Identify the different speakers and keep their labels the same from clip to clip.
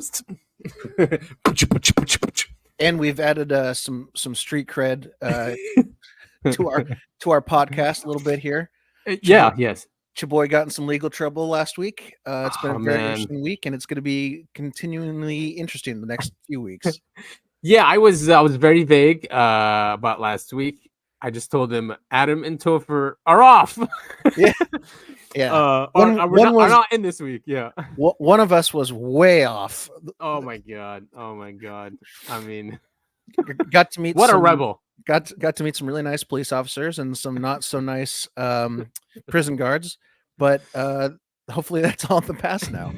Speaker 1: host.
Speaker 2: And we've added some street cred to our podcast a little bit here.
Speaker 1: Yes.
Speaker 2: Chaboy got in some legal trouble last week. It's been a very interesting week, and it's going to be continually interesting in the next few weeks.
Speaker 1: Yeah, I was very vague about last week. I just told him Adam and Topher are off.
Speaker 2: Yeah.
Speaker 1: We're not in this week. Yeah.
Speaker 2: One of us was way off.
Speaker 1: Oh my god. I mean,
Speaker 2: got to meet
Speaker 1: a rebel.
Speaker 2: Got to meet some really nice police officers and some not so nice prison guards, but hopefully that's all in the past now.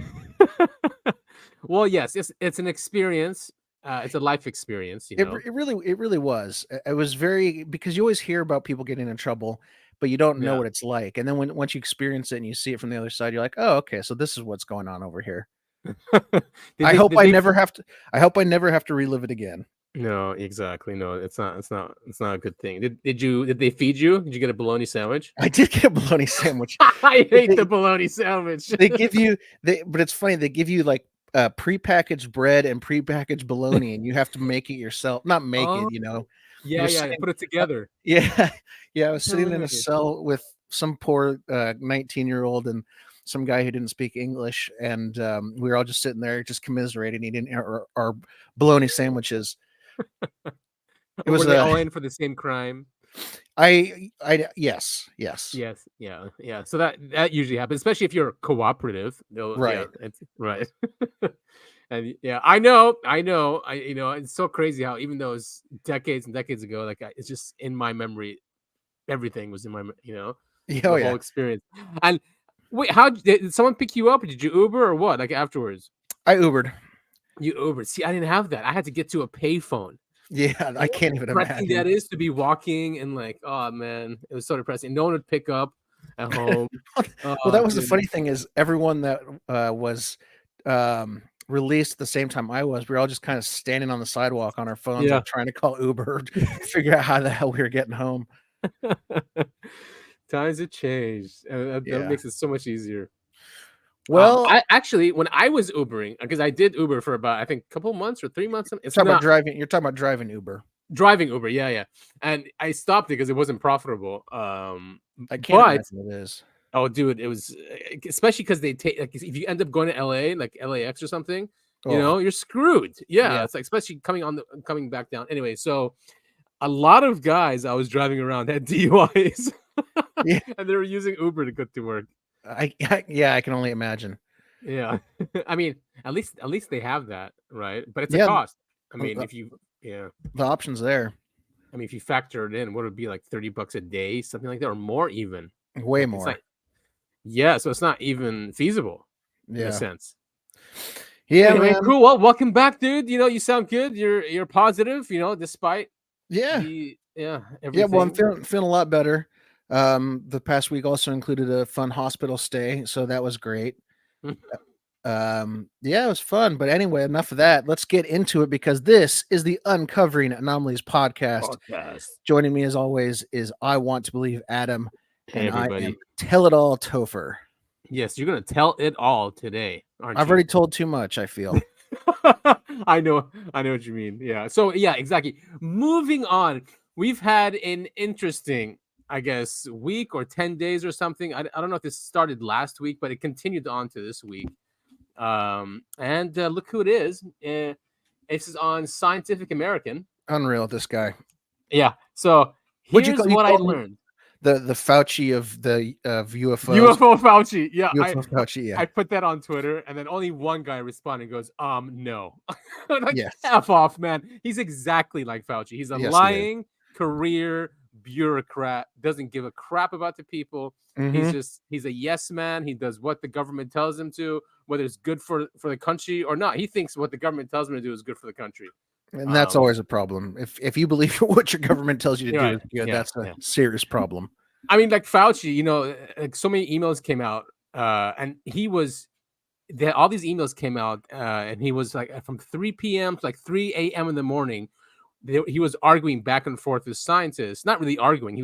Speaker 1: Well, yes, it's an experience. It's a life experience. You know?
Speaker 2: It really was. It was very, because you always hear about people getting in trouble, but you don't know what it's like. And then once you experience it and you see it from the other side, you're like, oh, okay, so this is what's going on over here. I hope I never have to relive it again.
Speaker 1: No, exactly. No, it's not a good thing. Did they feed you? Did you get a bologna sandwich?
Speaker 2: I did get a bologna sandwich.
Speaker 1: I hate the bologna sandwich.
Speaker 2: They give you but it's funny, they give you like prepackaged bread and prepackaged bologna, and you have to make it yourself. Not make it, you know.
Speaker 1: Yeah, put it together.
Speaker 2: Yeah. I was sitting in a cell with some poor 19-year-old and some guy who didn't speak English, and we were all just sitting there just commiserating, eating our bologna sandwiches.
Speaker 1: It was all in for the same crime.
Speaker 2: Yes.
Speaker 1: Yeah. So that usually happens, especially if you're cooperative.
Speaker 2: Right.
Speaker 1: Yeah, right. And yeah, I know. It's so crazy how, even though it's decades and decades ago, like it's just in my memory. Everything was in my, the whole experience. And wait, how did someone pick you up? Did you Uber or what? Like afterwards?
Speaker 2: I Ubered.
Speaker 1: You Ubered. See, I didn't have that. I had to get to a payphone.
Speaker 2: Yeah, I can't even imagine.
Speaker 1: That is to be walking and like, oh man, it was so depressing. No one would pick up at home.
Speaker 2: Well, that was the funny thing, is everyone that was released at the same time I was, we were all just kind of standing on the sidewalk on our phones, like, trying to call Uber, figure out how the hell we were getting home.
Speaker 1: Times have changed. That makes it so much easier.
Speaker 2: Well,
Speaker 1: I actually, when I was Ubering, because I did Uber for about, I think, a couple months or 3 months.
Speaker 2: You're talking about driving Uber.
Speaker 1: Driving Uber, yeah. And I stopped it because it wasn't profitable.
Speaker 2: I can't imagine it is.
Speaker 1: Oh, dude, it was, especially because they take, like, if you end up going to LA, like LAX or something, you're screwed. Yeah, it's like, especially coming back down. Anyway, so a lot of guys I was driving around had DUIs, and they were using Uber to get to work.
Speaker 2: I can only imagine.
Speaker 1: Yeah, I mean, at least they have that, right? But it's a cost. I mean, the
Speaker 2: option's there.
Speaker 1: I mean, if you factor it in, what would it be, like $30 a day, something like that, or more even?
Speaker 2: Way more.
Speaker 1: Like, so it's not even feasible in a sense.
Speaker 2: Yeah,
Speaker 1: anyway, cool. Well, welcome back, dude. You sound good. You're positive. Despite everything.
Speaker 2: Well, I'm feeling a lot better. The past week also included a fun hospital stay, so that was great. It was fun. But anyway, enough of that. Let's get into it, because this is the Uncovering Anomalies podcast. Joining me as always is I Want to Believe Adam, and everybody. I am Tell It All Topher.
Speaker 1: Yes, you're gonna tell it all today, aren't you?
Speaker 2: I've already told too much, I feel.
Speaker 1: I know what you mean. Yeah. So yeah, exactly. Moving on. We've had an interesting, I guess, week or 10 days or something. I don't know if this started last week, but it continued on to this week. And look who it is. It's on Scientific American.
Speaker 2: Unreal, this guy.
Speaker 1: Yeah. So here's what I learned.
Speaker 2: The Fauci of UFOs.
Speaker 1: UFO Fauci. Yeah.
Speaker 2: UFO Fauci, yeah.
Speaker 1: I put that on Twitter, and then only one guy responded and goes, no. Like,
Speaker 2: yes.
Speaker 1: F off, man. He's exactly like Fauci. He's a lying career bureaucrat, doesn't give a crap about the people. He's a yes man. He does what the government tells him to, whether it's good for the country or not. He thinks what the government tells him to do is good for the country.
Speaker 2: And that's always a problem. If you believe what your government tells you to do is good, that's a serious problem.
Speaker 1: I mean, like Fauci, like so many emails came out, and all these emails came out, and he was like, from 3 p.m. to like 3 a.m. in the morning, he was arguing back and forth with scientists. Not really arguing. He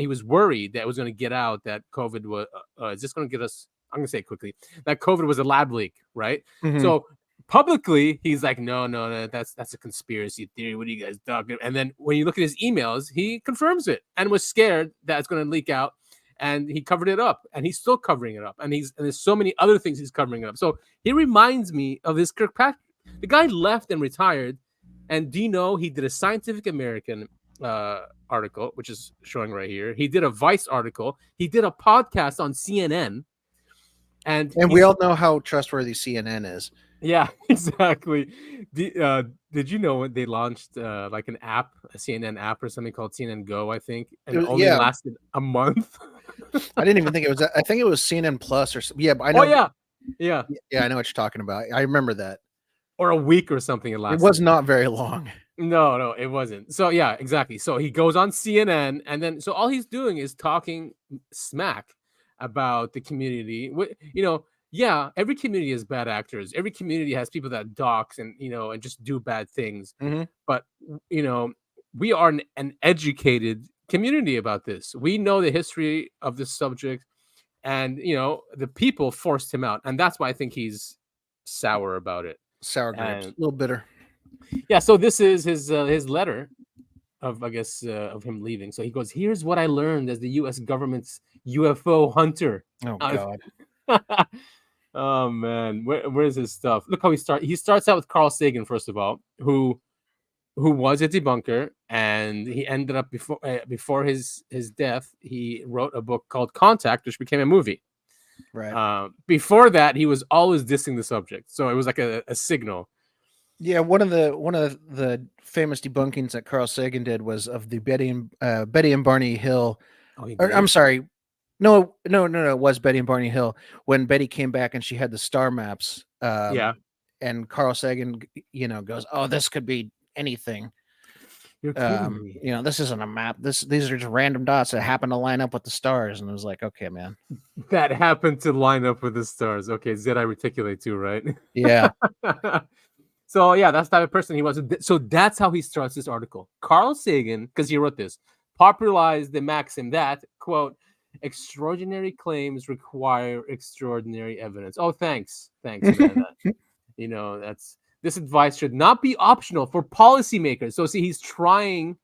Speaker 1: was worried that it was going to get out that COVID was is this going to get us? I'm going to say it quickly, that COVID was a lab leak, right? So publicly, he's like, no, that's a conspiracy theory. What are you guys talking? And then when you look at his emails, he confirms it and was scared that it's going to leak out, and he covered it up, and he's still covering it up, and there's so many other things he's covering it up. So he reminds me of this Kirkpatrick. The guy left and retired, and do you know he did a Scientific American article, which is showing right here. He did a Vice article. He did a podcast on CNN. And
Speaker 2: we all know how trustworthy CNN is.
Speaker 1: Yeah, exactly. Did you know when they launched like an app, a CNN app or something called CNN Go, I think, and it only lasted a month?
Speaker 2: I didn't even think it was. I think it was CNN Plus or something. Yeah, but I know.
Speaker 1: Oh yeah.
Speaker 2: I know what you're talking about. I remember that.
Speaker 1: Or a week or something. It lasted.
Speaker 2: It was not very long.
Speaker 1: No, it wasn't. So yeah, exactly. So he goes on CNN, and then so all he's doing is talking smack about the community. Yeah, every community has bad actors. Every community has people that dox and and just do bad things.
Speaker 2: Mm-hmm.
Speaker 1: But we are an educated community about this. We know the history of this subject, and the people forced him out, and that's why I think he's sour about it.
Speaker 2: Sour grapes, a little bitter.
Speaker 1: Yeah, so this is his letter of, I guess, of him leaving. So he goes, "Here's what I learned as the U.S. government's UFO hunter."
Speaker 2: Oh God.
Speaker 1: Oh man, where's his stuff? Look how he starts. He starts out with Carl Sagan, first of all, who was a debunker, and he ended up before his death. He wrote a book called Contact, which became a movie.
Speaker 2: Right.
Speaker 1: Before that, he was always dissing the subject, so it was like a signal.
Speaker 2: Yeah, one of the famous debunkings that Carl Sagan did was of the Betty and Barney Hill. I'm sorry. No, it was Betty and Barney Hill when Betty came back and she had the star maps. And Carl Sagan, goes, "Oh, this could be anything.
Speaker 1: You're kidding me.
Speaker 2: This isn't a map. These are just random dots that happen to line up with the stars." And it was like, okay, man,
Speaker 1: that happened to line up with the stars. Okay, Zed-eye reticulate too, right?
Speaker 2: Yeah.
Speaker 1: So yeah, that's the type of person he was. So that's how he starts this article. Carl Sagan, because he wrote this, popularized the maxim that, quote, "extraordinary claims require extraordinary evidence." Oh, thanks, man. That's this advice should not be optional for policymakers. So see, he's trying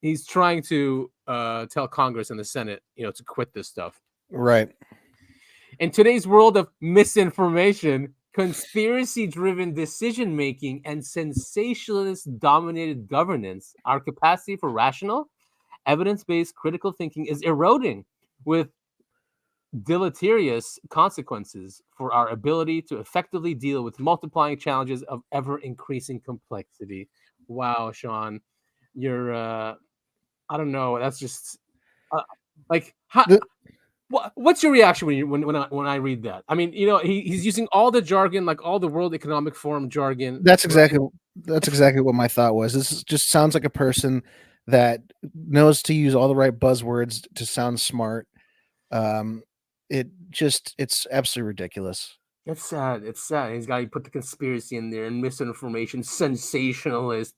Speaker 1: to tell Congress and the Senate, to quit this stuff.
Speaker 2: Right.
Speaker 1: In today's world of misinformation, conspiracy-driven decision-making, and sensationalist-dominated governance, our capacity for rational, evidence-based critical thinking is eroding, with deleterious consequences for our ability to effectively deal with multiplying challenges of ever-increasing complexity. Wow, Sean, you're I don't know. That's just like how. What's your reaction when I read that? I mean, he's using all the jargon, like all the World Economic Forum jargon.
Speaker 2: That's exactly what my thought was. This just sounds like a person that knows to use all the right buzzwords to sound smart. It's absolutely ridiculous.
Speaker 1: It's sad. He's got to put the conspiracy in there and misinformation, sensationalist,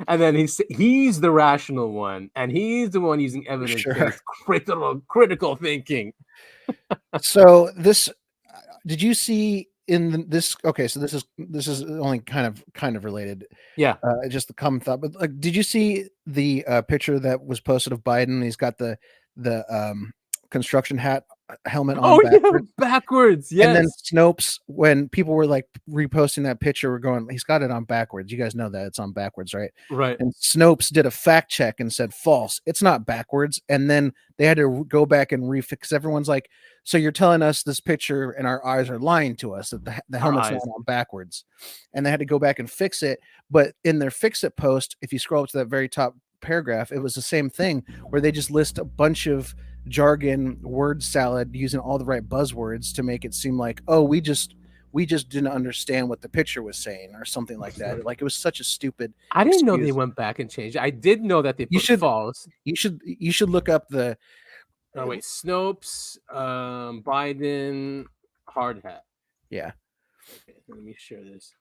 Speaker 1: and then he's the rational one, and he's the one using evidence-based critical thinking.
Speaker 2: So did you see in this? Okay, so this is only kind of related.
Speaker 1: Yeah,
Speaker 2: just the common thought. But did you see the picture that was posted of Biden? He's got the construction helmet on
Speaker 1: backwards. Yes.
Speaker 2: And then Snopes, when people were like reposting that picture, were going, he's got it on backwards. You guys know that it's on backwards, right?
Speaker 1: Right.
Speaker 2: And Snopes did a fact check and said false. It's not backwards. And then they had to go back and refix. Everyone's like, so you're telling us this picture and our eyes are lying to us that the helmet's not on backwards. And they had to go back and fix it. But in their fix it post, if you scroll up to that very top paragraph, it was the same thing where they just list a bunch of jargon word salad using all the right buzzwords to make it seem like, oh, we just didn't understand what the picture was saying or something like that. Like, it was such a stupid
Speaker 1: I didn't know they went back and changed. I did know that they put false.
Speaker 2: You should look up the
Speaker 1: Snopes, Biden hard hat.
Speaker 2: Yeah.
Speaker 1: Okay, let me share this.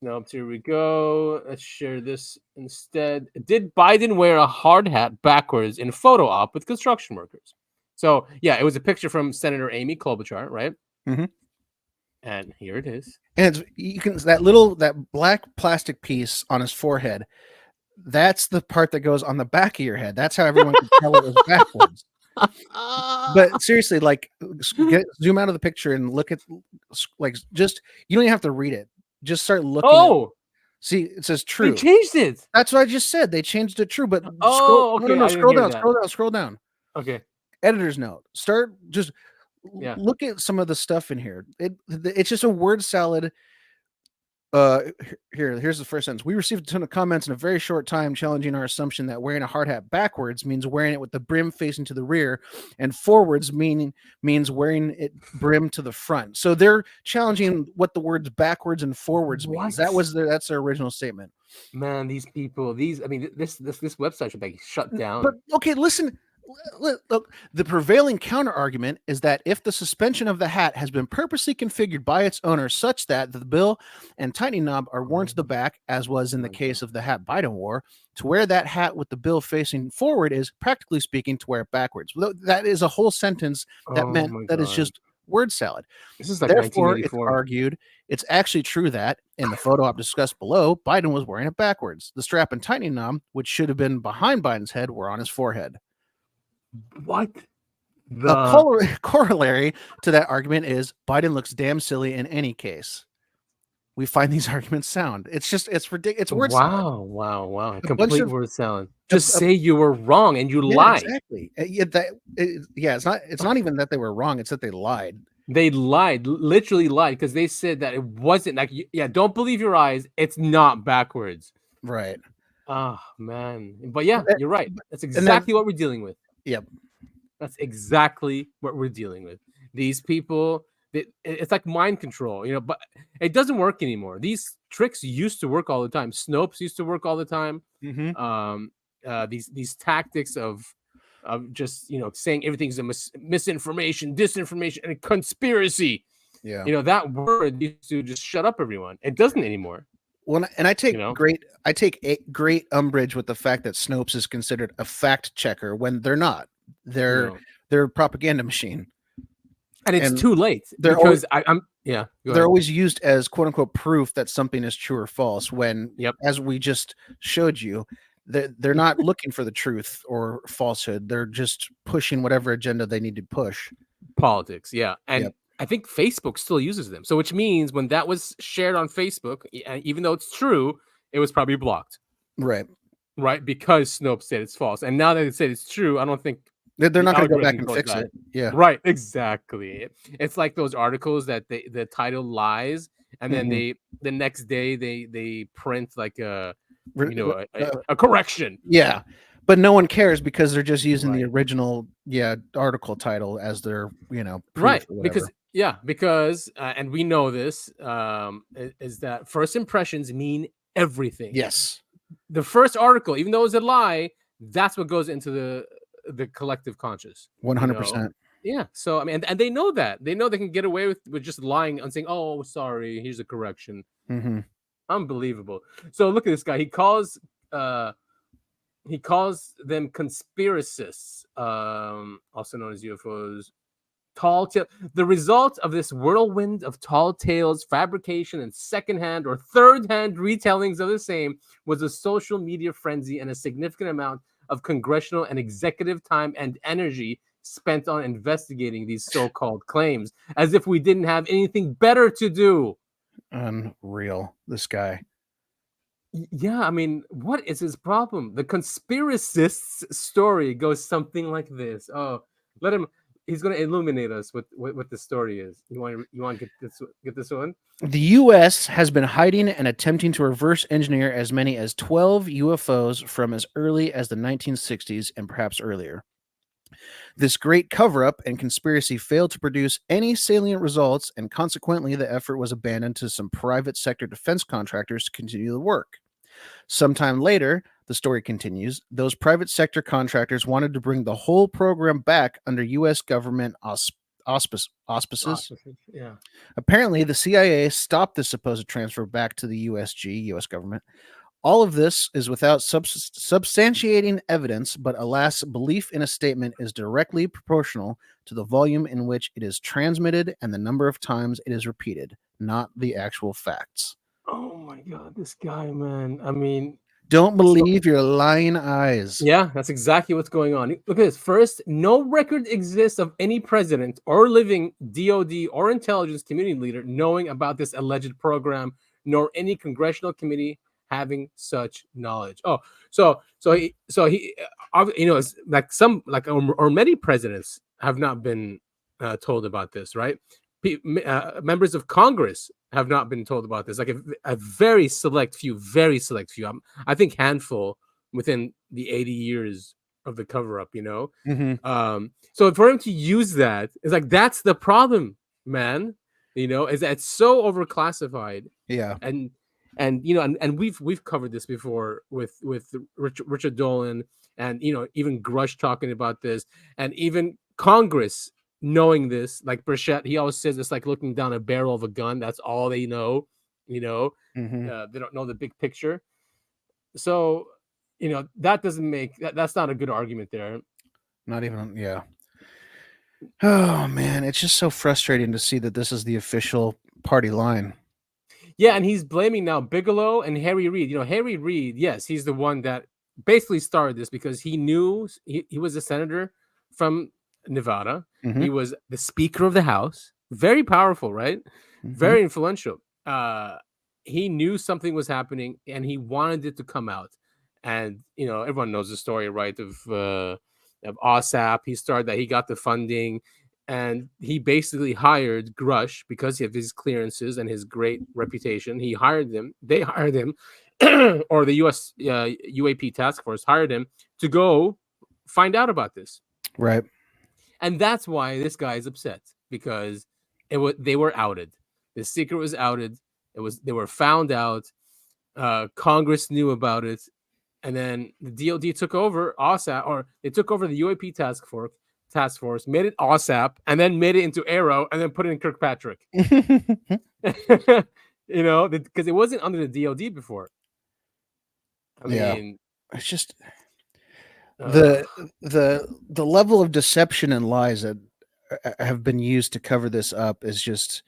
Speaker 1: Snopes, here we go. Let's share this instead. Did Biden wear a hard hat backwards in photo op with construction workers? So, yeah, it was a picture from Senator Amy Klobuchar, right?
Speaker 2: Mm-hmm.
Speaker 1: And here it is.
Speaker 2: And you can that black plastic piece on his forehead. That's the part that goes on the back of your head. That's how everyone could tell it was backwards. But seriously, like, zoom out of the picture and look at, like, just, you don't even have to read it. Just start looking.
Speaker 1: Oh,
Speaker 2: see, it says
Speaker 1: they
Speaker 2: true.
Speaker 1: changed it.
Speaker 2: That's what I just said. They changed it true. But
Speaker 1: Oh, okay.
Speaker 2: no,
Speaker 1: I didn't hear that.
Speaker 2: scroll down.
Speaker 1: Okay.
Speaker 2: Editor's note. Start just
Speaker 1: Yeah.
Speaker 2: look at some of the stuff in here. It's just a word salad. Here's the first sentence. We received a ton of comments in a very short time challenging our assumption that wearing a hard hat backwards means wearing it with the brim facing to the rear, and forwards means wearing it brim to the front. So they're challenging what the words backwards and forwards means. That's their original statement.
Speaker 1: Man, these people, this website should be shut down.
Speaker 2: But okay, listen. Look, the prevailing counter argument is that if the suspension of the hat has been purposely configured by its owner such that the bill and tightening knob are worn to the back, as was in the case of the hat Biden wore, to wear that hat with the bill facing forward is, practically speaking, to wear it backwards. That is a whole sentence that is just word salad.
Speaker 1: This is like
Speaker 2: Therefore,
Speaker 1: 1984.
Speaker 2: it's argued it's actually true that in the photo op discussed below, Biden was wearing it backwards. The strap and tightening knob, which should have been behind Biden's head, were on his forehead.
Speaker 1: What?
Speaker 2: A corollary to that argument is Biden looks damn silly in any case. We find these arguments sound. It's ridiculous. It's word salad.
Speaker 1: Wow. Complete word salad. Just say you were wrong and you lied.
Speaker 2: Exactly. It's not even that they were wrong. It's that they lied.
Speaker 1: They lied, literally lied, because they said that it wasn't like, don't believe your eyes. It's not backwards.
Speaker 2: Right.
Speaker 1: Oh, man. But yeah, you're right. That's exactly what we're dealing with.
Speaker 2: Yep.
Speaker 1: That's exactly what we're dealing with. These people, it's like mind control, but it doesn't work anymore. These tricks used to work all the time. Snopes used to work all the time.
Speaker 2: Mm-hmm.
Speaker 1: These tactics of just, saying everything's a misinformation, disinformation, and a conspiracy.
Speaker 2: Yeah.
Speaker 1: That word used to just shut up everyone. It doesn't anymore.
Speaker 2: Well, and I take great umbrage with the fact that Snopes is considered a fact checker when they're not. They're a propaganda machine,
Speaker 1: and it's too late because
Speaker 2: they're always used as quote unquote proof that something is true or false. When, as we just showed you, they're not looking for the truth or falsehood. They're just pushing whatever agenda they need to push.
Speaker 1: Politics, and. I think Facebook still uses them. So which means when that was shared on Facebook, even though it's true, it was probably blocked.
Speaker 2: Right.
Speaker 1: Because Snopes said it's false. And now that it said it's true, I don't think
Speaker 2: they're not going to go back and fix it. Yeah.
Speaker 1: Right. Exactly. It's like those articles that the title lies, and then the next day they print like a correction.
Speaker 2: Yeah. But no one cares because they're just using the original article title as their
Speaker 1: right, because and we know this is that first impressions mean everything.
Speaker 2: Yes,
Speaker 1: the first article, even though it's a lie, that's what goes into the collective conscious.
Speaker 2: 100%.
Speaker 1: Yeah. So I mean, and they know that they can get away with just lying and saying, "Oh, sorry, here's a correction."
Speaker 2: Mm-hmm.
Speaker 1: Unbelievable. So look at this guy. He calls them conspiracists, also known as UFOs. The result of this whirlwind of tall tales, fabrication, and secondhand or third-hand retellings of the same was a social media frenzy and a significant amount of congressional and executive time and energy spent on investigating these so-called claims, as if we didn't have anything better to do.
Speaker 2: Unreal, this guy.
Speaker 1: Yeah, I mean, what is his problem? The conspiracist's story goes something like this. Oh, let him. He's going to illuminate us with what the story is. You want to get this one?
Speaker 2: The U.S. has been hiding and attempting to reverse engineer as many as 12 UFOs from as early as the 1960s and perhaps earlier. This great cover-up and conspiracy failed to produce any salient results, and consequently, the effort was abandoned to some private sector defense contractors to continue the work. Sometime later, the story continues, those private sector contractors wanted to bring the whole program back under U.S. government auspices.
Speaker 1: Yeah.
Speaker 2: Apparently, the CIA stopped this supposed transfer back to the U.S. government All of this is without substantiating evidence, but alas, belief in a statement is directly proportional to the volume in which it is transmitted and the number of times it is repeated, not the actual facts.
Speaker 1: Oh my God, this guy, man. I mean,
Speaker 2: Don't
Speaker 1: so
Speaker 2: believe your lying eyes.
Speaker 1: yeah, that's exactly what's going on. Look at this. First, no record exists of any president or living DOD or intelligence community leader knowing about this alleged program, nor any congressional committee having such knowledge. Oh, it's like some or many presidents have not been told about this, right? Members of Congress have not been told about this. Like a very select few, very select few. I think handful within the 80 years of the cover up, so for him to use that, it's like that's the problem, man. Is that it's so overclassified.
Speaker 2: Yeah.
Speaker 1: And we've covered this before with Richard Dolan, and even Grush talking about this, and even Congress knowing this. Like Burchett, he always says it's like looking down a barrel of a gun. That's all they know. They don't know the big picture. So that doesn't make that's not a good argument there.
Speaker 2: Not even, yeah. Oh man, it's just so frustrating to see that this is the official party line.
Speaker 1: Yeah, and he's blaming now Bigelow and Harry Reid. Harry Reid, yes, he's the one that basically started this because he knew he was a senator from Nevada.
Speaker 2: Mhm.
Speaker 1: He was the Speaker of the House, very powerful, right? Very influential. He knew something was happening and he wanted it to come out. And everyone knows the story, right? Of OSAP. He started that. He got the funding, and he basically hired Grush because of his clearances and his great reputation. He hired them. They hired him, or the U.S. UAP task force hired him to go find out about this.
Speaker 2: Right.
Speaker 1: And that's why this guy is upset, because they were outed. The secret was outed. They were found out. Congress knew about it. And then the DOD took over OSAP, or they took over the UAP task force, made it OSAP, and then made it into AARO, and then put it in Kirkpatrick. Because it wasn't under the DOD before. I mean,
Speaker 2: it's just the level of deception and lies that have been used to cover this up is just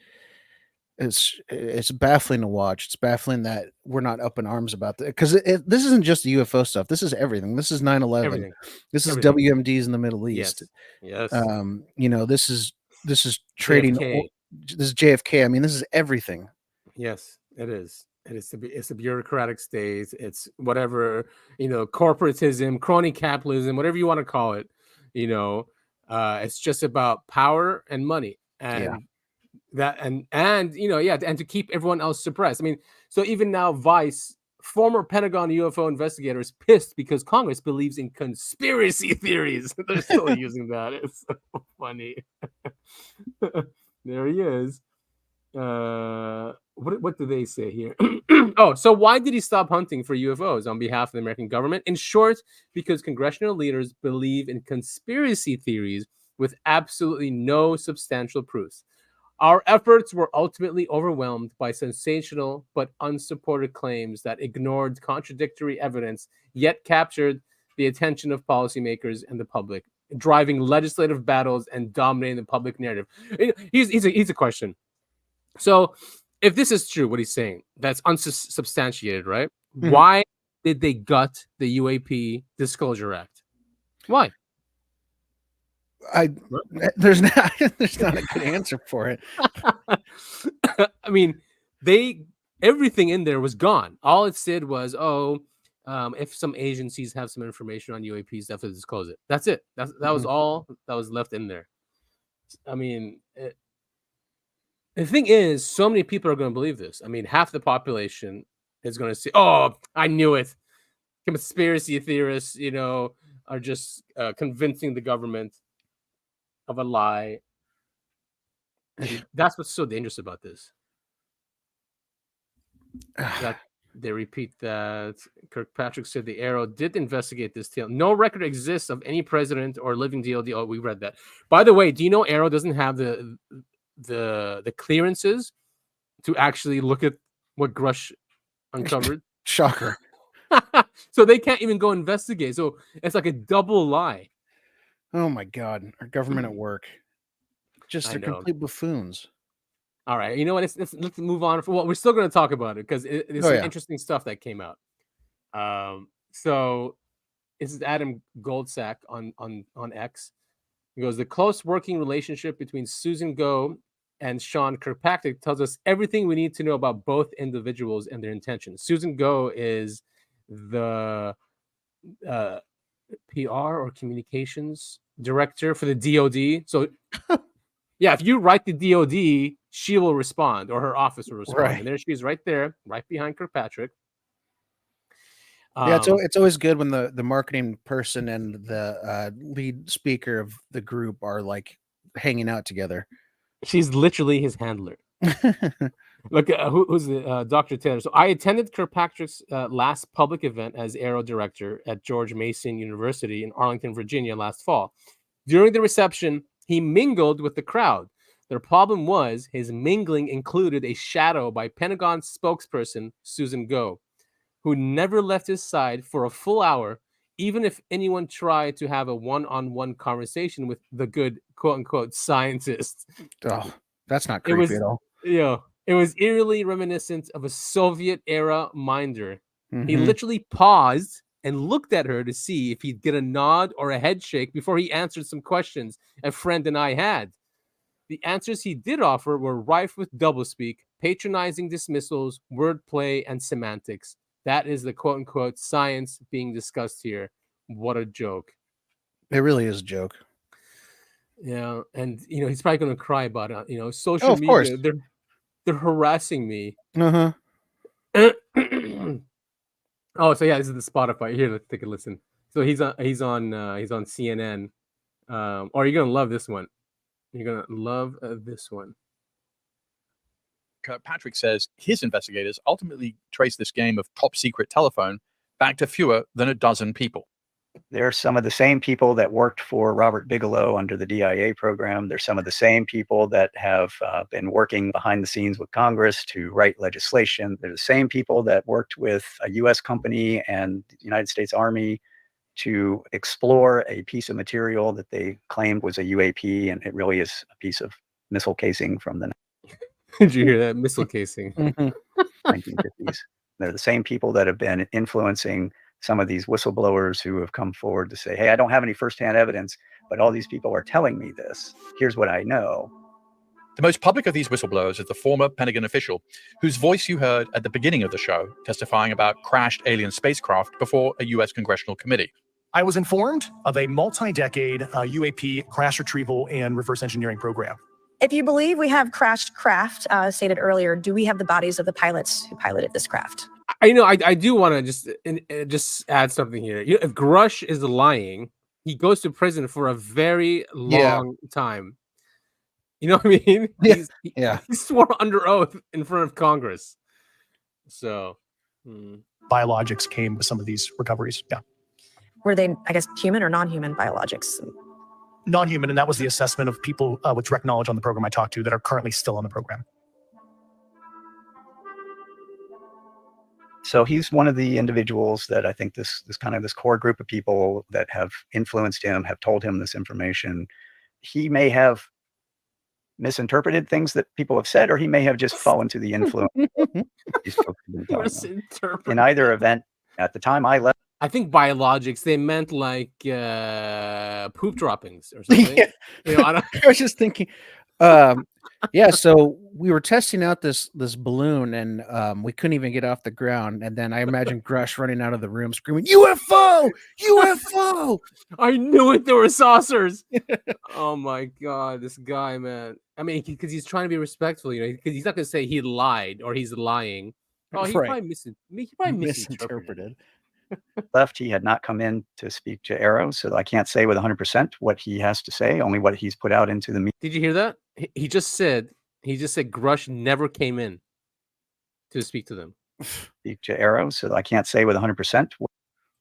Speaker 2: it's baffling to watch. It's baffling that we're not up in arms about that, because this isn't just the UFO stuff. This is everything. This is 9/11.
Speaker 1: everything.
Speaker 2: This is
Speaker 1: Everything.
Speaker 2: WMDs in the Middle East.
Speaker 1: Yes.
Speaker 2: This is trading.
Speaker 1: JFK.
Speaker 2: This is JFK. I mean, this is everything.
Speaker 1: Yes, it is. It's a bureaucratic state. It's whatever, corporatism, crony capitalism, whatever you want to call it. It's just about power and money, and that and to keep everyone else suppressed. I mean, so even now, Vice, former Pentagon UFO investigator, is pissed because Congress believes in conspiracy theories. They're still using that. It's so funny. There he is. What do they say here? Oh, so why did he stop hunting for UFOs on behalf of the American government? In short, because congressional leaders believe in conspiracy theories with absolutely no substantial proofs. Our efforts were ultimately overwhelmed by sensational but unsupported claims that ignored contradictory evidence, yet captured the attention of policymakers and the public, driving legislative battles and dominating the public narrative. Here's a question. So, if this is true, what he's saying, that's unsubstantiated, right?
Speaker 2: Mhm.
Speaker 1: Why did they gut the UAP Disclosure Act? Why?
Speaker 2: There's not a good answer for it.
Speaker 1: I mean, everything in there was gone. All it said was, if some agencies have some information on UAPs, they have to disclose it. That's it. That was all that was left in there. I mean, the thing is, so many people are going to believe this. I mean, half the population is going to say, "Oh, I knew it." Conspiracy theorists, are just convincing the government of a lie. And that's what's so dangerous about this. That they repeat that Kirkpatrick said the AARO did investigate this tale. No record exists of any president or living DOD. Oh, we read that. By the way, do you know AARO doesn't have the clearances to actually look at what Grush uncovered?
Speaker 2: Shocker.
Speaker 1: So they can't even go investigate. So it's like a double lie.
Speaker 2: Oh my God, our government at work. Just
Speaker 1: I
Speaker 2: they're
Speaker 1: know.
Speaker 2: complete buffoons.
Speaker 1: All right, you know what? Let's move on. Well, we're still going to talk about it because there's
Speaker 2: Oh
Speaker 1: some
Speaker 2: yeah.
Speaker 1: interesting stuff that came out. So this is Adam Goldsack on X. He goes, the close working relationship between Susan Go and Sean Kirkpatrick tells us everything we need to know about both individuals and their intentions. Susan Go is the PR or communications director for the DoD. So yeah, if you write the DoD, she will respond, or her office will respond.
Speaker 2: Right.
Speaker 1: And there she is, right there, right behind Kirkpatrick.
Speaker 2: Yeah, it's always good when the marketing person and the lead speaker of the group are like hanging out together.
Speaker 1: She's literally his handler. Look, who's the Dr. Taylor? So I attended Kirkpatrick's last public event as AARO director at George Mason University in Arlington, Virginia last fall. During the reception, he mingled with the crowd. Their problem was his mingling included a shadow by Pentagon spokesperson Susan Go, who never left his side for a full hour, even if anyone tried to have a one-on-one conversation with the good quote-unquote scientist.
Speaker 2: Oh, that's not
Speaker 1: It
Speaker 2: creepy
Speaker 1: was,
Speaker 2: at all.
Speaker 1: it was eerily reminiscent of a Soviet-era minder. He
Speaker 2: Mm-hmm.
Speaker 1: literally paused and looked at her to see if he'd get a nod or a head shake before he answered some questions a friend and I had. The answers he did offer were rife with doublespeak, patronizing dismissals, wordplay, and semantics. That is the quote unquote science being discussed here. What a joke.
Speaker 2: It really is a joke.
Speaker 1: Yeah, and he's probably gonna cry about it.
Speaker 2: Oh,
Speaker 1: Social
Speaker 2: of course.
Speaker 1: media, they're harassing me.
Speaker 2: Uh-huh.
Speaker 1: Oh, so yeah, this is the Spotify. Here, let's take a listen. So he's on CNN. Or you're gonna love this one. You're gonna love this one.
Speaker 3: Kirkpatrick says his investigators ultimately traced this game of top secret telephone back to fewer than a dozen people.
Speaker 4: They're some of the same people that worked for Robert Bigelow under the DIA program. They're some of the same people that have been working behind the scenes with Congress to write legislation. They're the same people that worked with a U.S. company and the United States Army to explore a piece of material that they claimed was a UAP, and it really is a piece of missile casing from the
Speaker 1: Did you hear that? Missile casing.
Speaker 4: 1950s. They're the same people that have been influencing some of these whistleblowers who have come forward to say, hey, I don't have any firsthand evidence, but all these people are telling me this. Here's what I know.
Speaker 3: The most public of these whistleblowers is the former Pentagon official whose voice you heard at the beginning of the show, testifying about crashed alien spacecraft before a U.S. congressional committee.
Speaker 5: I was informed of a multi-decade UAP crash retrieval and reverse engineering program.
Speaker 6: If you believe we have crashed craft, stated earlier, do we have the bodies of the pilots who piloted this craft?
Speaker 1: I do want to just add something here. If Grush is lying, he goes to prison for a very long time. You know what I mean?
Speaker 2: Yeah.
Speaker 1: He swore under oath in front of Congress. So,
Speaker 5: Biologics came with some of these recoveries. Yeah.
Speaker 6: Were they, I guess, human or non-human biologics?
Speaker 5: Non-human, and that was the assessment of people with direct knowledge on the program I talked to that are currently still on the program.
Speaker 4: So he's one of the individuals that I think this core group of people that have influenced him, have told him this information. He may have misinterpreted things that people have said, or he may have just fallen to the influence these folks have been telling him. In either event, at the time I left,
Speaker 1: I think biologics, they meant like poop droppings or something.
Speaker 2: Yeah. I was just thinking, so we were testing out this balloon and we couldn't even get off the ground. And then I imagine Grush running out of the room screaming, UFO! UFO!
Speaker 1: I knew it, there were saucers. Oh my God, this guy, man. I mean, because he's trying to be respectful, because he's not going to say he lied or he's lying. Oh, he probably misinterpreted.
Speaker 4: Left, he had not come in to speak to AARO, so I can't say with 100% what he has to say, only what he's put out into the media.
Speaker 1: Did you hear that? He just said Grush never came in to speak to them.
Speaker 4: Speak to AARO, so I can't say with 100%.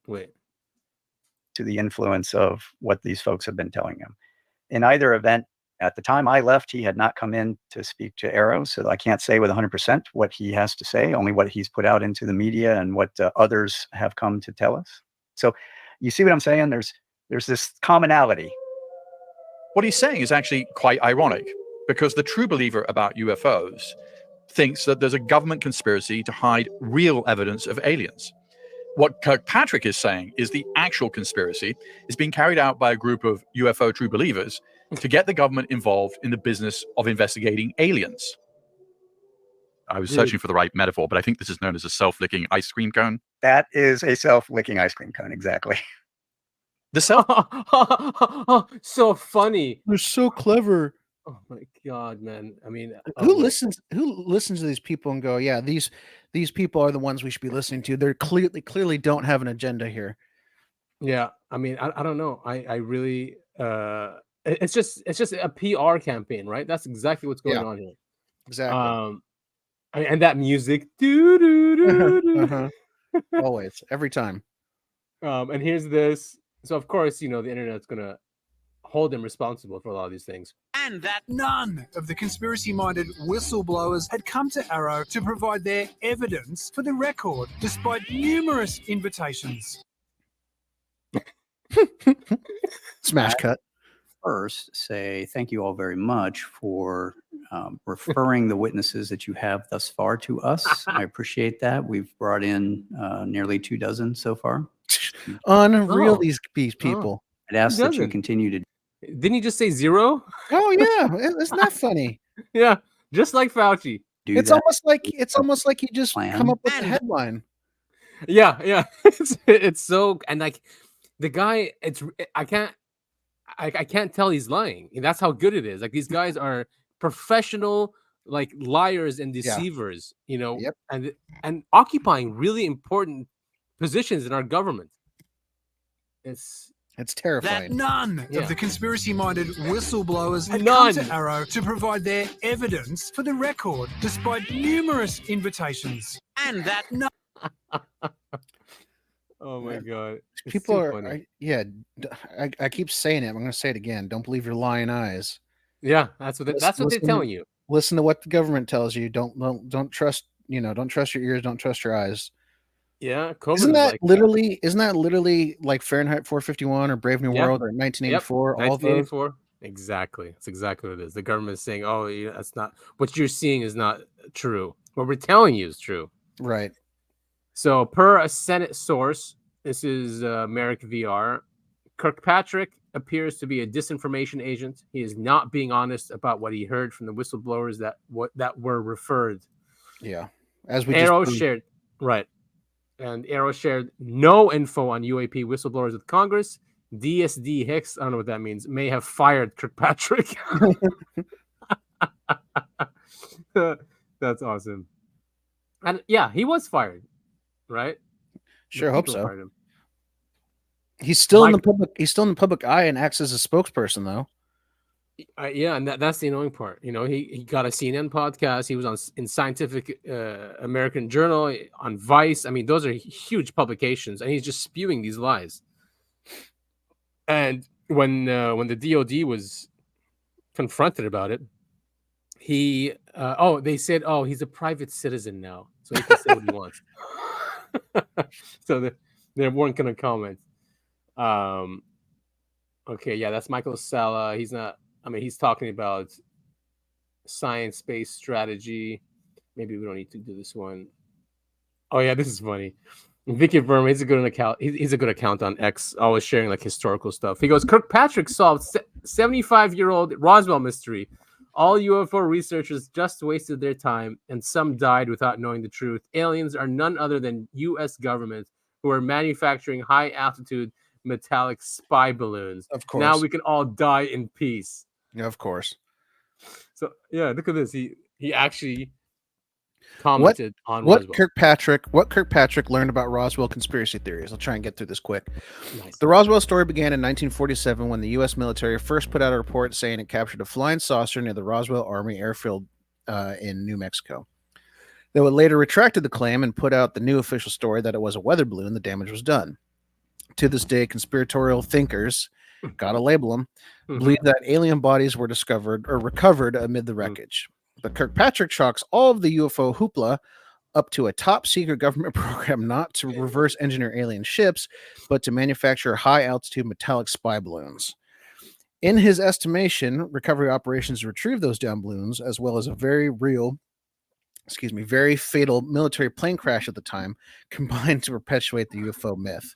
Speaker 1: Wait.
Speaker 4: To the influence of what these folks have been telling him. In either event, At the time I left, he had not come in to speak to AARO, so I can't say with 100% what he has to say, only what he's put out into the media and what others have come to tell us. So you see what I'm saying? There's this commonality.
Speaker 3: What he's saying is actually quite ironic, because the true believer about UFOs thinks that there's a government conspiracy to hide real evidence of aliens. What Kirkpatrick is saying is the actual conspiracy is being carried out by a group of UFO true believers to get the government involved in the business of investigating aliens. I was searching for the right metaphor, but I think this is known as a self-licking ice cream cone.
Speaker 4: That is a self-licking ice cream cone, exactly.
Speaker 3: The self
Speaker 1: So funny.
Speaker 2: They're so clever.
Speaker 1: Oh my God, man. I mean,
Speaker 2: Who listens to these people and go, yeah, these people are the ones we should be listening to. They're clearly don't have an agenda here.
Speaker 1: Yeah, I mean, I don't know. I really it's just a PR campaign, right? That's exactly what's going on here.
Speaker 2: Exactly.
Speaker 1: And that music, doo.
Speaker 2: Always, every time.
Speaker 1: And here's this. So of course, the internet's gonna hold them responsible for a lot of these things.
Speaker 7: And that none of the conspiracy-minded whistleblowers had come to AARO to provide their evidence for the record, despite numerous invitations.
Speaker 2: Smash cut.
Speaker 8: First, say thank you all very much for referring the witnesses that you have thus far to us. I appreciate that. We've brought in nearly 24 so far.
Speaker 2: Unreal, these people.
Speaker 8: I'd ask that you continue to.
Speaker 1: Didn't he just say 0?
Speaker 2: Oh yeah, isn't that funny?
Speaker 1: Yeah, just like Fauci.
Speaker 2: It's almost like you just come up with a headline.
Speaker 1: Yeah. It's so, and like the guy, I can't tell he's lying. And that's how good it is. Like these guys are professional, like liars and deceivers, and occupying really important positions in our government.
Speaker 2: It's terrifying.
Speaker 7: That none of the conspiracy-minded whistleblowers had come to AARO to provide their evidence for the record, despite numerous invitations. And that none.
Speaker 1: Oh my God. It's
Speaker 2: people
Speaker 1: too
Speaker 2: are
Speaker 1: funny.
Speaker 2: I keep saying it. I'm going to say it again. Don't believe your lying eyes.
Speaker 1: Yeah, that's what they're telling you.
Speaker 2: Listen to what the government tells you. Don't trust, don't trust your ears, don't trust your eyes.
Speaker 1: Yeah, COVID
Speaker 2: isn't that literally like Fahrenheit 451 or Brave New World or 1984?
Speaker 1: Yep. 1984. Exactly. That's exactly what it is. The government is saying, "Oh, that's not what you're seeing is not true. What we're telling you is true."
Speaker 2: Right.
Speaker 1: So, per a Senate source, this is Merrick VR. Kirkpatrick appears to be a disinformation agent. He is not being honest about what he heard from the whistleblowers that were referred.
Speaker 2: Yeah, as we
Speaker 1: AARO shared, right. And AARO shared no info on UAP whistleblowers with Congress. DSD Hicks, I don't know what that means, may have fired Kirkpatrick. That's awesome. And yeah, he was fired, right?
Speaker 2: Sure, hope so. He's still in the public. He's still in the public eye and acts as a spokesperson, though.
Speaker 1: Yeah, and that's the annoying part. He got a CNN podcast. He was in Scientific American Journal, on Vice. I mean, those are huge publications, and he's just spewing these lies. And when the DOD was confronted about it, they said, "Oh, he's a private citizen now, so he can say what he wants." So they weren't going to comment. Okay, yeah, that's Michael Sala. He's not. I mean, he's talking about science-based strategy. Maybe we don't need to do this one. Oh yeah, this is funny. Vicky Verma, he's a good account. He's a good account on X, always sharing like historical stuff. He goes, Kirkpatrick solved 75-year-old Roswell mystery. All UFO researchers just wasted their time, and some died without knowing the truth. Aliens are none other than U.S. government who are manufacturing high-altitude metallic spy balloons.
Speaker 2: Of course.
Speaker 1: Now we can all die in peace.
Speaker 2: Yeah, of course.
Speaker 1: So yeah, look at this. He actually commented on
Speaker 2: what
Speaker 1: Roswell.
Speaker 2: What Kirkpatrick learned about Roswell conspiracy theories. I'll try and get through this quick.
Speaker 1: Nice.
Speaker 2: The Roswell story began in 1947 when the U.S. military first put out a report saying it captured a flying saucer near the Roswell Army Airfield in New Mexico. They would later retracted the claim and put out the new official story that it was a weather balloon. The damage was done. To this day, conspiratorial thinkers gotta label them, believe that alien bodies were discovered or recovered amid the wreckage. But Kirkpatrick chalks all of the UFO hoopla up to a top secret government program not to reverse engineer alien ships, but to manufacture high altitude metallic spy balloons. In his estimation, recovery operations to retrieve those down balloons, as well as a very fatal military plane crash at the time, combined to perpetuate the UFO myth.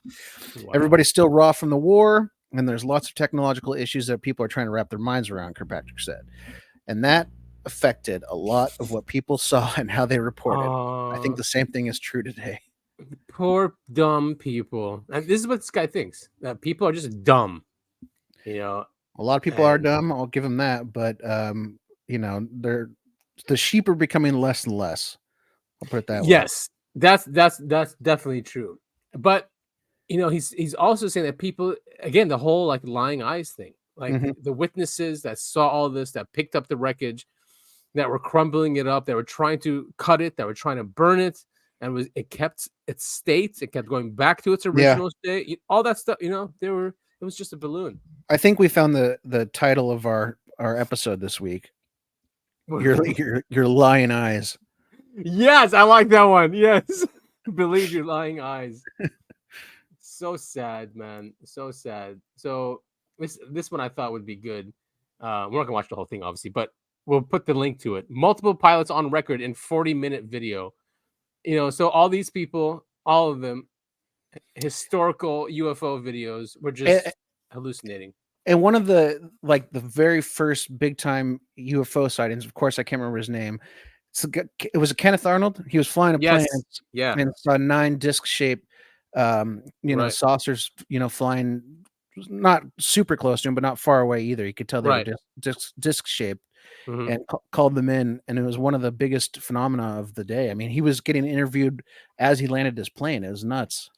Speaker 2: Wow. Everybody's still raw from the war, and there's lots of technological issues that people are trying to wrap their minds around, Kirkpatrick said. And that affected a lot of what people saw and how they reported. I think the same thing is true today.
Speaker 1: Poor dumb people. And this is what this guy thinks, that people are just dumb. A
Speaker 2: lot of people are dumb, I'll give them that, but the sheep are becoming less and less. I'll put it that way.
Speaker 1: Yes, that's definitely true. But he's also saying that people, again, the whole like lying eyes thing, like the witnesses that saw all this, that picked up the wreckage, that were crumbling it up, that were trying to cut it, that were trying to burn it, and it kept its state, it kept going back to its original state. All that stuff, it was just a balloon.
Speaker 2: I think we found the title of our episode this week. Your lying eyes.
Speaker 1: Yes, I like that one. Yes. Believe your lying eyes. So sad, man. So sad. So this one I thought would be good. We're not gonna watch the whole thing, obviously, but we'll put the link to it. Multiple pilots on record in 40-minute video. So all these people, all of them, historical UFO videos were just hallucinating.
Speaker 2: And one of the very first big time UFO sightings, of course, I can't remember his name. It was Kenneth Arnold. He was flying a plane, and saw 9 disc shaped, saucers, flying not super close to him, but not far away either. You could tell they were disc shaped, and called them in. And it was one of the biggest phenomena of the day. I mean, he was getting interviewed as he landed his plane. It was nuts.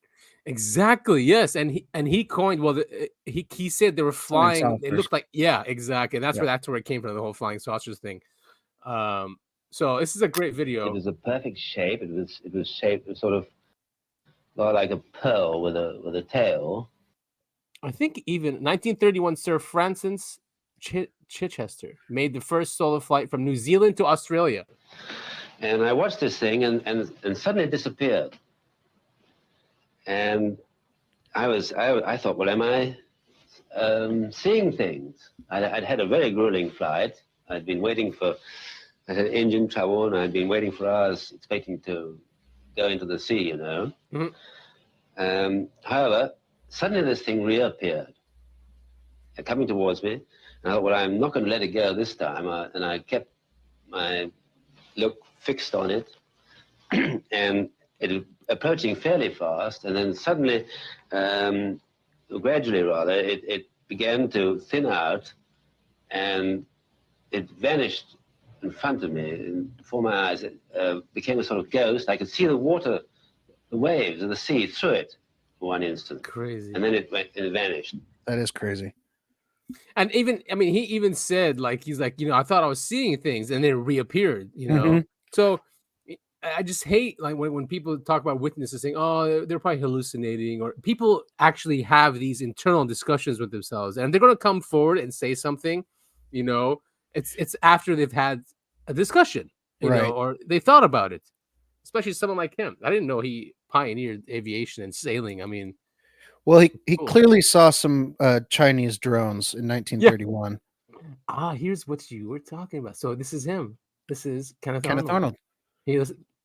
Speaker 1: Exactly. Yes, and he coined. Well, he said they were flying. It looked like exactly. That's where it came from. The whole flying saucers thing. So this is a great video.
Speaker 9: It was a perfect shape. It was shaped sort of like a pearl with a tail.
Speaker 1: I think even 1931, Sir Francis Chichester made the first solo flight from New Zealand to Australia.
Speaker 9: And I watched this thing, and suddenly it disappeared. And I thought, well, am I seeing things? I'd had a very grueling flight. I'd been waiting I had engine trouble, and I'd been waiting for hours, expecting to go into the sea, However, suddenly this thing reappeared, coming towards me. And I thought, well, I'm not going to let it go this time. And I kept my look fixed on it. And it approaching fairly fast, and then suddenly, gradually rather, it began to thin out, and it vanished in front of me, before my eyes. It became a sort of ghost. I could see the water, the waves of the sea through it for one instant.
Speaker 1: Crazy.
Speaker 9: And then it vanished.
Speaker 2: That is crazy.
Speaker 1: And he even said, he's like, I thought I was seeing things, and then it reappeared, So I just hate when people talk about witnesses saying, oh, they're probably hallucinating, or people actually have these internal discussions with themselves, and they're going to come forward and say something, it's after they've had a discussion, or they thought about it, especially someone like him. I didn't know he pioneered aviation and sailing. I mean,
Speaker 2: well, he clearly saw some Chinese drones in 1931.
Speaker 1: Here's what you were talking about. So this is him. This is Kenneth
Speaker 2: Arnold.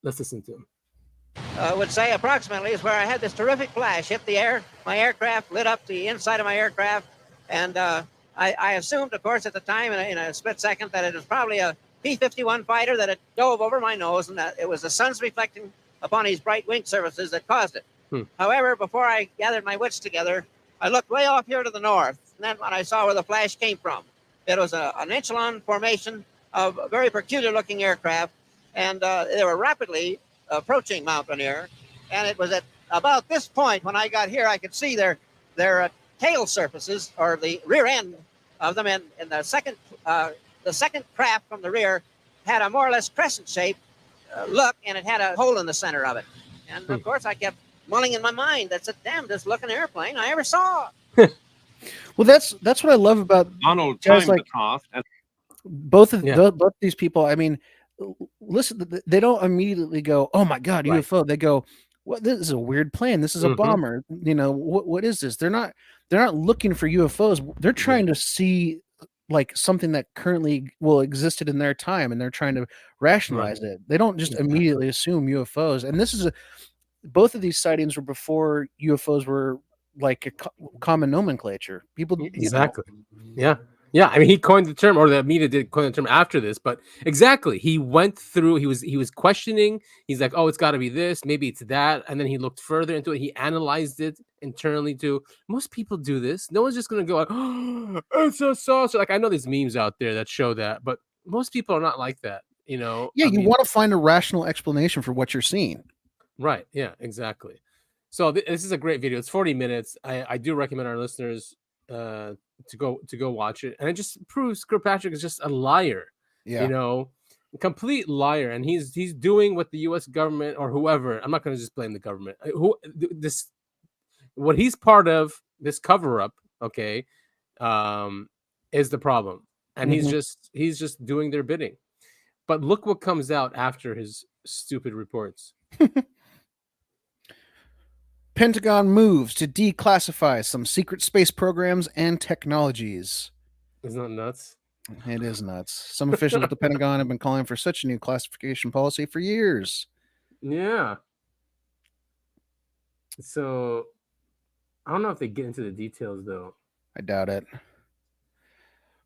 Speaker 1: Let's listen to him.
Speaker 10: Would say approximately is where I had this terrific flash hit the air. My aircraft lit up the inside of my aircraft, and I assumed, of course, at the time in a split second that it was probably a P-51 fighter that had dove over my nose, and that it was the sun's reflecting upon these bright wing surfaces that caused it. However, before I gathered my wits together, I looked way off here to the north, and then when I saw where the flash came from, it was an echelon formation of a very peculiar-looking aircraft, and they were rapidly approaching Mount Rainier. And it was at about this point when I got here, I could see their tail surfaces, or the rear end of them, and the second craft from the rear had a more or less crescent-shaped look, and it had a hole in the center of it. And of course, I kept mulling in my mind, that's the damnedest looking airplane I ever saw.
Speaker 2: Well, that's what I love about
Speaker 11: Donald
Speaker 2: guys
Speaker 11: timed
Speaker 2: like
Speaker 11: the cough. And
Speaker 2: both both these people. I mean, listen, they don't immediately go, "Oh my God,
Speaker 1: Right.
Speaker 2: UFO." They go, "What? This is a weird plane. This is a bomber. You know, what is this?" They're not looking for UFOs. They're trying to see like something that currently existed in their time, and they're trying to rationalize it. They don't just immediately assume UFOs. And this is both of these sightings were before UFOs were like a common nomenclature. People,
Speaker 1: exactly. Yeah. I mean, he coined the term, or the media did coin the term after this, but exactly. He went through, he was questioning. He's like, oh, it's got to be this, maybe it's that. And then he looked further into it. He analyzed it internally too. Most people do this. No one's just going to go, like, oh, it's a saucer. Like, I know there's memes out there that show that, but most people are not like that, you know?
Speaker 2: Yeah, you want to find a rational explanation for what you're seeing.
Speaker 1: Right. Yeah, exactly. So this is a great video. It's 40 minutes. I do recommend our listeners to go watch it, and it just proves Kirkpatrick is just a liar.
Speaker 2: Yeah,
Speaker 1: you know, a complete liar, and he's doing what the U.S. government or whoever. I'm not going to just blame the government. What he's part of, this cover up, okay, is the problem, and he's just doing their bidding. But look what comes out after his stupid reports.
Speaker 2: Pentagon moves to declassify some secret space programs and technologies.
Speaker 1: Isn't that nuts?
Speaker 2: It is nuts. Some officials at the Pentagon have been calling for such a new classification policy for years.
Speaker 1: Yeah. So I don't know if they get into the details, though.
Speaker 2: I doubt it.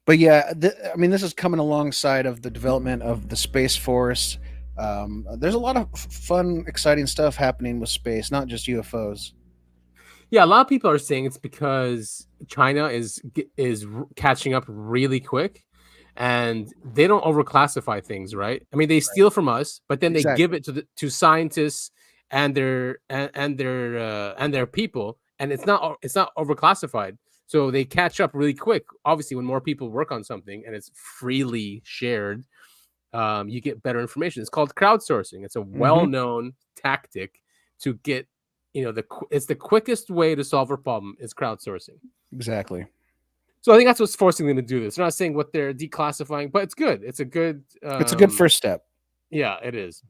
Speaker 2: But yeah, I mean, this is coming alongside of the development of the Space Force. There's a lot of fun, exciting stuff happening with space, not just UFOs.
Speaker 1: Yeah, a lot of people are saying it's because China is catching up really quick, and they don't overclassify things, right? I mean, they steal from us, but then they give it to scientists and their people, and it's not overclassified. So they catch up really quick. Obviously, when more people work on something and it's freely shared, you get better information. It's called crowdsourcing. It's a well-known tactic to get, it's the quickest way to solve a problem is crowdsourcing.
Speaker 2: Exactly.
Speaker 1: So I think that's what's forcing them to do this. They're not saying what they're declassifying, but it's good. It's a good.
Speaker 2: It's a good first step.
Speaker 1: Yeah, it is.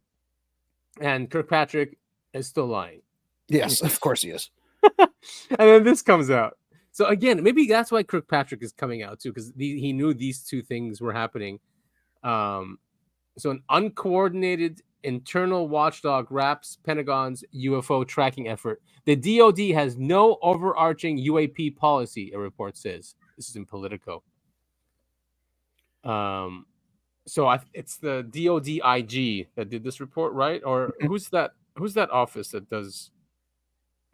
Speaker 1: And Kirkpatrick is still lying.
Speaker 2: Yes, of course he is.
Speaker 1: And then this comes out. So again, maybe that's why Kirkpatrick is coming out too, because he knew these two things were happening. So an uncoordinated internal watchdog wraps Pentagon's UFO tracking effort. The DoD has no overarching UAP policy, a report says. This is in Politico. So it's the DoD IG that did this report, right? Or who's that office that does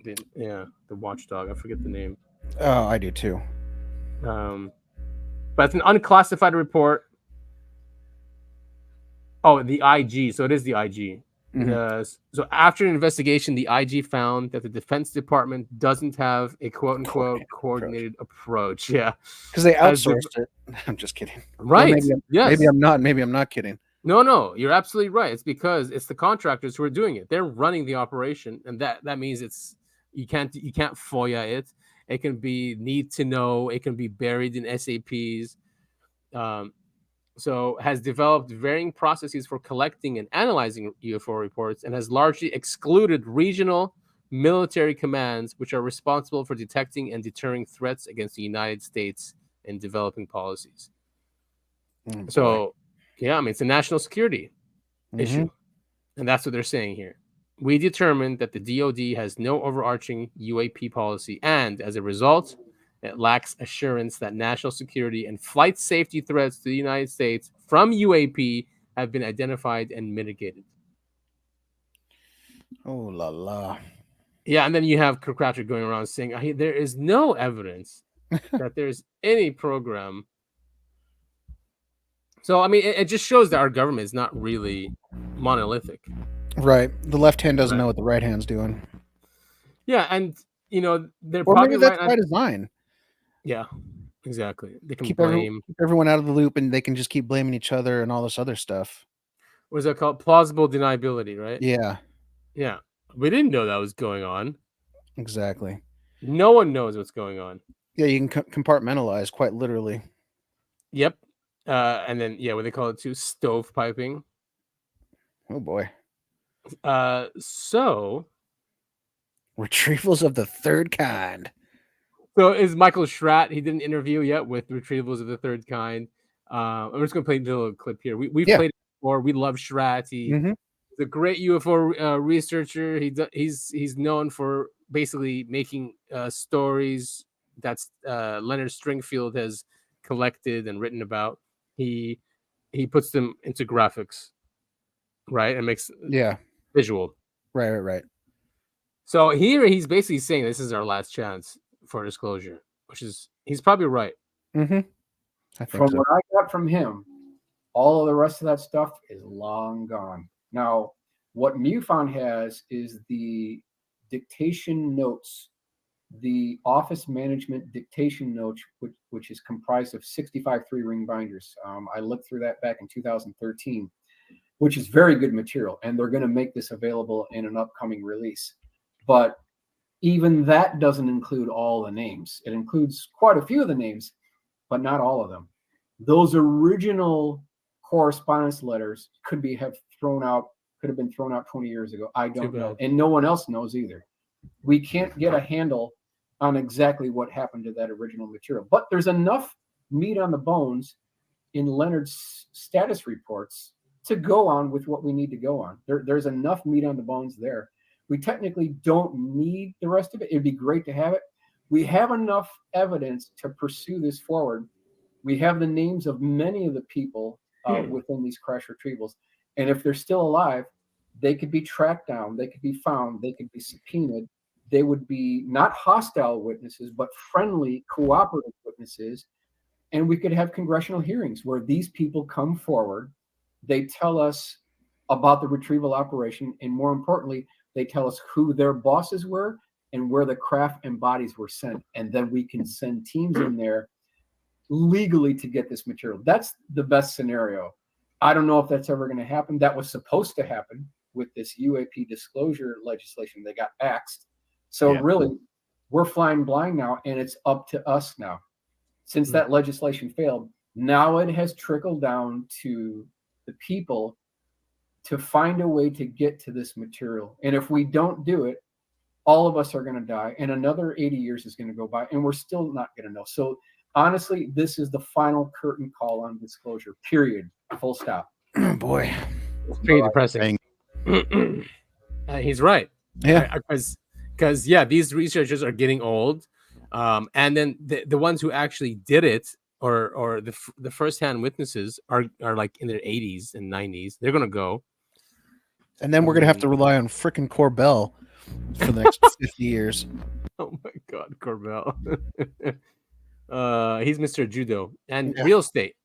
Speaker 1: the watchdog? I forget the name.
Speaker 2: Oh, I do too.
Speaker 1: But it's an unclassified report. Oh, the IG. So it is the IG. So after an investigation, the IG found that the Defense Department doesn't have a quote-unquote coordinated approach. Yeah.
Speaker 2: Because they outsourced it. I'm just kidding.
Speaker 1: Right.
Speaker 2: Maybe I'm not. Maybe I'm not kidding.
Speaker 1: No, you're absolutely right. It's because it's the contractors who are doing it. They're running the operation, and that means you can't FOIA it. It can be need to know. It can be buried in SAPs. So has developed varying processes for collecting and analyzing UFO reports, and has largely excluded regional military commands, which are responsible for detecting and deterring threats against the United States and developing policies. So, yeah, I mean, it's a national security issue, and that's what they're saying here. We determined that the DoD has no overarching UAP policy, and as a result, it lacks assurance that national security and flight safety threats to the United States from UAP have been identified and mitigated.
Speaker 2: Oh la la.
Speaker 1: Yeah, and then you have Kirkpatrick going around saying there is no evidence that there's any program. So, I mean, it just shows that our government is not really monolithic.
Speaker 2: Right. The left hand doesn't know what the right hand's doing.
Speaker 1: Yeah, and, they're
Speaker 2: or
Speaker 1: probably
Speaker 2: maybe that's by design.
Speaker 1: Yeah, exactly. They can
Speaker 2: keep
Speaker 1: blame
Speaker 2: everyone out of the loop, and they can just keep blaming each other and all this other stuff.
Speaker 1: What is that called? Plausible deniability, right?
Speaker 2: Yeah.
Speaker 1: Yeah. We didn't know that was going on.
Speaker 2: Exactly.
Speaker 1: No one knows what's going on.
Speaker 2: Yeah, you can compartmentalize quite literally.
Speaker 1: Yep. And then what they call it too, stovepiping.
Speaker 2: Oh boy.
Speaker 1: So
Speaker 2: retrievals of the third kind.
Speaker 1: So is Michael Schratt? He did an interview yet with Retrievals of the Third Kind. I'm just going to play a little clip here. We've played it before. We love Schratt. He's a great UFO researcher. He's known for basically making stories that's Leonard Stringfield has collected and written about. He puts them into graphics, right, and makes visual.
Speaker 2: Right.
Speaker 1: So here he's basically saying this is our last chance for disclosure, which is he's probably right.
Speaker 11: From what I got from him, all of the rest of that stuff is long gone. Now, what MUFON has is the dictation notes, the office management dictation notes, which is comprised of 65 3-ring binders. I looked through that back in 2013, which is very good material, and they're going to make this available in an upcoming release. But even that doesn't include all the names. It includes quite a few of the names, but not all of them. Those original correspondence letters could have been thrown out 20 years ago. I don't know. And no one else knows either. We can't get a handle on exactly what happened to that original material. But there's enough meat on the bones in Leonard's status reports to go on with what we need to go on. There's enough meat on the bones there. We technically don't need the rest of it. It'd be great to have it. We have enough evidence to pursue this forward. We have the names of many of the people within these crash retrievals. And if they're still alive, they could be tracked down. They could be found. They could be subpoenaed. They would be not hostile witnesses, but friendly, cooperative witnesses. And we could have congressional hearings where these people come forward. They tell us about the retrieval operation. And more importantly, they tell us who their bosses were and where the craft and bodies were sent. And then we can send teams in there legally to get this material. That's the best scenario. I don't know if that's ever going to happen. That was supposed to happen with this UAP disclosure legislation. They got axed. So really, we're flying blind now, and it's up to us now. Since that legislation failed, now it has trickled down to the people to find a way to get to this material. And if we don't do it, all of us are going to die, and another 80 years is going to go by, and we're still not going to know. So honestly, this is the final curtain call on disclosure, period, full stop.
Speaker 2: Oh boy.
Speaker 1: It's pretty depressing. He's right.
Speaker 2: Yeah.
Speaker 1: Because these researchers are getting old. And then the ones who actually did it, or the first-hand witnesses are like in their 80s and 90s. They're going to go.
Speaker 2: And then we're going to have to rely on frickin' Corbell for the next 50 years.
Speaker 1: Oh my God, Corbell. He's Mr. Judo and real estate.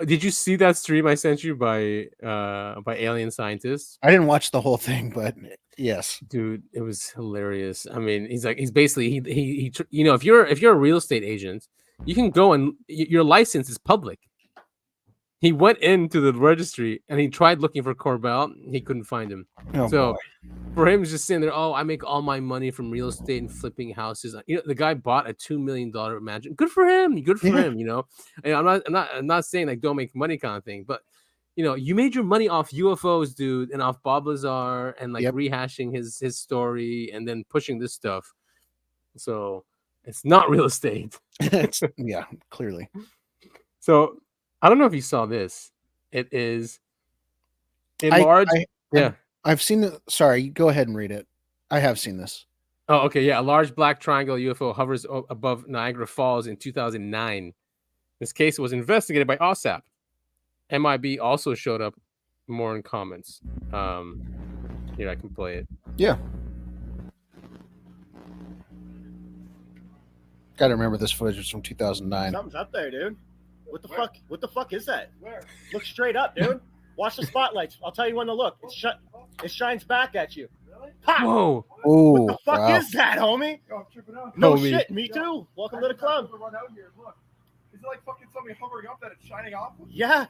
Speaker 1: Did you see that stream I sent you by alien scientists?
Speaker 2: I didn't watch the whole thing, but yes,
Speaker 1: dude, it was hilarious. I mean, he's basically he if you're a real estate agent, you can go and your license is public. He went into the registry and he tried looking for Corbell. He couldn't find him.
Speaker 2: Oh,
Speaker 1: so
Speaker 2: boy.
Speaker 1: For him, just sitting there, I make all my money from real estate and flipping houses. The guy bought a $2 million mansion. Good for him. Good for him. And I'm not saying like don't make money kind of thing, but you made your money off UFOs, dude, and off Bob Lazar and like rehashing his story and then pushing this stuff. So it's not real estate.
Speaker 2: Clearly.
Speaker 1: So I don't know if you saw this. It is a large.
Speaker 2: I've seen it. Sorry, go ahead and read it. I have seen this.
Speaker 1: Oh, okay. Yeah. A large black triangle UFO hovers above Niagara Falls in 2009. This case was investigated by OSAP. MIB also showed up more in comments. Here, I can play it.
Speaker 2: Yeah. Got to remember this footage was from 2009.
Speaker 12: Something's up there, dude. What the fuck? What the fuck is that? Where? Look straight up, dude. Watch the spotlights. I'll tell you when to look. It shines back at you. Pop!
Speaker 1: Whoa!
Speaker 12: What the fuck is that, homie?
Speaker 13: Yo, I'm tripping out.
Speaker 12: No shit. Me too. Welcome to the club.
Speaker 13: Run out here. Look. Is it like fucking somebody hovering up that it's shining off?
Speaker 12: Yeah.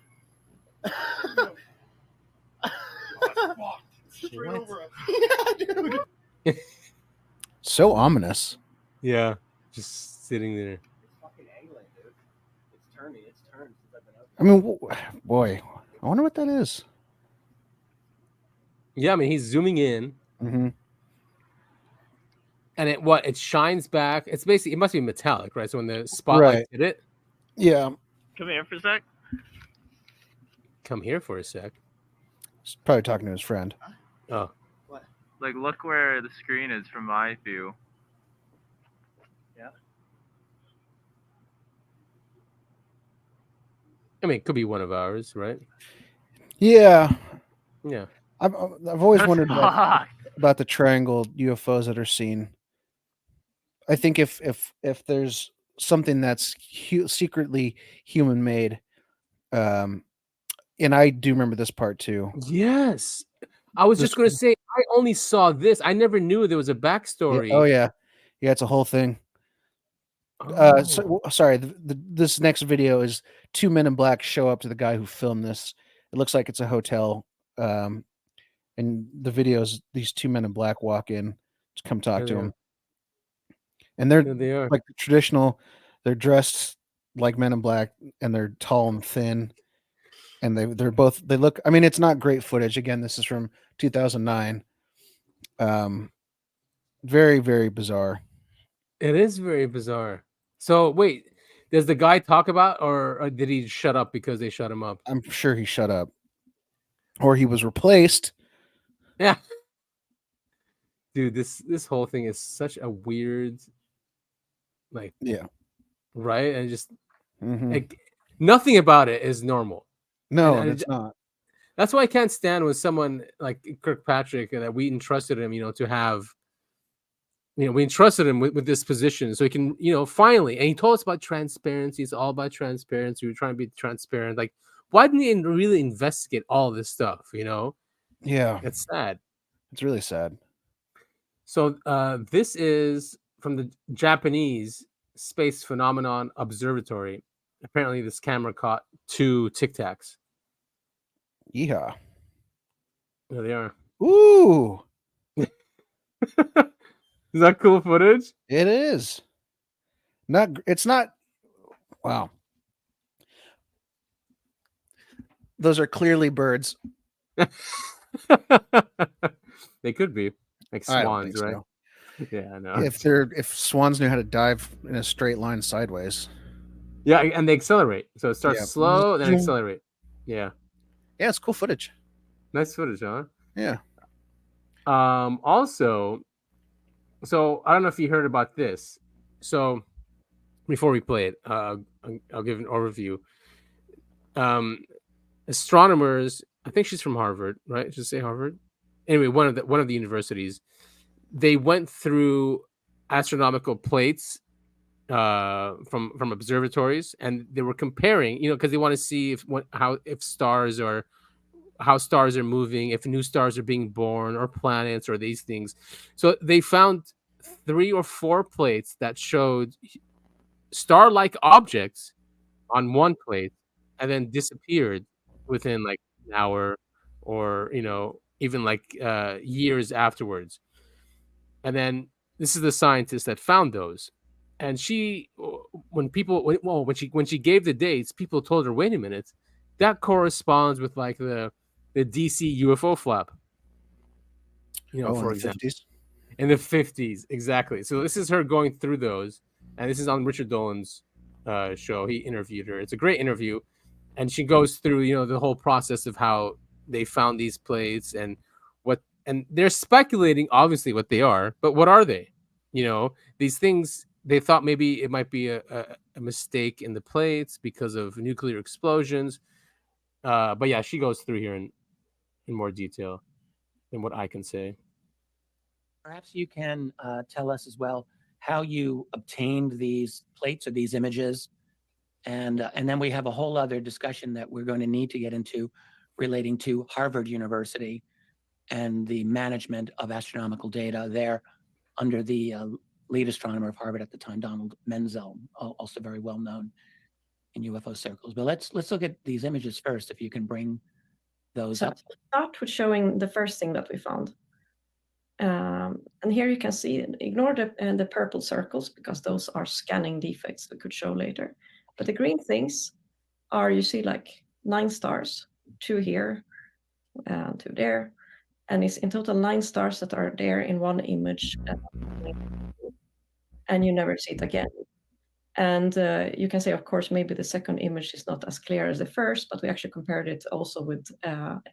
Speaker 13: Straight over us.
Speaker 12: Yeah, dude.
Speaker 2: So ominous.
Speaker 1: Yeah, just sitting there.
Speaker 12: turning. It's turned since I've been out.
Speaker 2: I mean, boy, I wonder what that is.
Speaker 1: Yeah, I mean, he's zooming in.
Speaker 2: Mm-hmm.
Speaker 1: And it shines back. It's basically, it must be metallic, right? So when the spotlight hit it.
Speaker 2: Yeah.
Speaker 14: Come here for a sec.
Speaker 1: Come here for a sec.
Speaker 2: He's probably talking to his friend.
Speaker 1: Oh.
Speaker 14: What? Like, look where the screen is from my view.
Speaker 12: Yeah.
Speaker 1: I mean, it could be one of ours, right?
Speaker 2: Yeah.
Speaker 1: Yeah.
Speaker 2: I've always wondered about the triangle UFOs that are seen. I think if there's something that's secretly human made, and I do remember this part too.
Speaker 1: Yes, I was just going to say I only saw this. I never knew there was a backstory.
Speaker 2: Yeah, oh yeah, it's a whole thing. Sorry, this next video is 2 men in black show up to the guy who filmed this. It looks like it's a hotel, and the videos these 2 men in black walk in to come talk to him. And they're like the traditional, they're dressed like men in black and they're tall and thin. And they look, I mean, it's not great footage. Again, this is from 2009. Very, very bizarre.
Speaker 1: It is very bizarre. So wait, does the guy talk about, or did he shut up because they shut him up?
Speaker 2: I'm sure he shut up. Or he was replaced.
Speaker 1: Yeah. Dude, this whole thing is such a weird, like,
Speaker 2: yeah,
Speaker 1: right, and just like, nothing about it is normal.
Speaker 2: No,
Speaker 1: and
Speaker 2: it's not.
Speaker 1: That's why I can't stand with someone like Kirkpatrick that we entrusted him, to have. We entrusted him with this position so he can, finally. And he told us about transparency. It's all about transparency. We're trying to be transparent. Like, why didn't he really investigate all this stuff?
Speaker 2: Yeah,
Speaker 1: it's sad.
Speaker 2: It's really sad.
Speaker 1: So this is from the Japanese Space Phenomenon Observatory. Apparently, this camera caught 2 Tic Tacs.
Speaker 2: Yeehaw!
Speaker 1: There they are.
Speaker 2: Ooh!
Speaker 1: Is that cool footage?
Speaker 2: It is. It's not. Wow. Those are clearly birds.
Speaker 1: They could be like swans, right?
Speaker 2: So.
Speaker 1: Yeah, I know.
Speaker 2: If swans knew how to dive in a straight line sideways.
Speaker 1: Yeah, and they accelerate. So it starts slow, then accelerate. Yeah.
Speaker 2: Yeah, it's cool footage.
Speaker 1: Nice footage, huh?
Speaker 2: Yeah.
Speaker 1: Also, so I don't know if you heard about this. So before we play it, I'll give an overview. Astronomers, I think she's from Harvard, right? Should I say Harvard? Anyway, one of the universities, they went through astronomical plates from observatories, and they were comparing, because they want to see how stars are moving, if new stars are being born, or planets, or these things. So they found 3 or 4 plates that showed star-like objects on one plate and then disappeared within like an hour, or even like years afterwards. And then this is the scientist that found those. And when she gave the dates, people told her, wait a minute, that corresponds with like the DC UFO flap. For example, 50s? In the 50s, exactly. So this is her going through those, and this is on Richard Dolan's show. He interviewed her. It's a great interview, and she goes through the whole process of how they found these plates and they're speculating obviously what they are, but what are they? These things, they thought maybe it might be a mistake in the plates because of nuclear explosions. But yeah, she goes through here in more detail than what I can say.
Speaker 15: Perhaps you can tell us as well how you obtained these plates or these images. And then we have a whole other discussion that we're going to need to get into relating to Harvard University and the management of astronomical data there under the lead astronomer of Harvard at the time, Donald Menzel, also very well known in UFO circles. But let's look at these images first, if you can bring those up.
Speaker 16: Let's start with showing the first thing that we found. And here you can see, ignore the purple circles because those are scanning defects we could show later. But the green things are, you see, like 9 stars, 2 here and 2 there. And it's in total 9 stars that are there in one image. And you never see it again. And you can say, of course, maybe the second image is not as clear as the first, but we actually compared it also with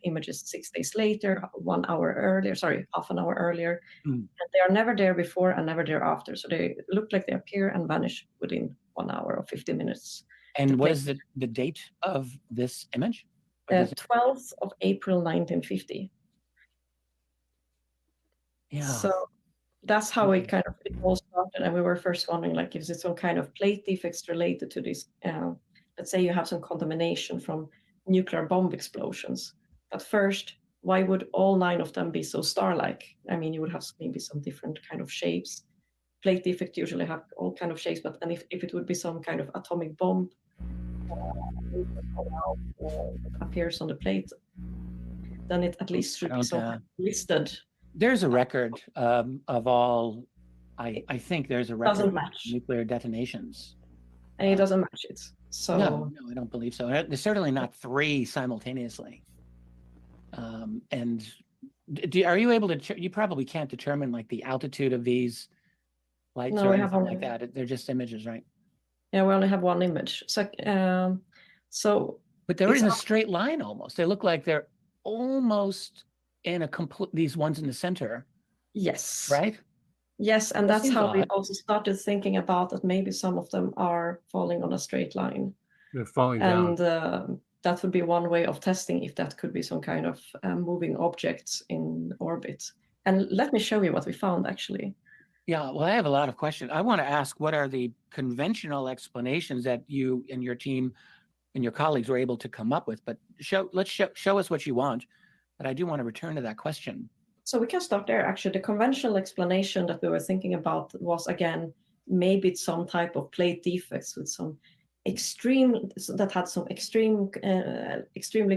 Speaker 16: images 6 days later, 1 hour earlier, sorry, half an hour earlier. And they are never there before and never there after. So they look like they appear and vanish within 1 hour or 50 minutes.
Speaker 15: And what is the date of this image?
Speaker 16: 12th of April, 1950.
Speaker 15: Yeah.
Speaker 16: So that's how it all started. And we were first wondering, like, is it some kind of plate defects related to this? Let's say you have some contamination from nuclear bomb explosions. But first, why would all 9 of them be so star-like? I mean, you would have maybe some different kind of shapes. Plate defects usually have all kind of shapes, but then if it would be some kind of atomic bomb appears on the plate, then it at least should be listed.
Speaker 15: There's a record of all, I think there's a record
Speaker 16: Doesn't
Speaker 15: of
Speaker 16: match.
Speaker 15: nuclear detonations.
Speaker 16: And it doesn't match it. So
Speaker 15: No, I don't believe so. There's certainly not 3 simultaneously. And are you able to, you probably can't determine like the altitude of these lights
Speaker 16: No,
Speaker 15: or
Speaker 16: we have
Speaker 15: anything
Speaker 16: only-
Speaker 15: like that. They're just images, right?
Speaker 16: Yeah, we only have one image. So
Speaker 15: But they're
Speaker 16: it's
Speaker 15: in a
Speaker 16: not-
Speaker 15: straight line almost. They look like they're almost in a complete, these ones in the center.
Speaker 16: Yes.
Speaker 15: Right?
Speaker 16: Yes, and
Speaker 15: That
Speaker 16: that's
Speaker 15: seems
Speaker 16: how we
Speaker 15: odd.
Speaker 16: also started thinking about that maybe some of them are falling on a straight line.
Speaker 1: They're falling down.
Speaker 16: And that would be one way of testing if that could be some kind of moving objects in orbit. And let me show you what we found, actually.
Speaker 15: Yeah, well, I have a lot of questions. I want to ask, what are the conventional explanations that you and your team and your colleagues were able to come up with? But let's show us what you want. But I do want to return to that question.
Speaker 16: So we can start there. Actually, the conventional explanation that we were thinking about was, again, maybe it's some type of plate defects with some extremely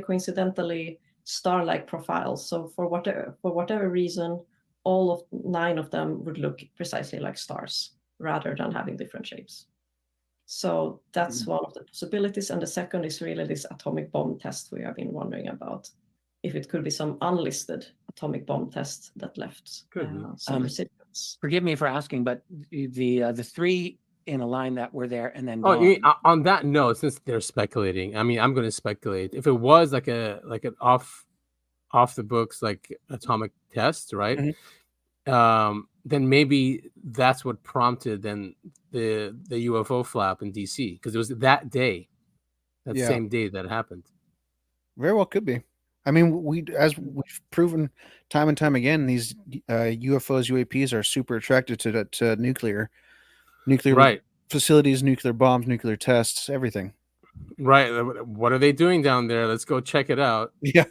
Speaker 16: coincidentally star-like profiles. So for whatever reason, all of 9 of them would look precisely like stars rather than having different shapes. So that's one of the possibilities. And the second is really this atomic bomb test we have been wondering about. If it could be some unlisted atomic bomb test that left some recipients.
Speaker 15: Forgive me for asking, but the 3 in a line that were there and then
Speaker 1: Oh,
Speaker 15: gone.
Speaker 1: you mean, on that note, since they're speculating, I mean, I'm going to speculate. If it was like an off the books like atomic test, right?
Speaker 2: Mm-hmm.
Speaker 1: Then maybe that's what prompted then the UFO flap in DC, because it was that day, that same day that happened.
Speaker 2: Very well could be. I mean, as we've proven time and time again, these UFOs, UAPs are super attracted to nuclear
Speaker 1: right
Speaker 2: facilities, nuclear bombs, nuclear tests, everything.
Speaker 1: Right. What are they doing down there? Let's go check it out.
Speaker 2: Yeah.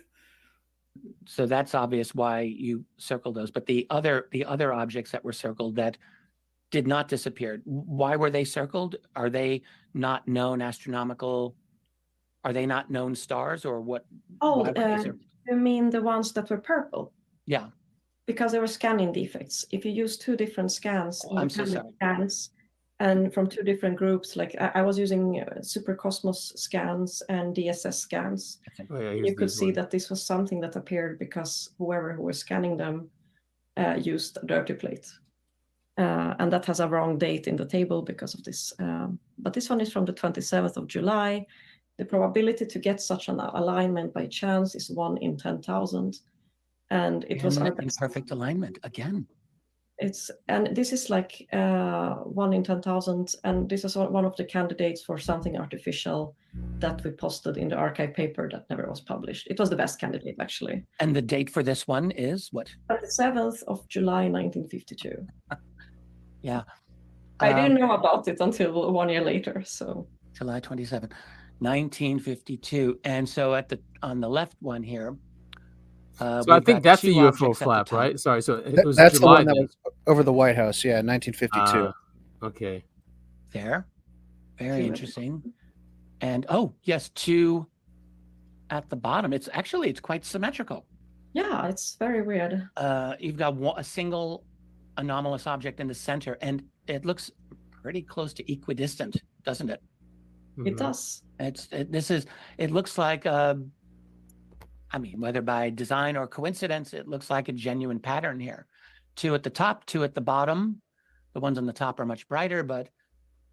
Speaker 15: So that's obvious why you circled those. But the other objects that were circled that did not disappear, why were they circled? Are they not known astronomical? Are they not known stars, or what?
Speaker 16: Oh, you mean the ones that were purple?
Speaker 15: Yeah.
Speaker 16: Because there were scanning defects. If you use 2 different scans,
Speaker 15: I'm so sorry.
Speaker 16: scans, and from 2 different groups, like I was using Super Cosmos scans and DSS scans, you could see that this was something that appeared because who was scanning them used a dirty plate. And that has a wrong date in the table because of this. But this one is from the 27th of July. The probability to get such an alignment by chance is 1 in 10,000. And it was our
Speaker 15: in perfect alignment again.
Speaker 16: And this is like 1 in 10,000. And this is one of the candidates for something artificial that we posted in the archive paper that never was published. It was the best candidate, actually.
Speaker 15: And the date for this one is what?
Speaker 16: 27th of July, 1952.
Speaker 15: Yeah.
Speaker 16: I didn't know about it until 1 year later. So
Speaker 15: July 27, 1952. And so on the left one here.
Speaker 1: So I think that's the UFO flap, right? Sorry. So it was
Speaker 2: that's
Speaker 1: July
Speaker 2: the one that was over the White House. Yeah, 1952.
Speaker 1: Okay.
Speaker 15: There. Very interesting. And yes, 2 at the bottom. It's quite symmetrical.
Speaker 16: Yeah, it's very weird.
Speaker 15: You've got a single anomalous object in the center, and it looks pretty close to equidistant, doesn't it?
Speaker 16: It does.
Speaker 15: It looks like, I mean, whether by design or coincidence, it looks like a genuine pattern here. 2 at the top, 2 at the bottom. The ones on the top are much brighter, but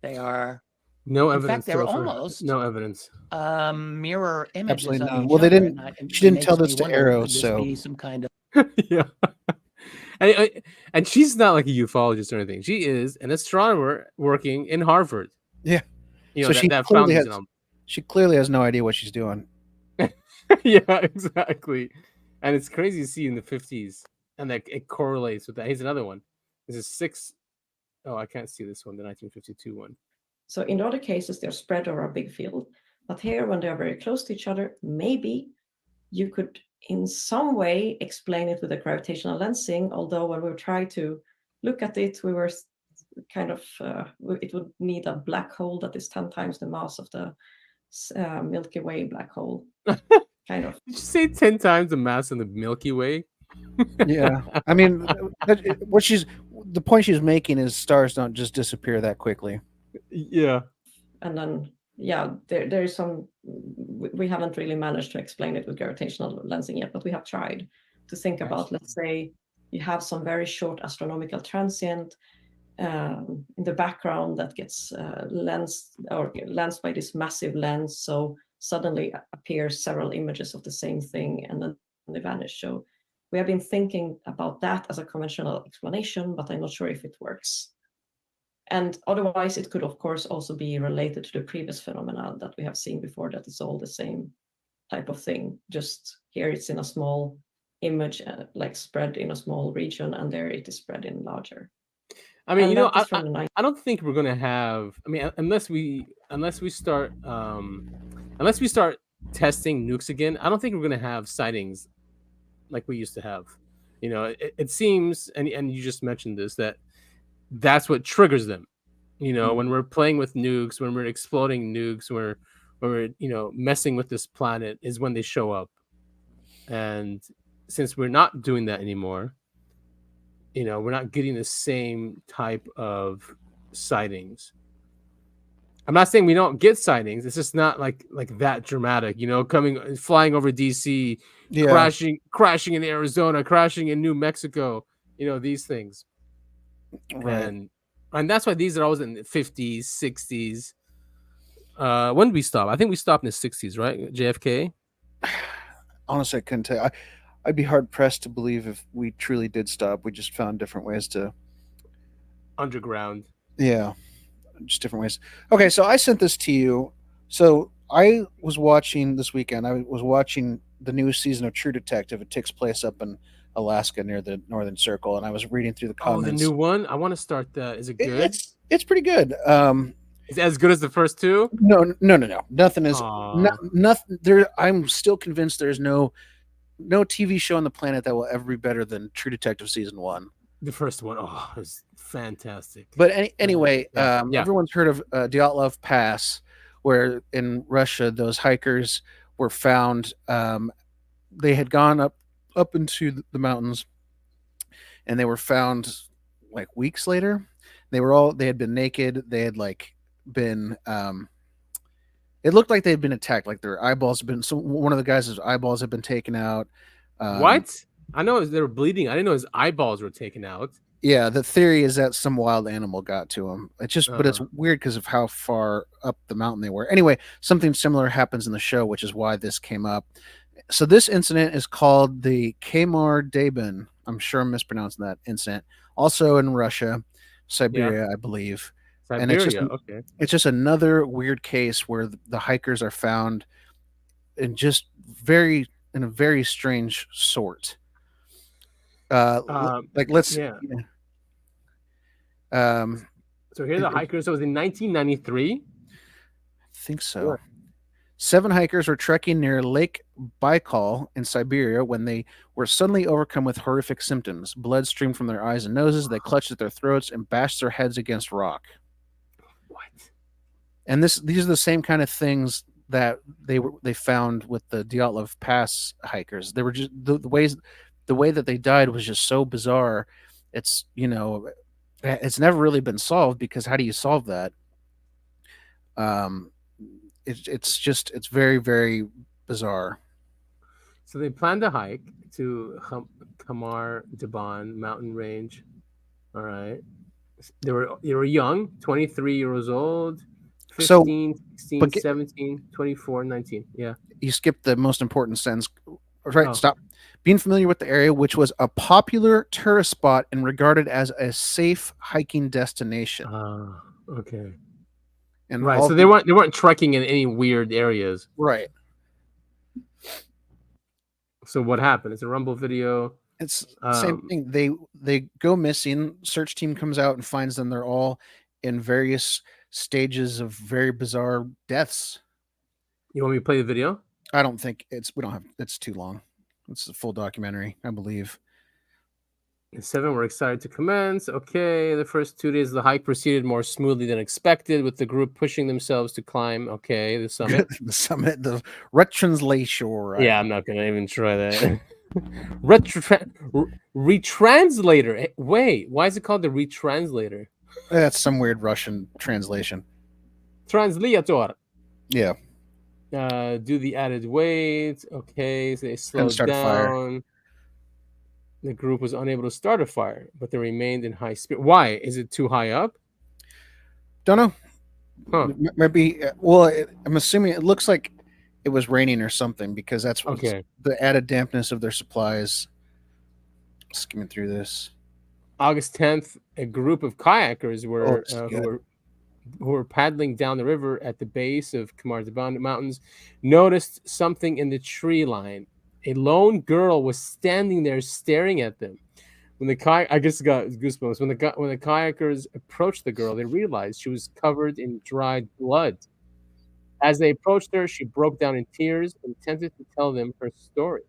Speaker 15: they are
Speaker 1: no
Speaker 15: in
Speaker 1: evidence.
Speaker 15: fact, they're
Speaker 1: so far.
Speaker 15: almost
Speaker 1: No evidence.
Speaker 15: Mirror images
Speaker 2: Absolutely
Speaker 15: of
Speaker 2: none.
Speaker 15: each
Speaker 2: Well, they
Speaker 15: other,
Speaker 2: didn't.
Speaker 15: and
Speaker 2: She
Speaker 15: it
Speaker 2: didn't tell
Speaker 15: makes
Speaker 2: this
Speaker 15: me
Speaker 2: to
Speaker 15: wonder,
Speaker 2: AARO,
Speaker 15: could this
Speaker 2: so
Speaker 15: be some kind of
Speaker 1: Yeah. And she's not like a ufologist or anything. She is an astronomer working in Harvard.
Speaker 2: yeah.
Speaker 1: You know,
Speaker 2: So
Speaker 1: that,
Speaker 2: she
Speaker 1: that
Speaker 2: clearly
Speaker 1: found
Speaker 2: has.
Speaker 1: these
Speaker 2: She clearly has no idea what she's doing.
Speaker 1: Yeah, exactly. And it's crazy to see in the 50s, and that it correlates with that. Here's another one. This is 6. Oh, I can't see this one. The 1952 one.
Speaker 16: So in other cases, they're spread over a big field. But here, when they're very close to each other, maybe you could in some way explain it with a gravitational lensing. Although when we tried to look at it, we were kind of, it would need a black hole that is 10 times the mass of the Milky Way black hole. Kind of.
Speaker 1: Did you say 10 times the mass of the Milky Way?
Speaker 2: Yeah. I mean, the point she's making is stars don't just disappear that quickly.
Speaker 1: Yeah.
Speaker 16: And then, yeah, there is some, we haven't really managed to explain it with gravitational lensing yet, but we have tried to think about, let's say, you have some very short astronomical transient in the background that gets lensed by this massive lens. So suddenly appears several images of the same thing and then they vanish. So we have been thinking about that as a conventional explanation, but I'm not sure if it works. And otherwise, it could, of course, also be related to the previous phenomena that we have seen before, that it's all the same type of thing. Just here it's in a small image, like spread in a small region, and there it is spread in larger.
Speaker 1: I mean,
Speaker 16: And
Speaker 1: I don't think we're gonna have. I mean, unless we start testing nukes again, I don't think we're gonna have sightings like we used to have. You know, it seems, and you just mentioned this, that's what triggers them. You know, when we're playing with nukes, when we're exploding nukes, when we're messing with this planet, is when they show up. And since we're not doing that anymore, we're not getting the same type of sightings. I'm not saying we don't get sightings. It's just not like that dramatic, flying over DC, crashing in Arizona, crashing in New Mexico, these things.
Speaker 2: Right.
Speaker 1: And that's why these are always in the 50s, 60s. When did we stop? I think we stopped in the 60s, right? JFK?
Speaker 2: Honestly, I couldn't tell you. I'd be hard pressed to believe if we truly did stop. We just found different ways to
Speaker 1: underground.
Speaker 2: Yeah, just different ways. Okay, so I sent this to you. So I was watching this weekend. I was watching the new season of True Detective. It takes place up in Alaska near the Northern Circle, and I was reading through the comments.
Speaker 1: Oh, the new one. I want to start that. Is it good?
Speaker 2: It's pretty good.
Speaker 1: Is it as good as the first two?
Speaker 2: No. Nothing is. Nothing. There. I'm still convinced there's no TV show on the planet that will ever be better than True Detective season 1.
Speaker 1: The first one, it was fantastic.
Speaker 2: But anyway,
Speaker 1: yeah.
Speaker 2: Everyone's heard of Dyatlov Pass, where in Russia those hikers were found. They had gone up into the mountains, and they were found like weeks later. They had been naked. They had been. It looked like they had been attacked, like their eyeballs had been. So one of the guys' eyeballs had been taken out.
Speaker 1: What? I know they were bleeding. I didn't know his eyeballs were taken out.
Speaker 2: Yeah, the theory is that some wild animal got to him. It's just, but it's weird because of how far up the mountain they were. Anyway, something similar happens in the show, which is why this came up. So this incident is called the Kamar-Daban. I'm sure I'm mispronouncing that incident. Also in Russia, Siberia, I believe.
Speaker 1: Siberia,
Speaker 2: and it's just another weird case where the hikers are found in a very strange sort. Let's.
Speaker 1: Yeah. So here are the hikers. So it was in 1993.
Speaker 2: I think so. 7 hikers were trekking near Lake Baikal in Siberia when they were suddenly overcome with horrific symptoms. Blood streamed from their eyes and noses. They clutched at their throats and bashed their heads against rock.
Speaker 1: What?
Speaker 2: And these are the same kind of things that they found with the Dyatlov Pass hikers. They were just the way that they died was just so bizarre. It's it's never really been solved, because how do you solve that? it's very, very bizarre.
Speaker 1: So they planned a hike to Kamar Daban mountain range. All right. They were young, 23 years old, 15, 16, 17, 24, 19. Yeah.
Speaker 2: You skipped the most important sentence. Right, stop. Being familiar with the area, which was a popular tourist spot and regarded as a safe hiking destination.
Speaker 1: Okay.
Speaker 2: And
Speaker 1: right, so they weren't trekking in any weird areas.
Speaker 2: Right.
Speaker 1: So what happened? It's a Rumble video.
Speaker 2: It's same thing. They go missing. Search team comes out and finds them. They're all in various stages of very bizarre deaths.
Speaker 1: You want me to play the video?
Speaker 2: I don't think it's too long. It's a full documentary, I believe.
Speaker 1: And 7 were excited to commence. Okay, the first 2 days of the hike proceeded more smoothly than expected, with the group pushing themselves to cimb. Okay, the summit.
Speaker 2: The retranslation.
Speaker 1: Yeah, I'm not gonna even try that. Retranslator. Wait, why is it called the retranslator?
Speaker 2: That's some weird Russian translation.
Speaker 1: Translator.
Speaker 2: Yeah.
Speaker 1: Do the added weight. Okay, so they slowed
Speaker 2: start a fire.
Speaker 1: down. The group was unable to start a fire, but they remained in high spirit. Why? Is it too high up?
Speaker 2: Don't know.
Speaker 1: Huh.
Speaker 2: Maybe. Well, I'm assuming it looks like it was raining or something, because that's what's the added dampness of their supplies. Skimming through this.
Speaker 1: August 10th, a group of kayakers who were paddling down the river at the base of Kamar Daban Mountains noticed something in the tree line. A lone girl was standing there staring at them. When I guess it got goosebumps. When the kayakers approached the girl, they realized she was covered in dried blood. As they approached her, she broke down in tears and attempted to tell them her story.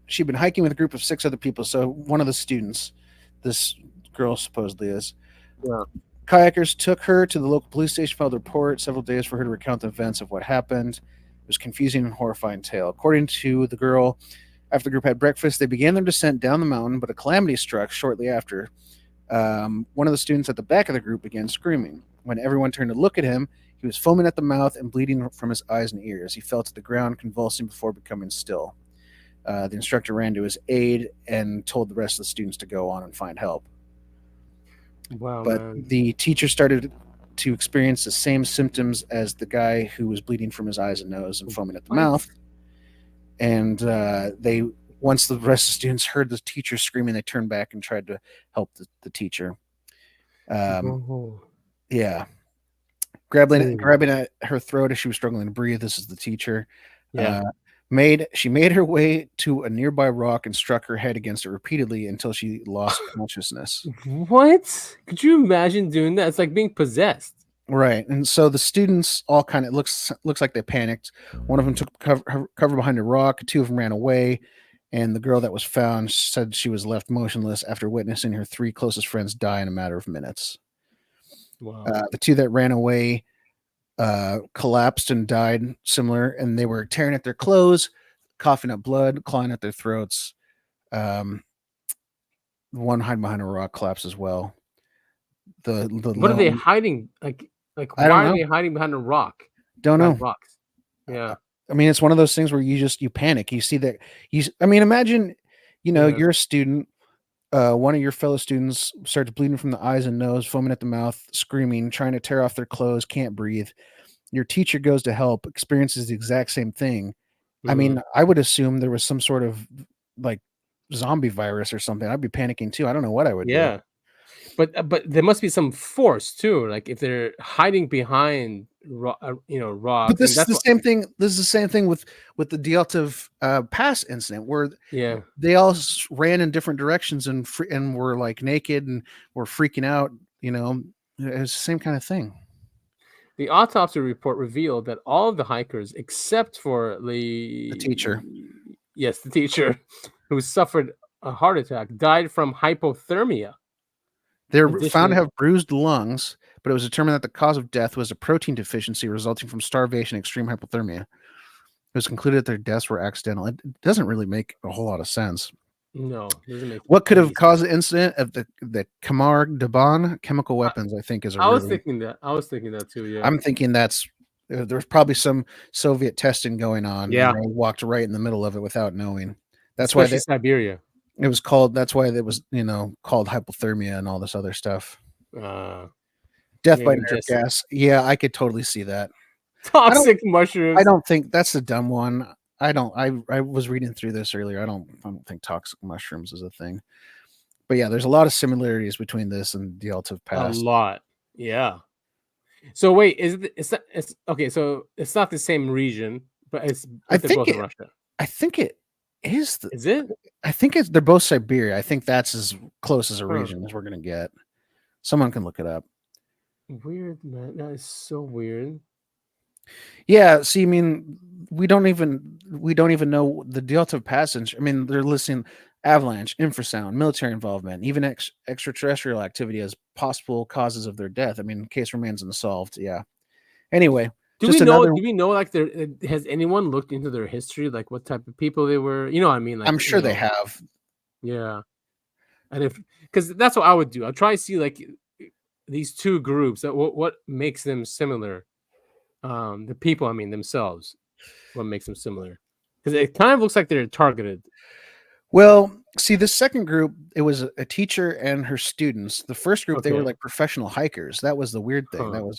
Speaker 2: She'd been hiking with a group of 6 other people. So one of the students, this girl supposedly is.
Speaker 1: Yeah.
Speaker 2: Kayakers took her to the local police station, filed a report, several days for her to recount the events of what happened. It was a confusing and horrifying tale. According to the girl, after the group had breakfast, they began their descent down the mountain, but a calamity struck shortly after. One of the students at the back of the group began screaming. When everyone turned to look at him, he was foaming at the mouth and bleeding from his eyes and ears. He fell to the ground, convulsing before becoming still. The instructor ran to his aid and told the rest of the students to go on and find help.
Speaker 1: Wow,
Speaker 2: but
Speaker 1: man.
Speaker 2: The teacher started to experience the same symptoms as the guy who was bleeding from his eyes and nose and foaming at the mouth. And once the rest of the students heard the teacher screaming, they turned back and tried to help the teacher. Yeah. Grabbing at her throat as she was struggling to breathe. This is the teacher.
Speaker 1: Yeah.
Speaker 2: She made her way to a nearby rock and struck her head against it repeatedly until she lost consciousness.
Speaker 1: What? Could you imagine doing that? It's like being possessed.
Speaker 2: Right. And so the students all kind of looks like they panicked. One of them took cover behind a rock. 2 of them ran away. And the girl that was found said she was left motionless after witnessing her 3 closest friends die in a matter of minutes.
Speaker 1: Wow.
Speaker 2: The 2 that ran away collapsed and died similar, and they were tearing at their clothes, coughing up blood, clawing at their throats. One hiding behind a rock collapsed as well.
Speaker 1: What are they hiding? Like why are they hiding behind a rock?
Speaker 2: Don't know.
Speaker 1: Rocks. Yeah.
Speaker 2: I mean, it's one of those things where you panic. You see that imagine, you're a student. One of your fellow students starts bleeding from the eyes and nose, foaming at the mouth, screaming, trying to tear off their clothes, can't breathe. Your teacher goes to help, experiences the exact same thing. I mean, I would assume there was some sort of like zombie virus or something. I'd be panicking too. I don't know what I would do.
Speaker 1: But there must be some force too. Like if they're hiding behind, rocks.
Speaker 2: But this is the same thing. This is the same thing with the Dialtiv Pass incident, where they all ran in different directions and were like naked and were freaking out. It's the same kind of thing.
Speaker 1: The autopsy report revealed that all of the hikers, except for the
Speaker 2: teacher,
Speaker 1: yes, the teacher, who suffered a heart attack, died from hypothermia.
Speaker 2: They're found to have bruised lungs, but it was determined that the cause of death was a protein deficiency resulting from starvation and extreme hypothermia. It was concluded that their deaths were accidental. It doesn't really make a whole lot of sense.
Speaker 1: No, doesn't make.
Speaker 2: What could
Speaker 1: any
Speaker 2: have caused the incident of the Kamar Daban chemical weapons? I think is a
Speaker 1: I was
Speaker 2: really.
Speaker 1: thinking that. I was thinking that too. Yeah.
Speaker 2: I'm thinking that's there's probably some Soviet testing going on.
Speaker 1: Yeah.
Speaker 2: And they walked right in the middle of it without knowing. That's
Speaker 1: Especially
Speaker 2: why
Speaker 1: Siberia.
Speaker 2: it was called. That's why it was called hypothermia and all this other stuff. Death by nitric gas. Yeah, I could totally see that.
Speaker 1: Toxic mushrooms.
Speaker 2: I don't think that's a dumb one. I was reading through this earlier. I don't think toxic mushrooms is a thing. But yeah, there's a lot of similarities between this and the Alta Pass.
Speaker 1: A lot. Yeah. So wait, it's okay, so it's not the same region, but they're both in Russia.
Speaker 2: I think it is.
Speaker 1: Is it?
Speaker 2: I think they're both Siberia. I think that's as close as a region as we're gonna get. Someone can look it up.
Speaker 1: Weird, man. That is so weird.
Speaker 2: Yeah, see, I mean, we don't even know the Delta Passage. I mean, they're listing avalanche, infrasound, military involvement, even extraterrestrial activity as possible causes of their death. I mean, case remains unsolved. Yeah. Anyway,
Speaker 1: do we know like has anyone looked into their history, like what type of people they were? You know what I mean? Like,
Speaker 2: I'm sure they have.
Speaker 1: Yeah. And because that's what I would do. I'll try to see like these two groups, what makes them similar. The people, I mean, themselves, what makes them similar? Because it kind of looks like they're targeted.
Speaker 2: Well, see, the second group, it was a teacher and her students. The first group, they were like professional hikers. That was the weird thing.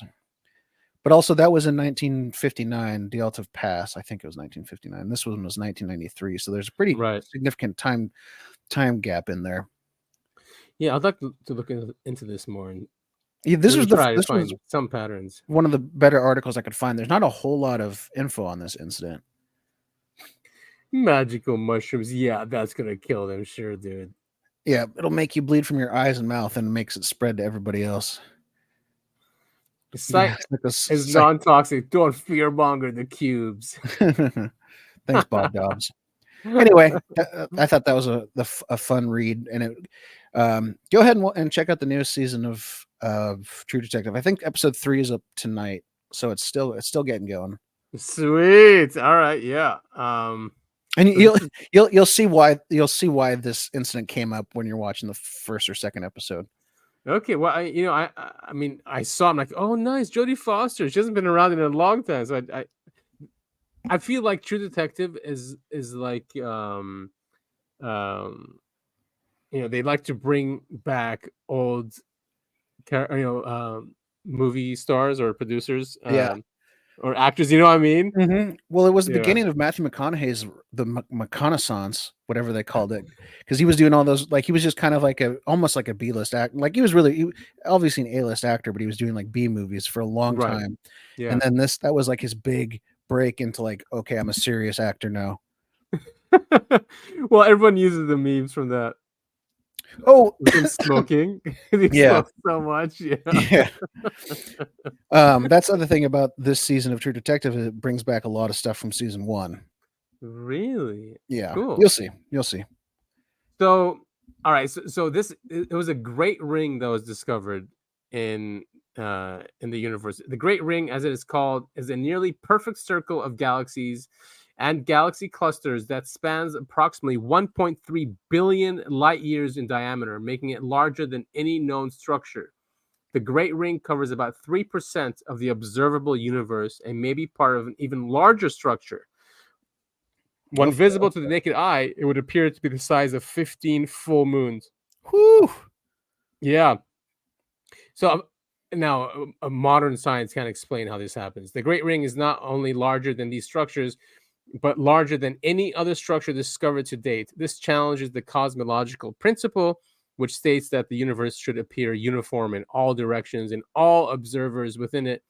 Speaker 2: But also that was in 1959, the Alta Pass. I think it was 1959. This one was 1993. So there's a pretty significant time gap in there.
Speaker 1: Yeah, I'd like to look into this more. And
Speaker 2: yeah, this was
Speaker 1: some patterns.
Speaker 2: One of the better articles I could find. There's not a whole lot of info on this incident.
Speaker 1: Magical mushrooms. Yeah, that's gonna kill them, sure, dude.
Speaker 2: Yeah, it'll make you bleed from your eyes and mouth and makes it spread to everybody else.
Speaker 1: It's non-toxic. Don't fearmonger the cubes.
Speaker 2: Thanks, Bob Dobbs. Anyway, I thought that was a fun read, and it. Go ahead and check out the newest season of True Detective. I think episode 3 is up tonight, so it's still getting going.
Speaker 1: Sweet. All right. Yeah.
Speaker 2: And you'll see why this incident came up when you're watching the first or second episode.
Speaker 1: Okay. Well, I mean, I saw. I'm like, oh, nice, Jodie Foster. She hasn't been around in a long time, so I feel like True Detective is like they like to bring back old movie stars or producers or actors, you know what I mean?
Speaker 2: Mm-hmm. Well, it was the beginning of Matthew McConaughey's the McConaissance, whatever they called it, because he was doing all those, like he was just kind of like almost like a B-list act, like he was obviously an A-list actor, but he was doing like B movies for a long time. Yeah. And then that was like his big break into like, okay, I'm a serious actor now.
Speaker 1: Well, everyone uses the memes from that.
Speaker 2: Oh,
Speaker 1: smoking.
Speaker 2: Yeah,
Speaker 1: smoke so much.
Speaker 2: Yeah. That's the other thing about this season of True Detective is it brings back a lot of stuff from season 1.
Speaker 1: Really?
Speaker 2: Yeah.
Speaker 1: Cool.
Speaker 2: You'll see.
Speaker 1: So, all right. So it was a great ring that was discovered in the universe. The Great Ring, as it is called, is a nearly perfect circle of galaxies and galaxy clusters that spans approximately 1.3 billion light years in diameter, making it larger than any known structure. The Great Ring covers about 3% of the observable universe and may be part of an even larger structure. When visible to the naked eye, it would appear to be the size of 15 full moons.
Speaker 2: Whew.
Speaker 1: Yeah. So now, a modern science can't explain how this happens. The Great Ring is not only larger than these structures, but larger than any other structure discovered to date. This challenges the cosmological principle, which states that the universe should appear uniform in all directions and all observers within it.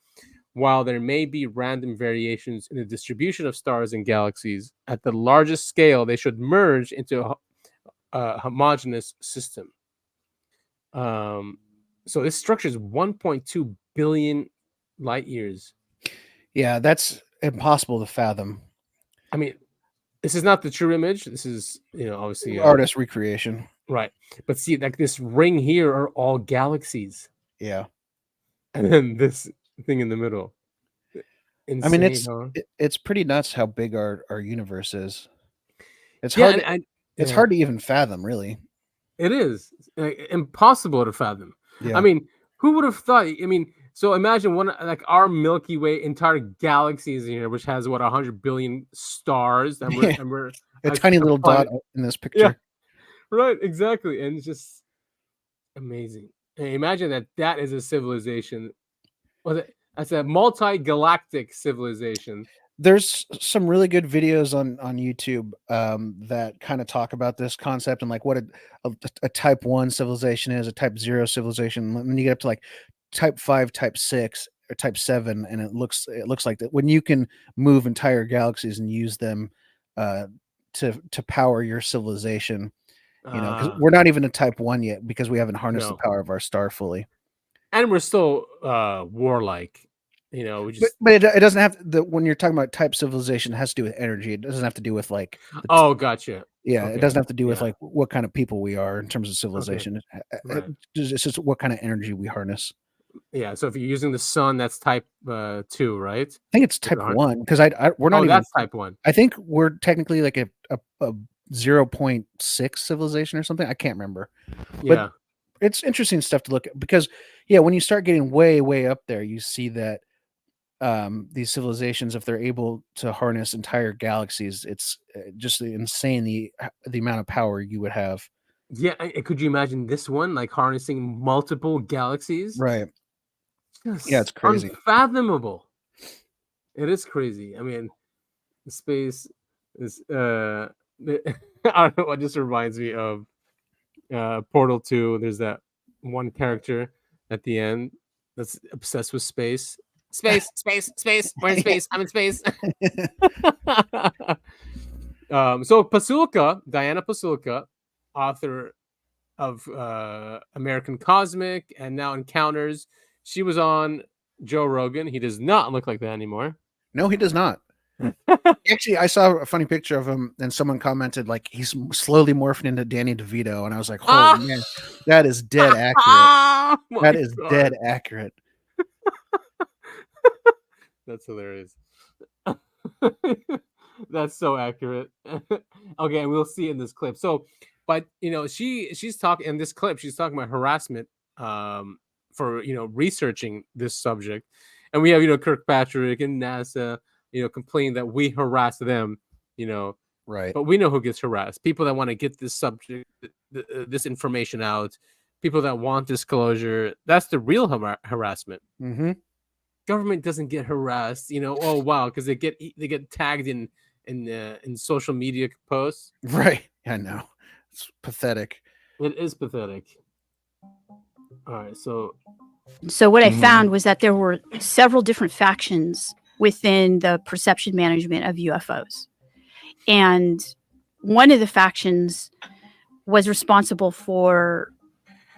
Speaker 1: While there may be random variations in the distribution of stars and galaxies, at the largest scale, they should merge into a homogeneous system. So this structure is 1.2 billion light years.
Speaker 2: Yeah, that's impossible to fathom.
Speaker 1: I mean, this is not the true image. This is, obviously
Speaker 2: artist recreation.
Speaker 1: Right. But see, like this ring here are all galaxies.
Speaker 2: Yeah.
Speaker 1: And then this thing in the middle. Insane,
Speaker 2: I mean, it's pretty nuts how big our universe is. It's
Speaker 1: hard.
Speaker 2: It's hard to even fathom, really.
Speaker 1: It is impossible to fathom.
Speaker 2: Yeah.
Speaker 1: I mean, who would have thought? I mean, so imagine our Milky Way entire galaxy is in here, which has 100 billion stars, and we're
Speaker 2: a tiny little dot in this picture.
Speaker 1: Yeah, right, exactly, and it's just amazing. And imagine that is a civilization. That's a multi-galactic civilization.
Speaker 2: There's some really good videos on YouTube that kind of talk about this concept and like what a type 1 civilization is, a type 0 civilization. When you get up to like type 5, type 6, or type 7, and it looks like that when you can move entire galaxies and use them to power your civilization. You know, because we're not even a type 1 yet because we haven't harnessed the power of our star fully.
Speaker 1: And we're still warlike. You know, we just
Speaker 2: but it doesn't have when you're talking about type civilization, it has to do with energy. It doesn't have to do with like
Speaker 1: gotcha.
Speaker 2: Yeah,
Speaker 1: Okay.
Speaker 2: it doesn't have to do with like what kind of people we are in terms of civilization.
Speaker 1: Right.
Speaker 2: It's just what kind of energy we harness.
Speaker 1: Yeah, so if you're using the sun, that's type 2, right?
Speaker 2: I think it's type 1 because we're not even.
Speaker 1: That's type 1.
Speaker 2: I think we're technically like a 0.6 civilization or something. I can't remember.
Speaker 1: Yeah,
Speaker 2: but it's interesting stuff to look at because when you start getting way up there, you see that these civilizations, if they're able to harness entire galaxies, it's just insane the amount of power you would have.
Speaker 1: Yeah, could you imagine this one like harnessing multiple galaxies?
Speaker 2: Right.
Speaker 1: Yeah,
Speaker 2: it's crazy.
Speaker 1: Unfathomable. It is crazy. I mean, space is I don't know, it just reminds me of Portal 2. There's that one character at the end that's obsessed with space. Space. We're in space. I'm in space. So Pasulka, Diana Pasulka, author of American Cosmic and now Encounters. She was on Joe Rogan. He does not look like that anymore.
Speaker 2: No, he does not. Actually, I saw a funny picture of him, and someone commented like he's slowly morphing into Danny DeVito, and I was like, "Holy man, that is dead accurate. That is dead accurate."
Speaker 1: That's hilarious. That's so accurate. Okay, we'll see in this clip. So, but she's talking in this clip. She's talking about harassment for researching this subject, and we have Kirkpatrick and NASA complaining that we harass them.
Speaker 2: Right.
Speaker 1: But we know who gets harassed. People that want to get this subject, this information out. People that want disclosure. That's the real harassment.
Speaker 2: Mm-hmm.
Speaker 1: Government doesn't get harassed, oh wow, because they get tagged in social media posts.
Speaker 2: Right. I know. It's pathetic.
Speaker 1: It is pathetic. All right, so
Speaker 17: what I found was that there were several different factions within the perception management of UFOs. And one of the factions was responsible for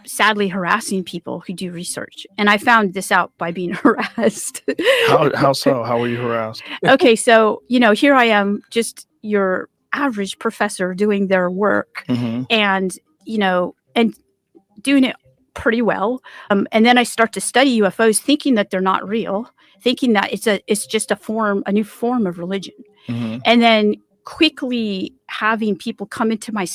Speaker 17: sadly harassing people who do research. And I found this out by being harassed.
Speaker 18: How so? How were you harassed?
Speaker 17: Okay, so, here I am, just your average professor doing their work and doing it pretty well. And then I start to study UFOs thinking that they're not real, thinking that it's just a new form of religion. And then quickly having people come into my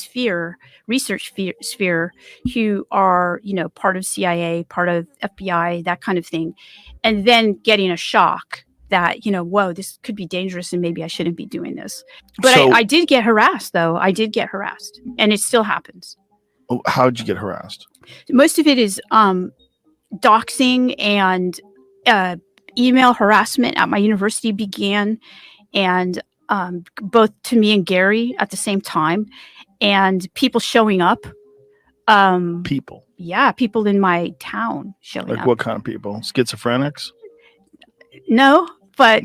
Speaker 17: research sphere who are, part of CIA, part of FBI, that kind of thing. And then getting a shock that, whoa, this could be dangerous and maybe I shouldn't be doing this. But I did get harassed, though. I did get harassed, and it still happens.
Speaker 18: Oh, how'd you get harassed?
Speaker 17: Most of it is doxing and email harassment at my university began, and both to me and Gary at the same time, and people showing up.
Speaker 18: People?
Speaker 17: Yeah, people in my town showing up.
Speaker 18: Like what kind of people? Schizophrenics?
Speaker 17: No, but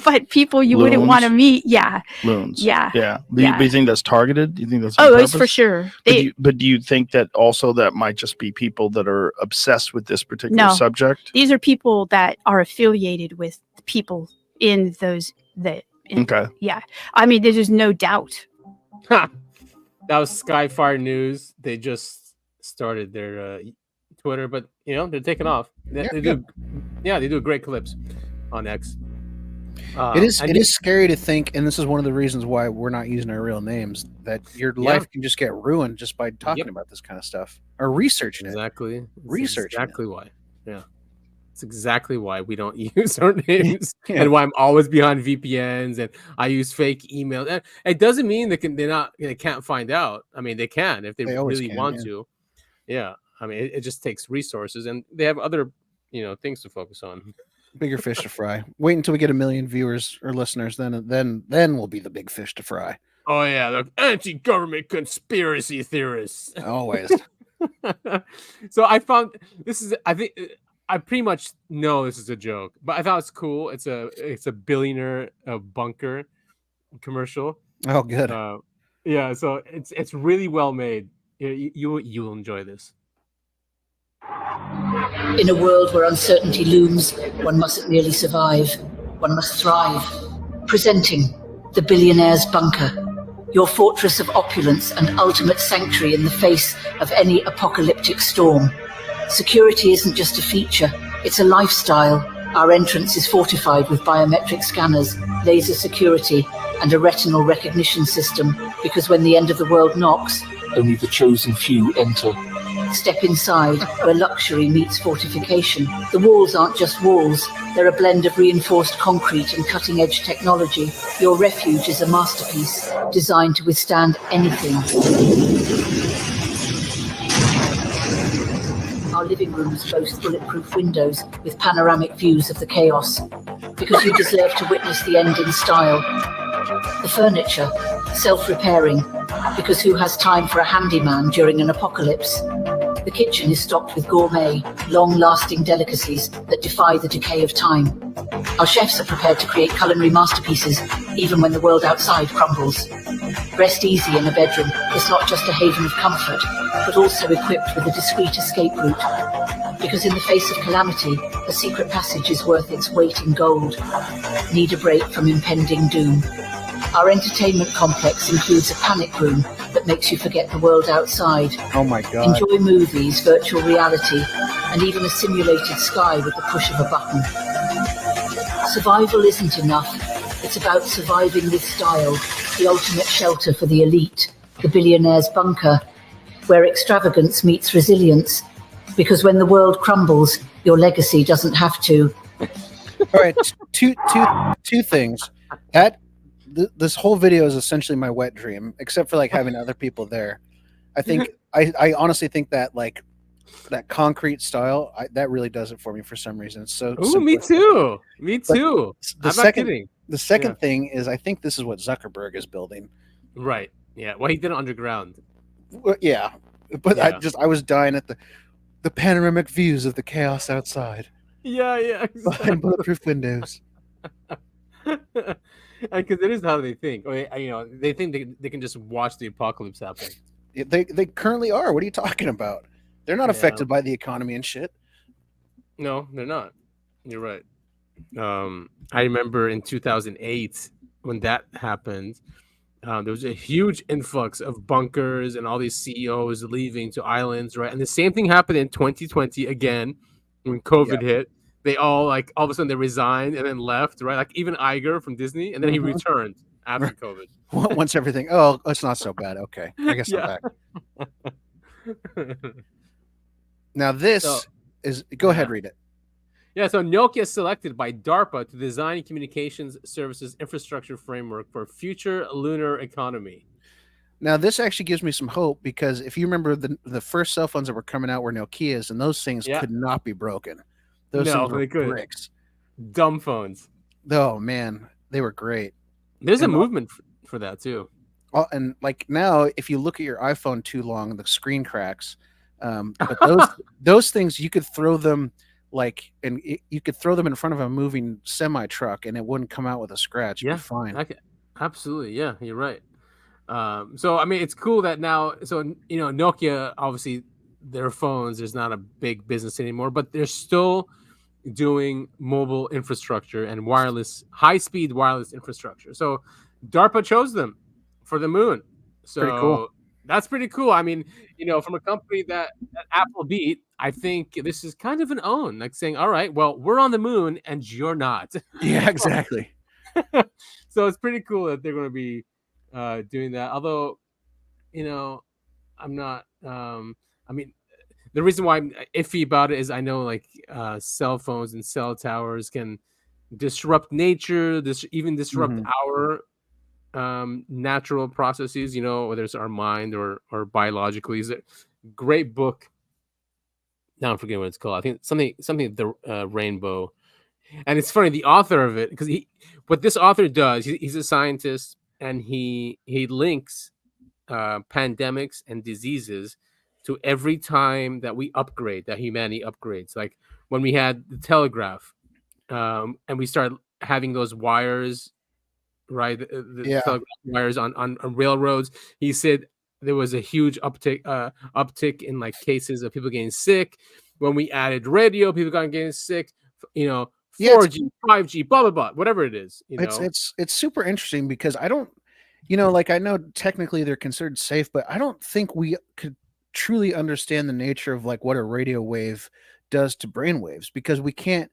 Speaker 17: but people you wouldn't want to meet. Yeah.
Speaker 18: Loons.
Speaker 17: Yeah.
Speaker 18: Yeah. Do you think that's targeted? Do you think that's
Speaker 17: it's for sure.
Speaker 18: But do you think that also that might just be people that are obsessed with this particular subject?
Speaker 17: These are people that are affiliated with people in those
Speaker 18: okay.
Speaker 17: Yeah. I mean, there's no doubt.
Speaker 1: That was Skyfire News. They just started their Twitter, but they're taking off. They do great clips on X.
Speaker 2: It is scary to think, and this is one of the reasons why we're not using our real names, that your life can just get ruined just by talking about this kind of stuff or researching
Speaker 1: exactly.
Speaker 2: it. Researching
Speaker 1: exactly why. Yeah. It's exactly why we don't use our names and why I'm always behind VPNs and I use fake email. And it doesn't mean they can't find out. I mean, they can if they really want to. Yeah. I mean, it just takes resources and they have other, things to focus on.
Speaker 2: Bigger fish to fry. Wait until we get 1 million viewers or listeners. Then we'll be the big fish to fry.
Speaker 1: Oh yeah. The anti-government conspiracy theorists.
Speaker 2: Always.
Speaker 1: So I found I pretty much know this is a joke, but I thought it's cool. It's a billionaire bunker commercial.
Speaker 2: Oh, good.
Speaker 1: Yeah, so it's really well made. You'll enjoy this.
Speaker 19: In a world where uncertainty looms, one mustn't merely survive, one must thrive. Presenting the Billionaire's Bunker, your fortress of opulence and ultimate sanctuary in the face of any apocalyptic storm. Security isn't just a feature, it's a lifestyle. Our entrance is fortified with biometric scanners, laser security, and a retinal recognition system, because when the end of the world knocks, only the chosen few enter. Step inside, where luxury meets fortification. The walls aren't just walls, they're a blend of reinforced concrete and cutting-edge technology. Your refuge is a masterpiece, designed to withstand anything. Our living rooms boast bulletproof windows with panoramic views of the chaos, because you deserve to witness the end in style. The furniture, self-repairing, because who has time for a handyman during an apocalypse? The kitchen is stocked with gourmet, long-lasting delicacies that defy the decay of time. Our chefs are prepared to create culinary masterpieces, even when the world outside crumbles. Rest easy in a bedroom. It's not just a haven of comfort, but also equipped with a discreet escape route. Because in the face of calamity, a secret passage is worth its weight in gold. Need a break from impending doom? Our entertainment complex includes a panic room that makes you forget the world outside.
Speaker 2: Oh my God.
Speaker 19: Enjoy movies, virtual reality, and even a simulated sky with the push of a button. Survival isn't enough. It's about surviving with style, the ultimate shelter for the elite, the Billionaire's Bunker, where extravagance meets resilience. Because when the world crumbles, your legacy doesn't have to.
Speaker 2: All right, two things. This whole video is essentially my wet dream, except for like having other people there. I think I honestly think that like that concrete style that really does it for me for some reason. It's so.
Speaker 1: Ooh, me too. Me too. I'm not kidding.
Speaker 2: The second thing is I think this is what Zuckerberg is building.
Speaker 1: Right. Yeah. Well, he did it underground.
Speaker 2: Well, yeah, but
Speaker 1: Yeah.
Speaker 2: I was dying at the panoramic views of the chaos outside.
Speaker 1: Yeah. Yeah.
Speaker 2: Behind bulletproof windows.
Speaker 1: Because it is how they think. They think they can just watch the apocalypse happen.
Speaker 2: They currently are. What are you talking about? They're not affected by the economy and shit.
Speaker 1: No, they're not. You're right. I remember in 2008 when that happened, there was a huge influx of bunkers and all these CEOs leaving to islands, right? And the same thing happened in 2020 again when COVID hit. They all of a sudden they resigned and then left, right? Like even Iger from Disney, and then he returned after COVID.
Speaker 2: Once everything, it's not so bad. Okay, I guess I'm back. Now this is. Go ahead, read it.
Speaker 1: Yeah, so Nokia is selected by DARPA to design communications services infrastructure framework for future lunar economy.
Speaker 2: Now this actually gives me some hope because if you remember the first cell phones that were coming out were Nokias, and those things could not be broken. Those things were bricks.
Speaker 1: Dumb phones.
Speaker 2: Oh man, they were great.
Speaker 1: There's a movement for that too.
Speaker 2: Oh, and like now, if you look at your iPhone too long, the screen cracks. But those things you could throw them you could throw them in front of a moving semi truck and it wouldn't come out with a scratch. It'd be fine.
Speaker 1: Absolutely, yeah, you're right. So I mean, it's cool that now. So Nokia obviously their phones there's not a big business anymore, but they're still doing mobile infrastructure and high-speed wireless infrastructure. So DARPA chose them for the moon. So
Speaker 2: pretty cool.
Speaker 1: That's pretty cool. I mean, from a company that Apple beat, I think this is kind of an own, like saying, all right, well, we're on the moon and you're not.
Speaker 2: Yeah, exactly.
Speaker 1: So it's pretty cool that they're going to be doing that. Although I'm not. I mean, the reason why I'm iffy about it is I know like cell phones and cell towers can disrupt nature. This even disrupt our natural processes. Whether it's our mind or biologically. Is a great book. Now I'm forgetting what it's called. I think something the rainbow. And it's funny, the author of it, because what this author does, he's a scientist, and he links pandemics and diseases to every time that humanity upgrades. Like when we had the telegraph, and we started having those wires, right? The telegraph wires on railroads. He said there was a huge uptick in like cases of people getting sick. When we added radio, people got getting sick. 4G, 5G, blah blah blah, whatever it is.
Speaker 2: It's super interesting because I don't, like I know technically they're considered safe, but I don't think we could truly understand the nature of like what a radio wave does to brainwaves, because we can't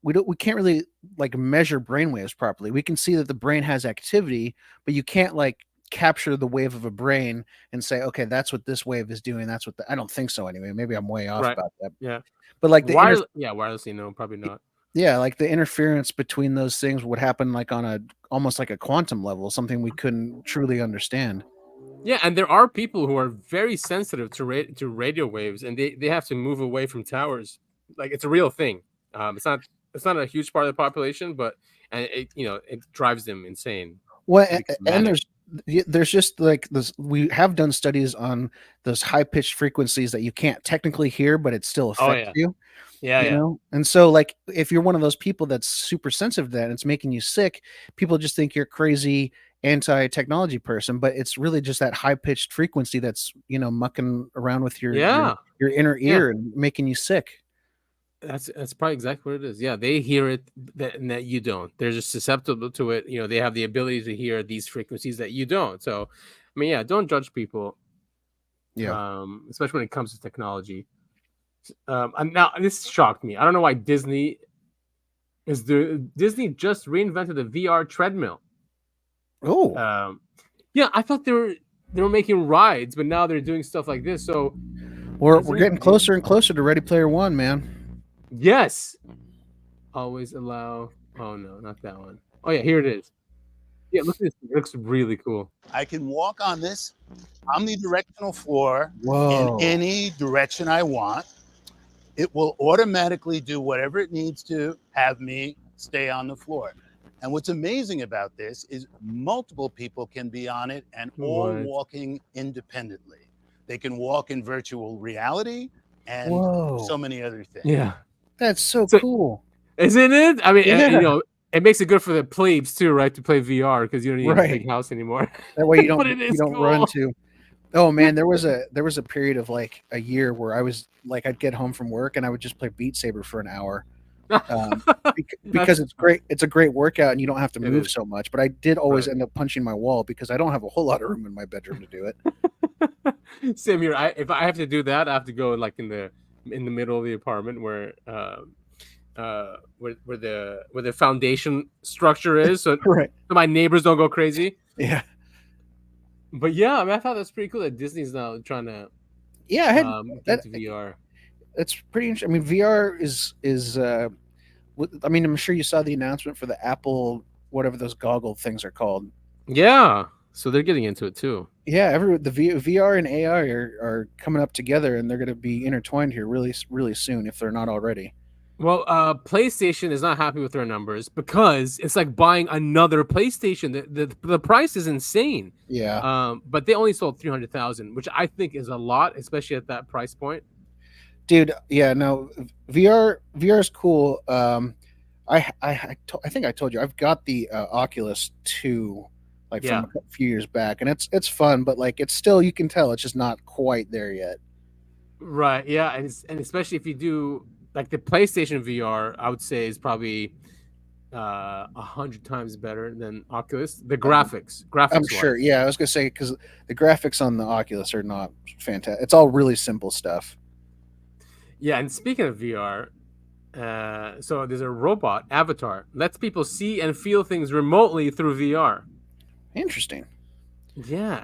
Speaker 2: really like measure brainwaves properly. We can see that the brain has activity, but you can't like capture the wave of a brain and say, okay, that's what this wave is doing. That's what I don't think so anyway. Maybe I'm way off about that.
Speaker 1: Yeah.
Speaker 2: But like
Speaker 1: wirelessly, no, probably not.
Speaker 2: Yeah, like the interference between those things would happen like on almost like a quantum level, something we couldn't truly understand.
Speaker 1: Yeah, and there are people who are very sensitive to radio waves, and they have to move away from towers. Like it's a real thing. It's not a huge part of the population, but it drives them insane.
Speaker 2: Well, and there's just like this. We have done studies on those high pitched frequencies that you can't technically hear, but it still affects you.
Speaker 1: Yeah.
Speaker 2: And so like if you're one of those people that's super sensitive to that and it's making you sick, people just think you're crazy anti-technology person, but it's really just that high-pitched frequency that's mucking around with your inner ear and making you sick.
Speaker 1: That's probably exactly what it is. Yeah, they hear it that you don't. They're just susceptible to it. They have the ability to hear these frequencies that you don't. So I mean, don't judge people.
Speaker 2: Yeah.
Speaker 1: Especially when it comes to technology. And now this shocked me. I don't know why Disney just reinvented the VR treadmill.
Speaker 2: Oh.
Speaker 1: Yeah, I thought they were making rides, but now they're doing stuff like this. So
Speaker 2: we're getting closer and closer to Ready Player One, man.
Speaker 1: Yes. Always allow. Oh no, not that one. Oh yeah, here it is. Yeah, look at this. It looks really cool.
Speaker 20: I can walk on this omnidirectional floor
Speaker 2: Whoa.
Speaker 20: in any direction I want. It will automatically do whatever it needs to have me stay on the floor. And what's amazing about this is multiple people can be on it and all walking independently. They can walk in virtual reality and so many other things.
Speaker 1: Yeah.
Speaker 2: That's so cool.
Speaker 1: Isn't it? I mean, it makes it good for the plebes too, right? To play VR because you don't need a big house anymore.
Speaker 2: That way you don't run to. Oh man, there was a period of like a year where I was like, I'd get home from work and I would just play Beat Saber for an hour. Because it's great. It's a great workout and you don't have to move so much. But I did always end up punching my wall because I don't have a whole lot of room in my bedroom to do it.
Speaker 1: Same here. If I have to do that, I have to go like in the middle of the apartment where the foundation structure is, so, so my neighbors don't go crazy.
Speaker 2: Yeah.
Speaker 1: But yeah, I mean, I thought that's pretty cool that Disney's now trying to
Speaker 2: get
Speaker 1: into VR.
Speaker 2: It's pretty interesting. I mean, VR is I mean, I'm sure you saw the announcement for the Apple, whatever those goggle things are called.
Speaker 1: Yeah. So they're getting into it too.
Speaker 2: Yeah, the VR and AI are coming up together, and they're going to be intertwined here really, really soon if they're not already.
Speaker 1: Well, PlayStation is not happy with their numbers because it's like buying another PlayStation. The price is insane.
Speaker 2: Yeah.
Speaker 1: But they only sold 300,000, which I think is a lot, especially at that price point.
Speaker 2: Dude, yeah, no, VR is cool. I think I told you I've got the Oculus 2 from a few years back, and it's fun, but like it's still, you can tell it's just not quite there yet.
Speaker 1: Right. Yeah, and especially if you do like the PlayStation VR, I would say is probably 100 times better than Oculus. The graphics.
Speaker 2: I'm sure. Yeah, I was gonna say because the graphics on the Oculus are not fantastic. It's all really simple stuff.
Speaker 1: Yeah, and speaking of VR, so there's a robot avatar lets people see and feel things remotely through VR.
Speaker 2: Interesting.
Speaker 1: Yeah,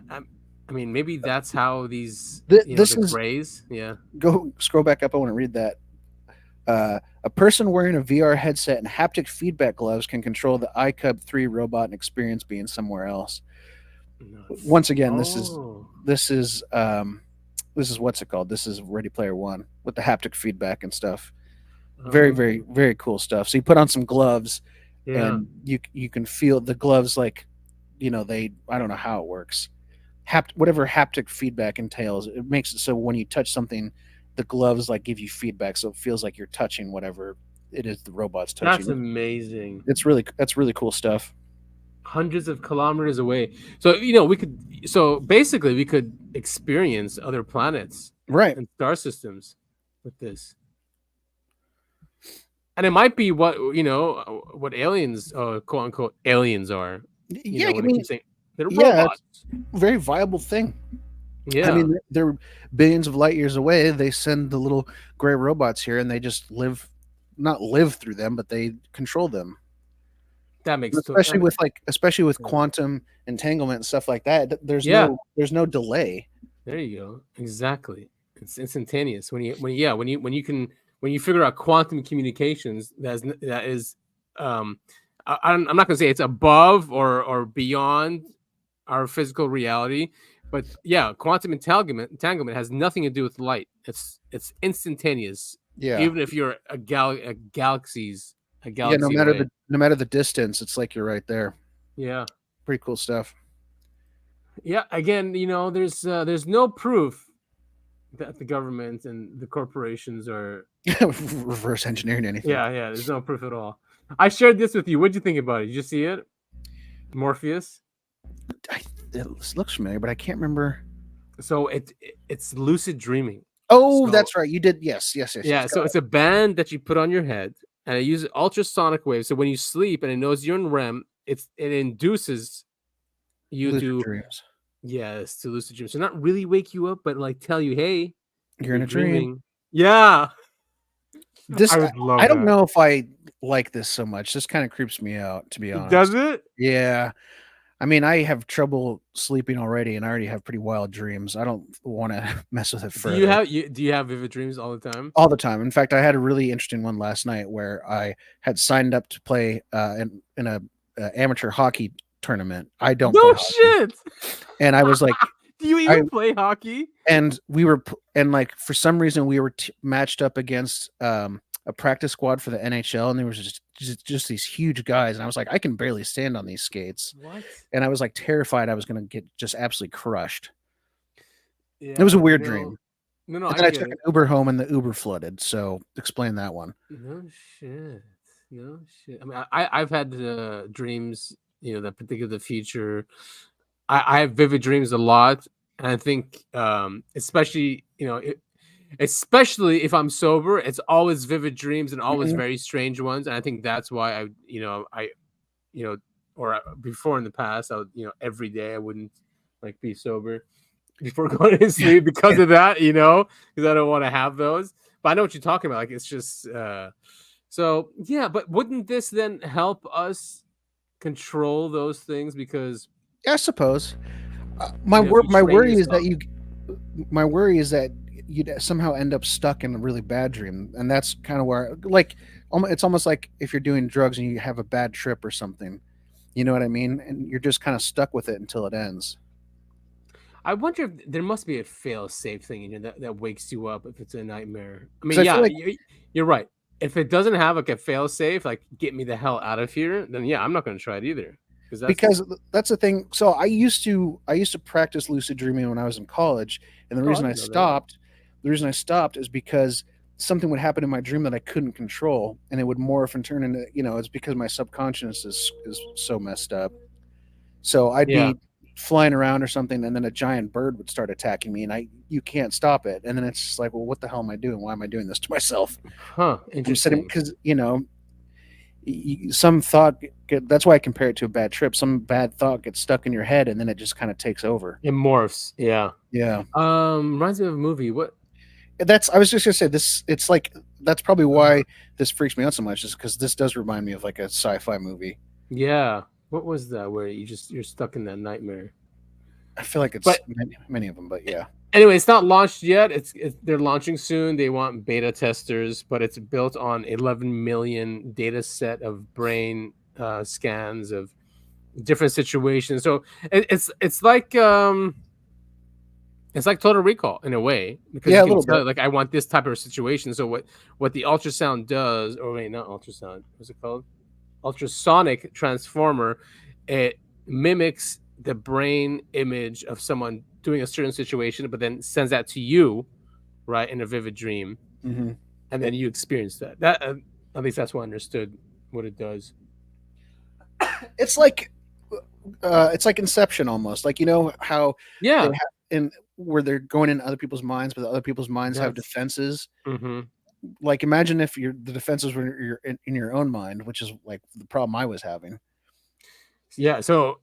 Speaker 1: I mean, maybe that's how these
Speaker 2: This
Speaker 1: the
Speaker 2: is
Speaker 1: Greys. Yeah.
Speaker 2: Go scroll back up. I want to read that. A person wearing a VR headset and haptic feedback gloves can control the iCub 3 robot and experience being somewhere else. Once again, this is what's it called? This is Ready Player One with the haptic feedback and stuff. Very, very, very cool stuff. So you put on some gloves, and you can feel the gloves like, I don't know how it works. Whatever haptic feedback entails, it makes it so when you touch something, the gloves like give you feedback, so it feels like you're touching whatever it is the robot's touching.
Speaker 1: That's amazing.
Speaker 2: That's really cool stuff.
Speaker 1: Hundreds of kilometers away. So basically we could experience other planets,
Speaker 2: right,
Speaker 1: and star systems with this. And it might be what aliens, quote unquote aliens are.
Speaker 2: Yeah,
Speaker 1: they're robots.
Speaker 2: Very viable thing.
Speaker 1: Yeah,
Speaker 2: I mean, they're billions of light years away. They send the little gray robots here, and they just not live through them, but they control them.
Speaker 1: That makes
Speaker 2: especially with quantum entanglement and stuff like that. There's no delay.
Speaker 1: There you go. Exactly. It's instantaneous. When you figure out quantum communications, that is I'm not going to say it's above or beyond our physical reality, but yeah, quantum entanglement has nothing to do with light. It's instantaneous.
Speaker 2: Yeah.
Speaker 1: Even if you're a galaxy
Speaker 2: no matter the distance, it's like you're right there.
Speaker 1: Yeah.
Speaker 2: Pretty cool stuff.
Speaker 1: Yeah. Again, there's no proof that the government and the corporations are
Speaker 2: reverse engineering anything.
Speaker 1: Yeah. There's no proof at all. I shared this with you. What'd you think about it? Did you see it? Morpheus?
Speaker 2: It looks familiar, but I can't remember.
Speaker 1: So it's lucid dreaming.
Speaker 2: Oh, that's right. You did. Yes.
Speaker 1: Yeah. So it's a band that you put on your head, and it uses ultrasonic waves. So when you sleep and it knows you're in REM, it induces you
Speaker 2: lucid dreams.
Speaker 1: Yes, to lucid dreams. So not really wake you up, but like tell you, hey,
Speaker 2: you're in a dream.
Speaker 1: Yeah.
Speaker 2: I don't know if I like this so much. This kind of creeps me out, to be honest.
Speaker 1: Does it?
Speaker 2: Yeah. I mean, I have trouble sleeping already, and I already have pretty wild dreams. I don't want to mess with it further.
Speaker 1: Do you have vivid dreams all the time?
Speaker 2: All the time. In fact, I had a really interesting one last night where I had signed up to play in a amateur hockey tournament. I don't.
Speaker 1: No shit.
Speaker 2: And I was like,
Speaker 1: "Do you even play hockey?"
Speaker 2: And for some reason we were matched up against a practice squad for the NHL, and there was just these huge guys, and I was like, I can barely stand on these skates.
Speaker 1: What?
Speaker 2: And I was like terrified I was going to get just absolutely crushed. Yeah, it was a weird dream.
Speaker 1: No.
Speaker 2: And then I took an Uber home, and the Uber flooded. So explain that one.
Speaker 1: No shit. I mean, I've had dreams, that predict the future. I have vivid dreams a lot, and I think, especially if I'm sober, it's always vivid dreams and always very strange ones. And I think that's why or before in the past, I would, every day I wouldn't be sober before going to sleep because of that, because I don't want to have those. But I know what you're talking about. Like, it's just, so yeah, but wouldn't this then help us control those things? Because
Speaker 2: I suppose my worry is that you'd somehow end up stuck in a really bad dream, and that's kind of where it's almost like if you're doing drugs and you have a bad trip or something, you know what I mean, and you're just kind of stuck with it until it ends.
Speaker 1: I wonder if there must be a fail-safe thing in here that wakes you up if it's a nightmare. I mean, you're right. If it doesn't have a fail-safe, get me the hell out of here, then I'm not going to try it either.
Speaker 2: Because that's the thing. So I used to practice lucid dreaming when I was in college, and the reason I stopped is because something would happen in my dream that I couldn't control, and it would morph and turn into, it's because my subconscious is so messed up. So I'd be flying around or something, and then a giant bird would start attacking me, and you can't stop it. And then it's just like, well, what the hell am I doing? Why am I doing this to myself?
Speaker 1: Interesting.
Speaker 2: Because some thought, that's why I compare it to a bad trip. Some bad thought gets stuck in your head, and then it just kind of takes over.
Speaker 1: It morphs. Yeah. Reminds me of a movie.
Speaker 2: I was just gonna say this. It's like, that's probably why this freaks me out so much, is because this does remind me of like a sci-fi movie.
Speaker 1: Yeah. What was that where you're stuck in that nightmare?
Speaker 2: I feel like it's
Speaker 1: but
Speaker 2: many of them, but yeah.
Speaker 1: Anyway, it's not launched yet. They're launching soon. They want beta testers, but it's built on 11 million data set of brain scans of different situations. So it's like Total Recall in a way, because
Speaker 2: Yeah,
Speaker 1: you
Speaker 2: a
Speaker 1: can
Speaker 2: little
Speaker 1: tell,
Speaker 2: bit.
Speaker 1: like, I want this type of situation. So what the ultrasound does, or wait, not ultrasound, what's it called? Ultrasonic transformer, it mimics the brain image of someone doing a certain situation, but then sends that to you, right, in a vivid dream,
Speaker 2: Mhm.
Speaker 1: and then you experience that. That at least that's what I understood what it does.
Speaker 2: It's like Inception almost. Like, you know how
Speaker 1: Yeah.
Speaker 2: where they're going in other people's minds, but other people's minds have
Speaker 1: Yes.
Speaker 2: defenses.
Speaker 1: Mm-hmm.
Speaker 2: Like, imagine if the defenses were you're in your own mind, which is like the problem I was having.
Speaker 1: Yeah. So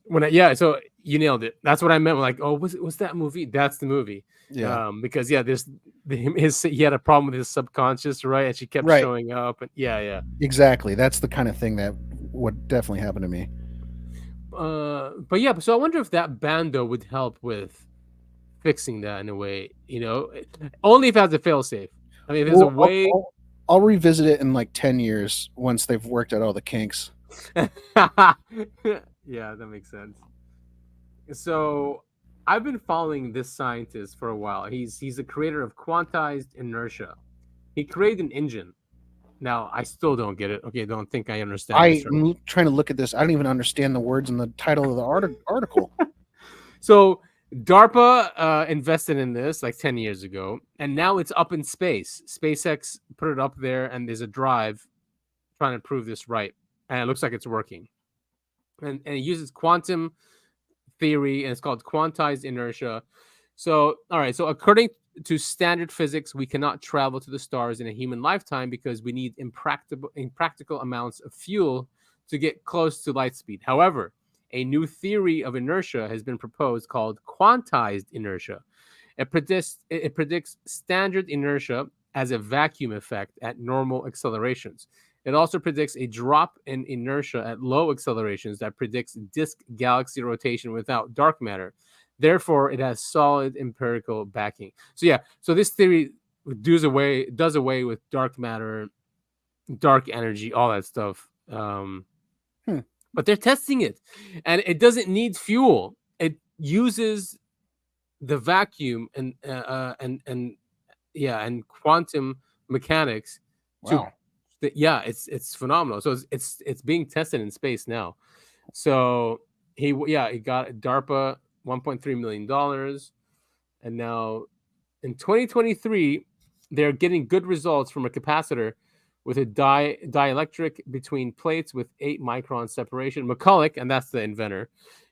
Speaker 1: so you nailed it. That's what I meant. Like, oh, what's that movie? That's the movie.
Speaker 2: Yeah.
Speaker 1: Because he had a problem with his subconscious, right? And she kept
Speaker 2: Right.
Speaker 1: showing up. And yeah.
Speaker 2: Exactly. That's the kind of thing that would definitely happen to me.
Speaker 1: But yeah. So I wonder if that bando would help with fixing that in a way. You know, only if it has a failsafe. I mean, if there's a way.
Speaker 2: I'll revisit it in like 10 years once they've worked out all the kinks.
Speaker 1: Yeah, that makes sense. So I've been following this scientist for a while. He's the creator of quantized inertia. He created an engine. Now I still don't get it. Okay, don't think I understand this.
Speaker 2: I'm trying to look at this. I don't even understand the words in the title of the article.
Speaker 1: So DARPA invested in this like 10 years ago, and now it's up in space. SpaceX put it up there, and there's a drive trying to prove this right. And it looks like it's working. And it uses quantum theory, and it's called quantized inertia. So, all right. So according to standard physics, we cannot travel to the stars in a human lifetime because we need impractical amounts of fuel to get close to light speed. However, a new theory of inertia has been proposed called quantized inertia. It predicts standard inertia as a vacuum effect at normal accelerations. It also predicts a drop in inertia at low accelerations that predicts disk galaxy rotation without dark matter. Therefore, it has solid empirical backing. So yeah, so this theory does away with dark matter, dark energy, all that stuff. But they're testing it, and it doesn't need fuel. It uses the vacuum and quantum mechanics to.
Speaker 2: Wow.
Speaker 1: It's phenomenal. So it's being tested in space now. So he got DARPA $1.3 million, and now in 2023 they're getting good results from a capacitor with a dielectric between plates with 8-micron separation. McCulloch, and that's the inventor,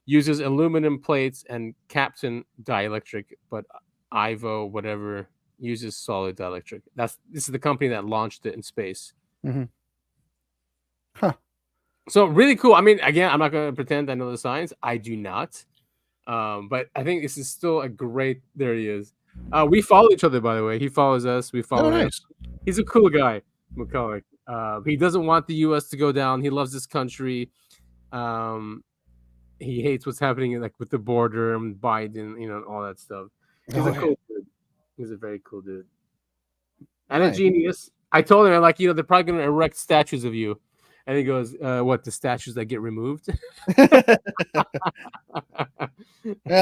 Speaker 1: uses aluminum plates, and Captain dielectric, but Ivo whatever uses solid dielectric. This is the company that launched it in space.
Speaker 2: Mm-hmm. Huh.
Speaker 1: So really cool. I mean, again, I'm not going to pretend I know the science. I do not. But I think this is still a great. There he is. We follow each other, by the way. He follows us. We follow him.
Speaker 2: Nice.
Speaker 1: He's a cool guy, McCulloch. He doesn't want the U.S. to go down. He loves this country. He hates what's happening like with the border and Biden, all that stuff. He's a cool dude. He's a very cool dude. And a genius. I told him, like, they're probably going to erect statues of you. And he goes, what, the statues that get removed?
Speaker 2: At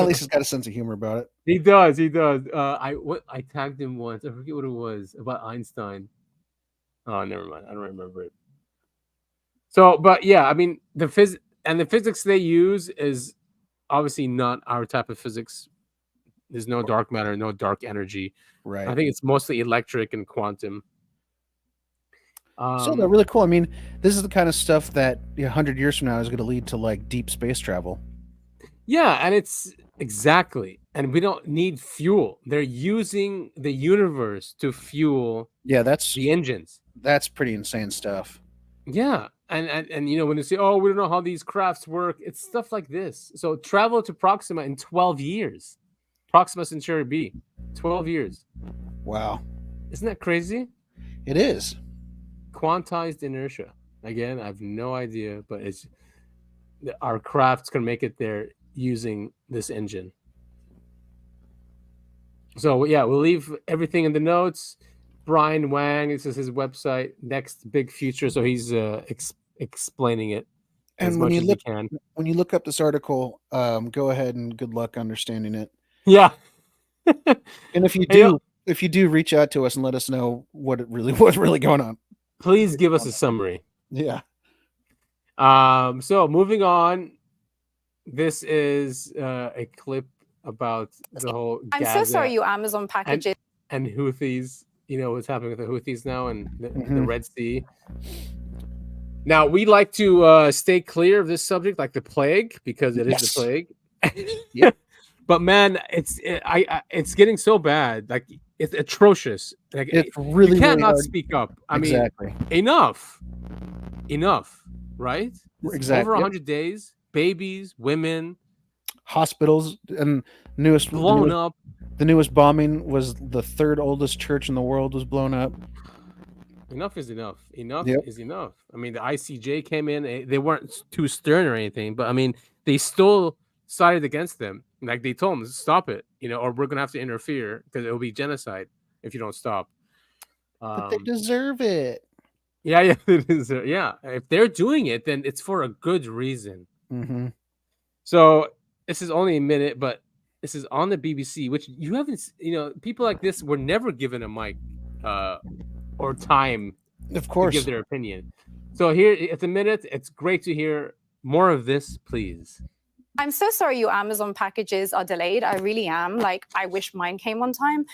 Speaker 2: least he's got a sense of humor about it.
Speaker 1: He does. I tagged him once. I forget what it was about Einstein. Oh, never mind. I don't remember it. So, but yeah, I mean, the physics they use is obviously not our type of physics. There's no dark matter, no dark energy.
Speaker 2: Right.
Speaker 1: I think it's mostly electric and quantum.
Speaker 2: So they're really cool. I mean, this is the kind of stuff that 100 years from now is going to lead to like deep space travel.
Speaker 1: Yeah, and it's exactly. And we don't need fuel. They're using the universe to fuel the engines.
Speaker 2: That's pretty insane stuff.
Speaker 1: Yeah. And when they say, oh, we don't know how these crafts work, it's stuff like this. So travel to Proxima in 12 years. Proxima Centauri B. 12 years.
Speaker 2: Wow.
Speaker 1: Isn't that crazy?
Speaker 2: It is.
Speaker 1: Quantized inertia. Again, I have no idea, but our craft's gonna make it there using this engine. So yeah, we'll leave everything in the notes. Brian Wang, this is his website, Next Big Future. So he's explaining it as
Speaker 2: And when
Speaker 1: much
Speaker 2: you
Speaker 1: as
Speaker 2: look
Speaker 1: he can.
Speaker 2: when you look up this article, go ahead and good luck understanding it.
Speaker 1: Yeah.
Speaker 2: And if you do reach out to us and let us know what's really going on,
Speaker 1: please give us a summary.
Speaker 2: Yeah.
Speaker 1: So moving on, this is a clip about the whole
Speaker 21: I'm so
Speaker 1: Gaza
Speaker 21: sorry, you Amazon packages.
Speaker 1: and Houthis. You know what's happening with the Houthis now and the Red Sea. Now we like to stay clear of this subject, like the plague, because it is the plague.
Speaker 2: Yep.
Speaker 1: But man, it's getting so bad. Like it's atrocious. Like
Speaker 2: it's really
Speaker 1: you cannot
Speaker 2: hard.
Speaker 1: speak up. I
Speaker 2: Exactly.
Speaker 1: mean, enough, right?
Speaker 2: Exactly.
Speaker 1: Over 100 days, babies, women,
Speaker 2: hospitals, and
Speaker 1: blown up.
Speaker 2: The newest bombing was the third oldest church in the world was blown up.
Speaker 1: Enough is enough. Enough is enough. I mean, the ICJ came in. They weren't too stern or anything, but I mean, they still sided against them. Like they told them, stop it, or we're gonna have to interfere because it will be genocide if you don't stop.
Speaker 2: But they deserve it.
Speaker 1: Yeah, they deserve. Yeah, if they're doing it, then it's for a good reason.
Speaker 2: Mm-hmm.
Speaker 1: So this is only a minute, but this is on the BBC, which you haven't. People like this were never given a mic or time,
Speaker 2: of course,
Speaker 1: to give their opinion. So here, it's a minute. It's great to hear more of this, please.
Speaker 21: I'm so sorry your Amazon packages are delayed. I really am. Like, I wish mine came on time.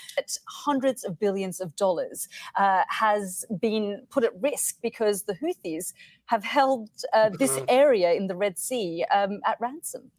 Speaker 21: Hundreds of billions of dollars has been put at risk because the Houthis have held this area in the Red Sea at ransom.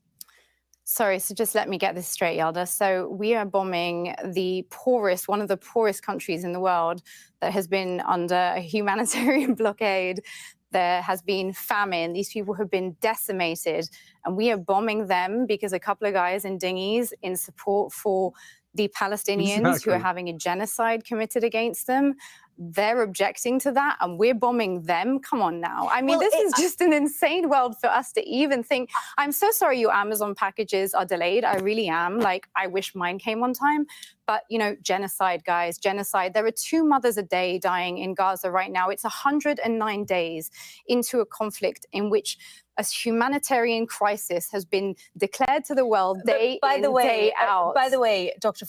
Speaker 21: Sorry, so just let me get this straight, Yalda. So we are bombing one of the poorest countries in the world that has been under a humanitarian blockade. There has been famine. These people have been decimated, and we are bombing them because a couple of guys in dinghies in support for the Palestinians who are having a genocide committed against them. They're objecting to that, and we're bombing them. Come on now. I mean, this is just an insane world for us to even think. I'm so sorry your Amazon packages are delayed. I really am. Like, I wish mine came on time. But, genocide, guys, genocide. There are 2 mothers a day dying in Gaza right now. It's 109 days into a conflict in which a humanitarian crisis has been declared to the world day in, day out.
Speaker 6: By the way, Dr.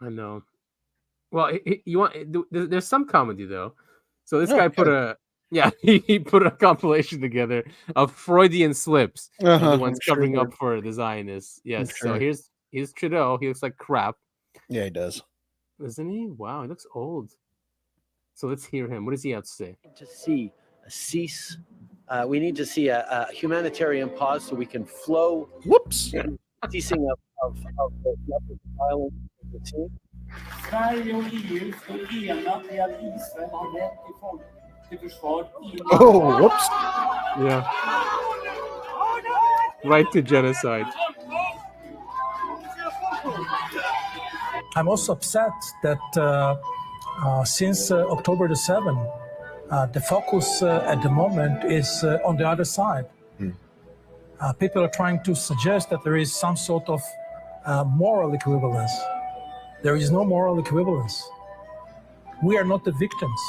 Speaker 1: I know. Well, there's some comedy though. So this guy put he put a compilation together of Freudian slips, the ones covering up for the Zionists. Yes. So here's Trudeau. He looks like crap.
Speaker 2: Yeah, he does.
Speaker 1: Isn't he? Wow, he looks old. So let's hear him. What does he have to say?
Speaker 22: To see a cease. We need to see a humanitarian pause so we can flow.
Speaker 2: Whoops.
Speaker 22: Ceasing of the violence.
Speaker 2: Oh, whoops.
Speaker 1: Yeah. Right to genocide.
Speaker 5: I'm also upset that since October the 7th, the focus at the moment is on the other side. People are trying to suggest that there is some sort of moral equivalence. There is no moral equivalence. We are not the victims.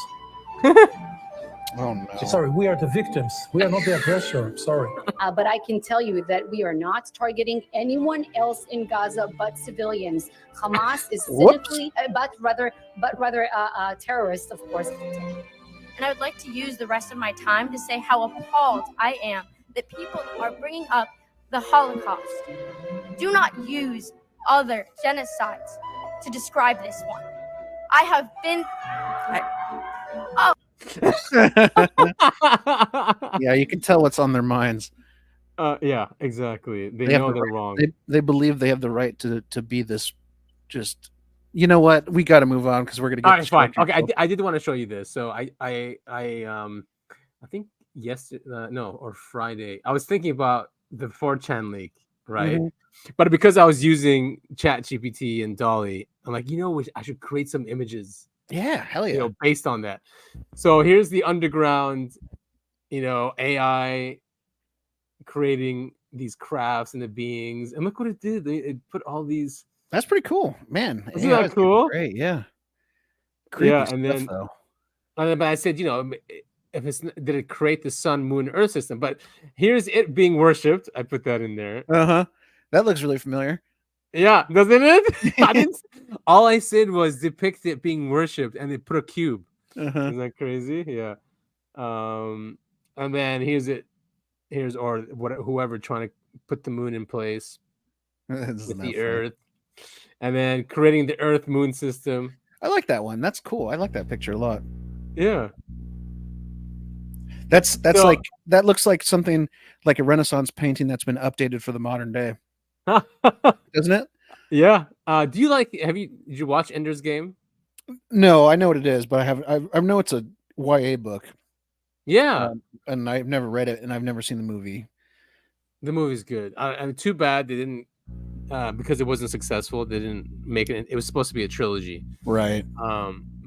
Speaker 2: Oh, no.
Speaker 5: Sorry, we are the victims. We are not the aggressor. Sorry.
Speaker 23: But I can tell you that we are not targeting anyone else in Gaza but civilians. Hamas is cynically, but rather terrorists, of course.
Speaker 24: And I would like to use the rest of my time to say how appalled I am that people are bringing up the Holocaust. Do not use other genocides to describe this one. I have been...
Speaker 2: Yeah, you can tell what's on their minds.
Speaker 1: Yeah, exactly. They know they're wrong.
Speaker 2: They believe they have the right to be this. Just, you know what? We got to move on because we're gonna get.
Speaker 1: All right, fine. Okay, I did want to show you this. So I think yesterday, or Friday, I was thinking about the 4chan leak, right? But because I was using ChatGPT and Dolly, I'm like, I should create some images.
Speaker 2: Yeah, hell yeah.
Speaker 1: Based on that. So here's the underground, AI creating these crafts and the beings, and look what it did. It put all these.
Speaker 2: That's pretty cool, man.
Speaker 1: Isn't that cool?
Speaker 2: Great, yeah. Creepy
Speaker 1: Yeah,
Speaker 2: stuff,
Speaker 1: and then
Speaker 2: though.
Speaker 1: But I said, if it's did it create the sun, moon, earth system? But here's it being worshipped. I put that in there.
Speaker 2: That looks really familiar.
Speaker 1: Yeah, doesn't it? I didn't. All I said was depict it being worshipped, and they put a cube. Isn't that crazy? Yeah. And then here's whoever trying to put the moon in place with the earth, and then creating the earth moon system.
Speaker 2: I like that one. That's cool. I like that picture a lot.
Speaker 1: Yeah.
Speaker 2: That's like that looks like something like a Renaissance painting that's been updated for the modern day. Doesn't it?
Speaker 1: Yeah. Did you watch Ender's Game?
Speaker 2: No, I know what it is, but I know it's a YA book.
Speaker 1: Yeah.
Speaker 2: And I've never read it, and I've never seen the movie.
Speaker 1: The movie's good. Too bad they didn't, because it wasn't successful. They didn't make it. It was supposed to be a trilogy,
Speaker 2: right?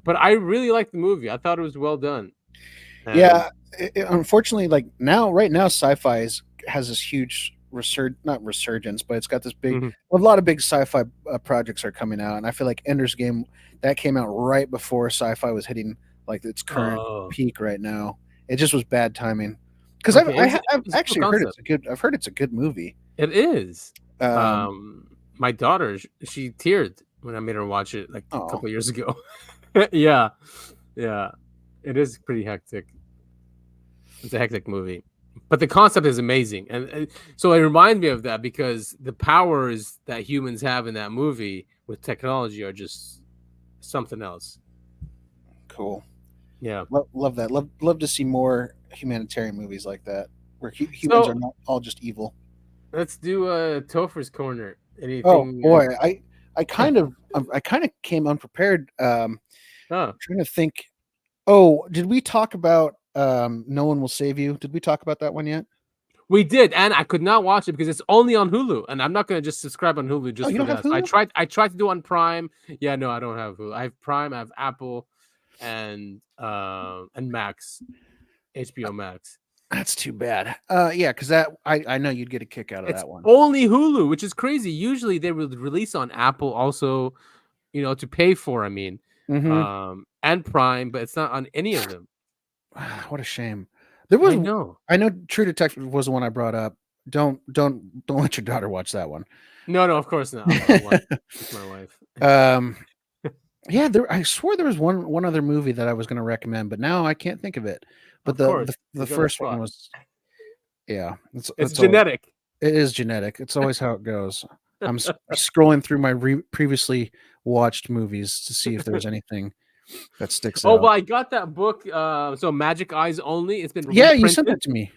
Speaker 1: But I really liked the movie. I thought it was well done.
Speaker 2: Yeah. Unfortunately, like right now, sci-fi has this huge not resurgence, but it's got this big. A lot of big sci-fi projects are coming out, and I feel like Ender's Game that came out right before sci-fi was hitting like its current peak right now. It just was bad timing. Because I've actually heard it's a good. I've heard it's a good movie.
Speaker 1: It is. My daughter, she teared when I made her watch it like a couple years ago. Yeah. It is pretty hectic. It's a hectic movie, but the concept is amazing, and so it reminded me of that because the powers that humans have in that movie with technology are just something else.
Speaker 2: Cool.
Speaker 1: Yeah.
Speaker 2: Love that. Love to see more humanitarian movies like that where humans are not all just evil.
Speaker 1: Let's do Topher's Corner. Anything?
Speaker 2: Oh boy, I kind of came unprepared. I'm trying to think. Oh, did we talk about No One Will Save You? Did we talk about that one yet?
Speaker 1: We did, and I could not watch it because it's only on Hulu, and I'm not going to just subscribe on Hulu just for that. Hulu? I tried to do it on Prime. Yeah, no, I don't have Hulu. I have Prime, I have Apple, and Max, HBO Max.
Speaker 2: That's too bad. Yeah, because I know you'd get a kick out of that one.
Speaker 1: Only Hulu, which is crazy. Usually they will release on Apple also, to pay for. I mean, and Prime, but it's not on any of them.
Speaker 2: What a shame. There was I know True Detective was the one I brought up. Don't let your daughter watch that one.
Speaker 1: No, of course not. It's my wife.
Speaker 2: Yeah, I swore there was one other movie that I was going to recommend, but now I can't think of it. But the first one was, it's
Speaker 1: genetic.
Speaker 2: It is genetic. It's always how it goes. I'm scrolling through my previously watched movies to see if there's anything that sticks out.
Speaker 1: Oh, well, I got that book. So Magic Eyes Only. It's been
Speaker 2: reprinted. You sent that to me.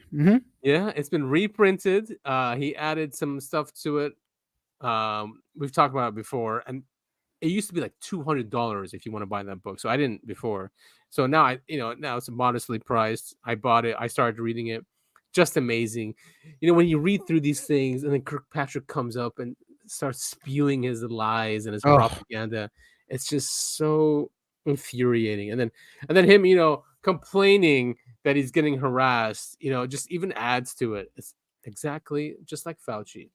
Speaker 1: Yeah, it's been reprinted. He added some stuff to it. We've talked about it before, and it used to be like $200 if you want to buy that book. So I didn't before. So now now it's modestly priced. I bought it. I started reading it. Just amazing. When you read through these things, and then Kirkpatrick comes up and starts spewing his lies and his propaganda. It's just so infuriating. And then him, complaining that he's getting harassed, just even adds to it. It's exactly just like Fauci.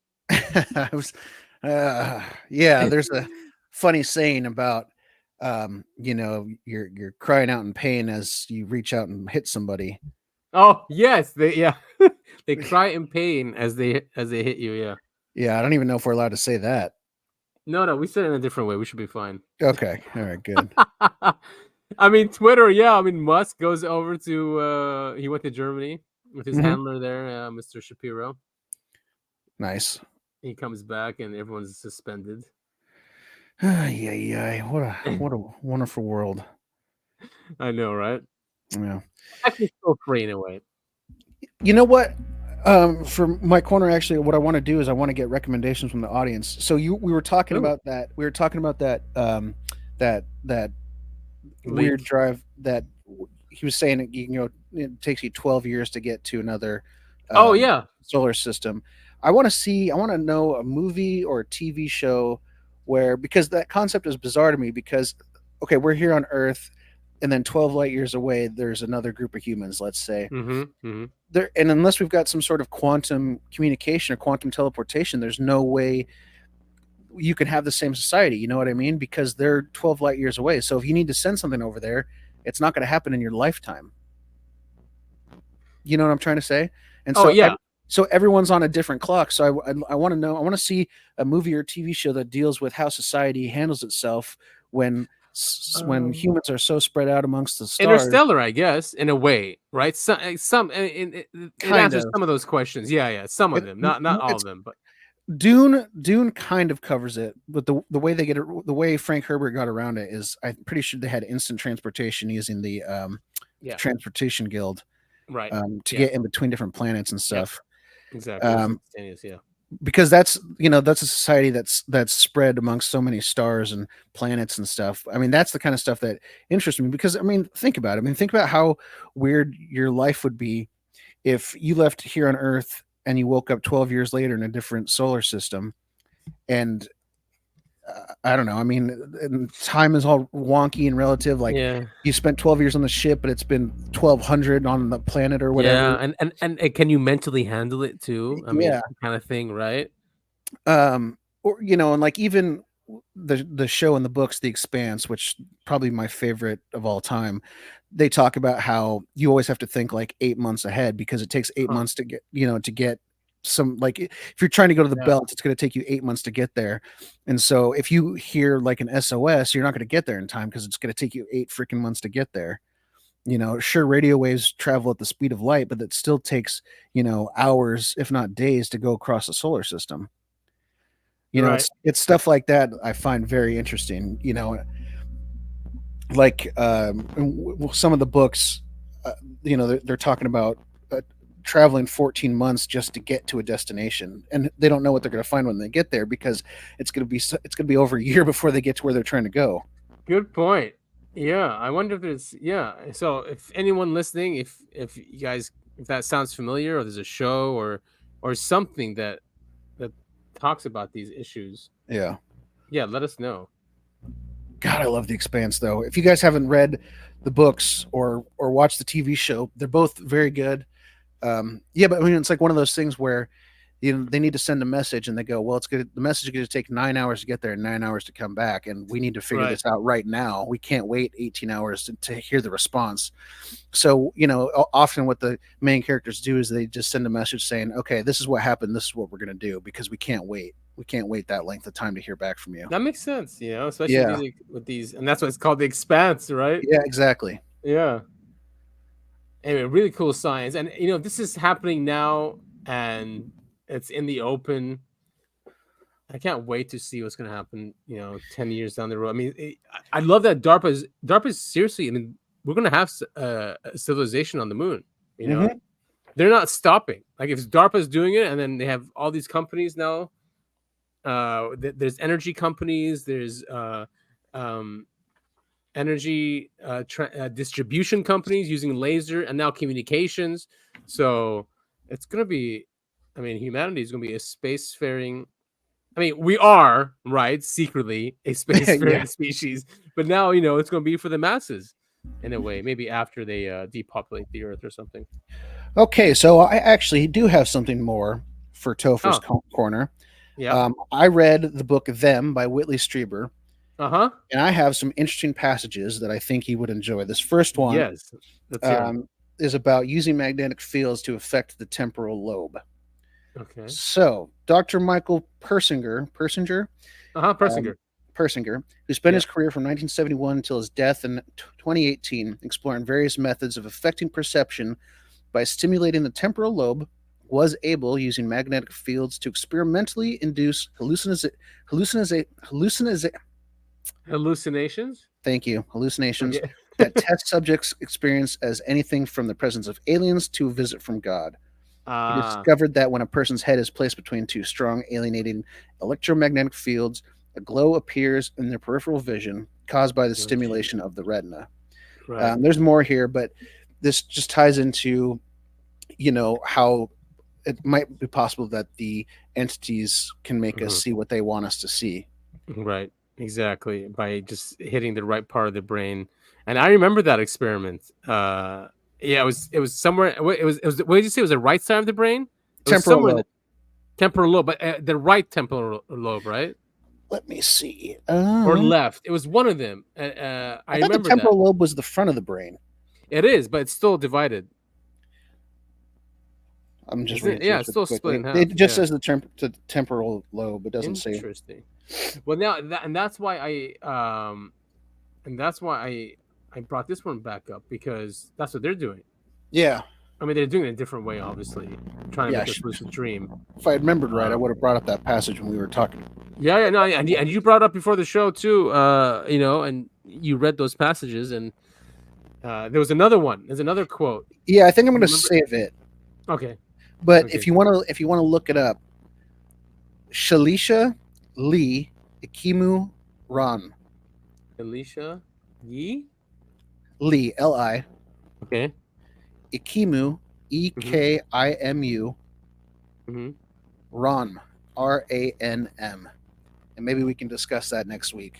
Speaker 2: There's a funny saying about you're crying out in pain as you reach out and hit somebody.
Speaker 1: Oh yes, they cry in pain as they hit you.
Speaker 2: Yeah, I don't even know if we're allowed to say that.
Speaker 1: No, we said it in a different way. We should be fine.
Speaker 2: Okay, all right, good.
Speaker 1: I mean, Twitter. Yeah, I mean, Musk goes over to he went to Germany with his handler there, Mr. Shapiro.
Speaker 2: Nice.
Speaker 1: He comes back and everyone's suspended.
Speaker 2: Yeah. What a wonderful world.
Speaker 1: I know, right?
Speaker 2: Yeah.
Speaker 1: Actually, still free in a way.
Speaker 2: You know what? For my corner, actually, what I want to do is I want to get recommendations from the audience. So we were talking about that. We were talking about that that weird drive that he was saying. It takes you 12 years to get to another. Solar system. I want to know a movie or a TV show because that concept is bizarre to me. Because okay, we're here on Earth. and then 12 light years away, there's another group of humans, let's say.
Speaker 1: There,
Speaker 2: and unless we've got some sort of quantum communication or quantum teleportation, there's no way you can have the same society. You know what I mean? Because they're 12 light years away. So if you need to send something over there, it's not going to happen in your lifetime. You know what I'm trying to say? And so, so everyone's on a different clock. So I want to know, I want to see a movie or TV show that deals with how society handles itself when humans are so spread out amongst the stars.
Speaker 1: Interstellar, I guess, in a way, right? It answers some of those questions. Yeah, some of them, not all of them, but
Speaker 2: Dune kind of covers it, but the way they get it, the way Frank Herbert got around it is, I'm pretty sure they had instant transportation using the Transportation Guild,
Speaker 1: right,
Speaker 2: to get in between different planets and stuff.
Speaker 1: Exactly.
Speaker 2: Because that's a society that's spread amongst so many stars and planets and stuff. I mean, that's the kind of stuff that interests me, because I mean, think about it. I mean, think about how weird your life would be if you left here on Earth and you woke up 12 years later in a different solar system. And I don't know. I mean, time is all wonky and relative. Like you spent 12 years on the ship, but it's been 1200 on the planet or whatever.
Speaker 1: Yeah, and can you mentally handle it too? I mean, kind of thing, right?
Speaker 2: Or and like even the show and the books, The Expanse, which probably my favorite of all time, they talk about how you always have to think like 8 months ahead, because it takes 8 months to get some, like if you're trying to go to the belt, it's going to take you 8 months to get there. And so if you hear like an SOS, you're not going to get there in time, because it's going to take you 8 freaking months to get there. Sure, radio waves travel at the speed of light, but that still takes hours, if not days, to go across the solar system. It's stuff like that I find very interesting. Like some of the books, they're talking about traveling 14 months just to get to a destination, and they don't know what they're going to find when they get there, because it's going to be over a year before they get to where they're trying to go.
Speaker 1: Good point. Yeah, I wonder if there's So if anyone listening, if you guys, if that sounds familiar, or there's a show or something that talks about these issues, let us know.
Speaker 2: God, I love The Expanse, though. If you guys haven't read the books or watched the TV show, they're both very good. But I mean, it's like one of those things where they need to send a message, and they go, well, the message is going to take 9 hours to get there and 9 hours to come back, and we need to figure this out right now. We can't wait 18 hours to hear the response. So often what the main characters do is they just send a message saying, okay, this is what happened, this is what we're going to do, because we can't wait that length of time to hear back from you.
Speaker 1: That makes sense, especially with these, and that's what it's called, The Expanse, right?
Speaker 2: Yeah, exactly.
Speaker 1: Yeah. Anyway, really cool science, and this is happening now, and it's in the open. I can't wait to see what's going to happen 10 years down the road. I mean, I love that DARPA's seriously, I mean, we're going to have a civilization on the moon. They're not stopping. Like, if DARPA's doing it, and then they have all these companies now, there's energy companies, there's energy distribution companies using laser, and now communications. So it's going to be, I mean, humanity is going to be a spacefaring. I mean, we are, right, secretly a spacefaring species, but now it's going to be for the masses in a way. Maybe after they depopulate the Earth or something.
Speaker 2: Okay, so I actually do have something more for Topher's Corner.
Speaker 1: Yeah,
Speaker 2: I read the book Them by Whitley Strieber.
Speaker 1: And
Speaker 2: I have some interesting passages that I think he would enjoy. This first one is about using magnetic fields to affect the temporal lobe.
Speaker 1: Okay.
Speaker 2: So, Dr. Michael Persinger, who spent his career from 1971 until his death in 2018 exploring various methods of affecting perception by stimulating the temporal lobe, was able, using magnetic fields, to experimentally induce hallucinations.
Speaker 1: Thank
Speaker 2: you. Hallucinations that test subjects' experience as anything from the presence of aliens to a visit from God. He discovered that when a person's head is placed between two strong, alienating electromagnetic fields, a glow appears in their peripheral vision caused by the stimulation of the retina.
Speaker 1: Right.
Speaker 2: There's more here, but this just ties into, how it might be possible that the entities can make us see what they want us to see.
Speaker 1: Right. Exactly, by just hitting the right part of the brain. And I remember that experiment. It was somewhere. It was. What did you say? It was the right side of the brain. It was
Speaker 2: Temporal
Speaker 1: somewhere in
Speaker 2: lobe.
Speaker 1: temporal lobe, but the right temporal lobe, right?
Speaker 2: Let me see.
Speaker 1: Or left. It was one of them. I
Speaker 2: thought
Speaker 1: remember
Speaker 2: the temporal lobe was the front of the brain.
Speaker 1: It is, but it's still divided.
Speaker 2: I'm just
Speaker 1: reading. Yeah, it's still split in half.
Speaker 2: It just says the temporal lobe. It doesn't say.
Speaker 1: Interesting. Well, now that's why I brought this one back up, because that's what they're doing.
Speaker 2: Yeah.
Speaker 1: I mean, they're doing it a different way, obviously, trying to make us lucid dream.
Speaker 2: If I remembered right, I would have brought up that passage when we were talking.
Speaker 1: Yeah, no, and you brought up before the show too, and you read those passages, and there was another one. There's another quote.
Speaker 2: Yeah, I think I'm going to save it.
Speaker 1: Okay.
Speaker 2: But if you want to look it up, Shalisha Lee Ikimu Ran.
Speaker 1: Shalisha Lee
Speaker 2: Li.
Speaker 1: Okay.
Speaker 2: Ikimu Ekimu. Ran Ranm. And maybe we can discuss that next week.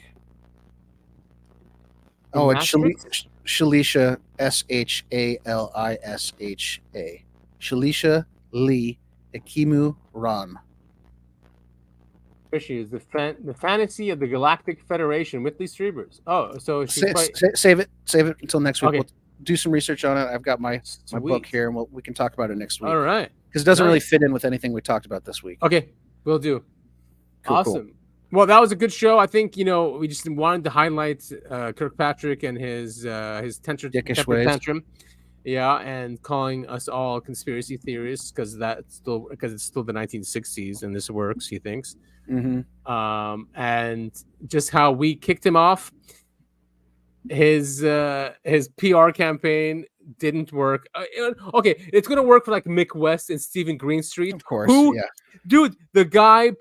Speaker 2: Oh, it's Shalisha Shalisha. Shalisha Lee Ikimu Ran.
Speaker 1: Here she is, the fantasy of the Galactic Federation with these streamers. Oh, so she's
Speaker 2: save it until next week.
Speaker 1: Okay.
Speaker 2: We'll do some research on it. I've got my book here, and we can talk about it next week.
Speaker 1: All right,
Speaker 2: because it doesn't really fit in with anything we talked about this week.
Speaker 1: Okay, we'll do.
Speaker 2: Cool,
Speaker 1: awesome.
Speaker 2: Cool.
Speaker 1: Well, that was a good show. I think we just wanted to highlight Kirkpatrick and his temper tantrum. Yeah, and calling us all conspiracy theorists because it's still the 1960s and this works, he thinks.
Speaker 2: Mm-hmm.
Speaker 1: And just how we kicked him off. His PR campaign didn't work. Okay, it's gonna work for like Mick West and Stephen Greenstreet,
Speaker 2: of course.
Speaker 1: Yeah, dude, the guy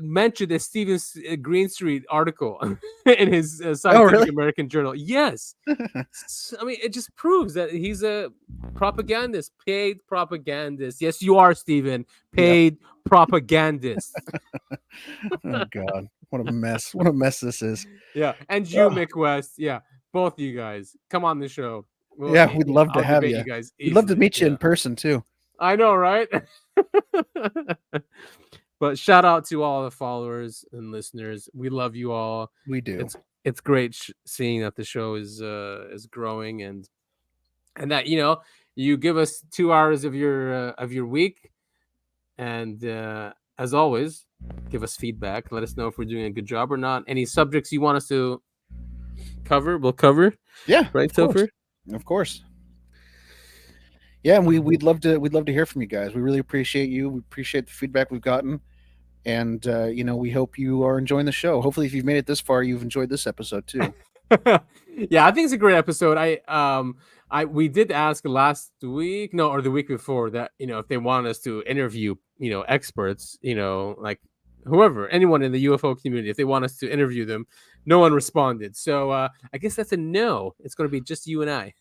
Speaker 1: mentioned the Stephen Greenstreet article in his Scientific American Journal. Yes, I mean it just proves that he's a propagandist, paid propagandist. Yes, you are, Stephen, paid propagandist.
Speaker 2: Oh God, what a mess! What a mess this is.
Speaker 1: Yeah, and you, Mick West. Yeah, both of you guys, come on the show.
Speaker 2: We'd love to have you.
Speaker 1: Guys
Speaker 2: we'd love to meet you in person too.
Speaker 1: I know, right? But shout out to all the followers and listeners. We love you all.
Speaker 2: We do.
Speaker 1: It's great seeing that the show is growing and that you give us 2 hours of your week, and as always, give us feedback. Let us know if we're doing a good job or not. Any subjects you want us to cover, we'll cover.
Speaker 2: Yeah,
Speaker 1: right, Topher?
Speaker 2: Of course. Yeah, and we'd love to hear from you guys. We really appreciate you. We appreciate the feedback we've gotten, and we hope you are enjoying the show. Hopefully, if you've made it this far, you've enjoyed this episode too.
Speaker 1: Yeah, I think it's a great episode. We did ask last week, or the week before, that if they want us to interview experts, like whoever, anyone in the UFO community, if they want us to interview them. No one responded, so I guess that's a no. It's going to be just you and I.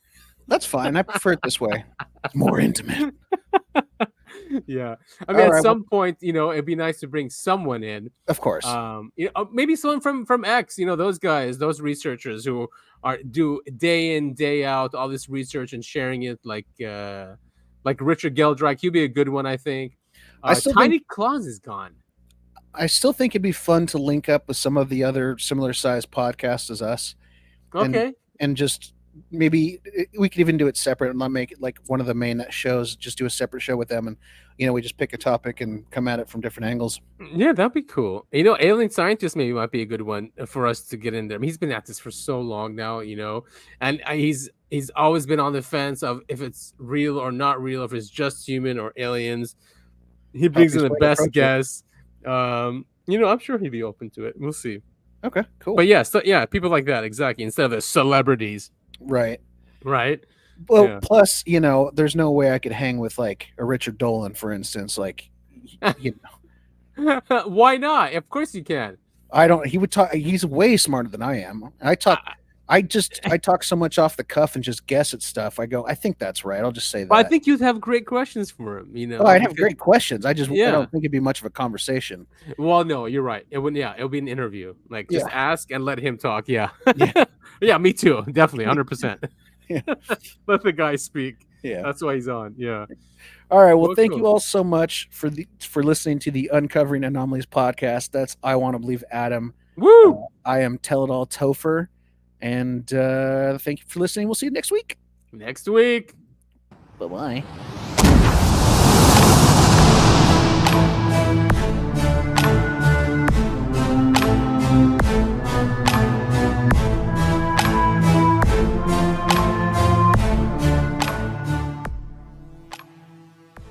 Speaker 2: That's fine. I prefer it this way. It's more intimate.
Speaker 1: Yeah, I mean, at some point, it'd be nice to bring someone in.
Speaker 2: Of course.
Speaker 1: Maybe someone from X. Those guys, those researchers who do day in day out all this research and sharing it, like Richard Geldreich. He'd be a good one, I think. Tiny Claus is gone.
Speaker 2: I still think it'd be fun to link up with some of the other similar sized podcasts as us.
Speaker 1: Okay.
Speaker 2: And just maybe we could even do it separate and not make it like one of the main shows, just do a separate show with them. And, we just pick a topic and come at it from different angles.
Speaker 1: Yeah, that'd be cool. Alien Scientist maybe might be a good one for us to get in there. I mean, he's been at this for so long now, and he's always been on the fence of if it's real or not real, if it's just human or aliens. He brings in the best guests. I'm sure he'd be open to it. We'll see.
Speaker 2: Okay, cool.
Speaker 1: But yeah, people like that, exactly, instead of the celebrities.
Speaker 2: Right.
Speaker 1: Well,
Speaker 2: plus, there's no way I could hang with like a Richard Dolan, for instance. Like,
Speaker 1: why not? Of course you can.
Speaker 2: He would talk. He's way smarter than I am. I talk I talk so much off the cuff and just guess at stuff. I think that's right. I'll just say that.
Speaker 1: But I think you'd have great questions for him.
Speaker 2: I'd have great questions. I don't think it'd be much of a conversation.
Speaker 1: Well, no, you're right. It would be an interview. Like just ask and let him talk. Yeah. Yeah, me too. Definitely 100%. Let the guy speak.
Speaker 2: Yeah.
Speaker 1: That's why he's on. Yeah.
Speaker 2: All right. Well, thank you all so much for listening to the Uncovering Anomalies podcast. That's I Want to Believe Adam.
Speaker 1: Woo!
Speaker 2: I am Tell It All Topher. And thank you for listening. We'll see you next week.
Speaker 1: Next week.
Speaker 2: Bye-bye.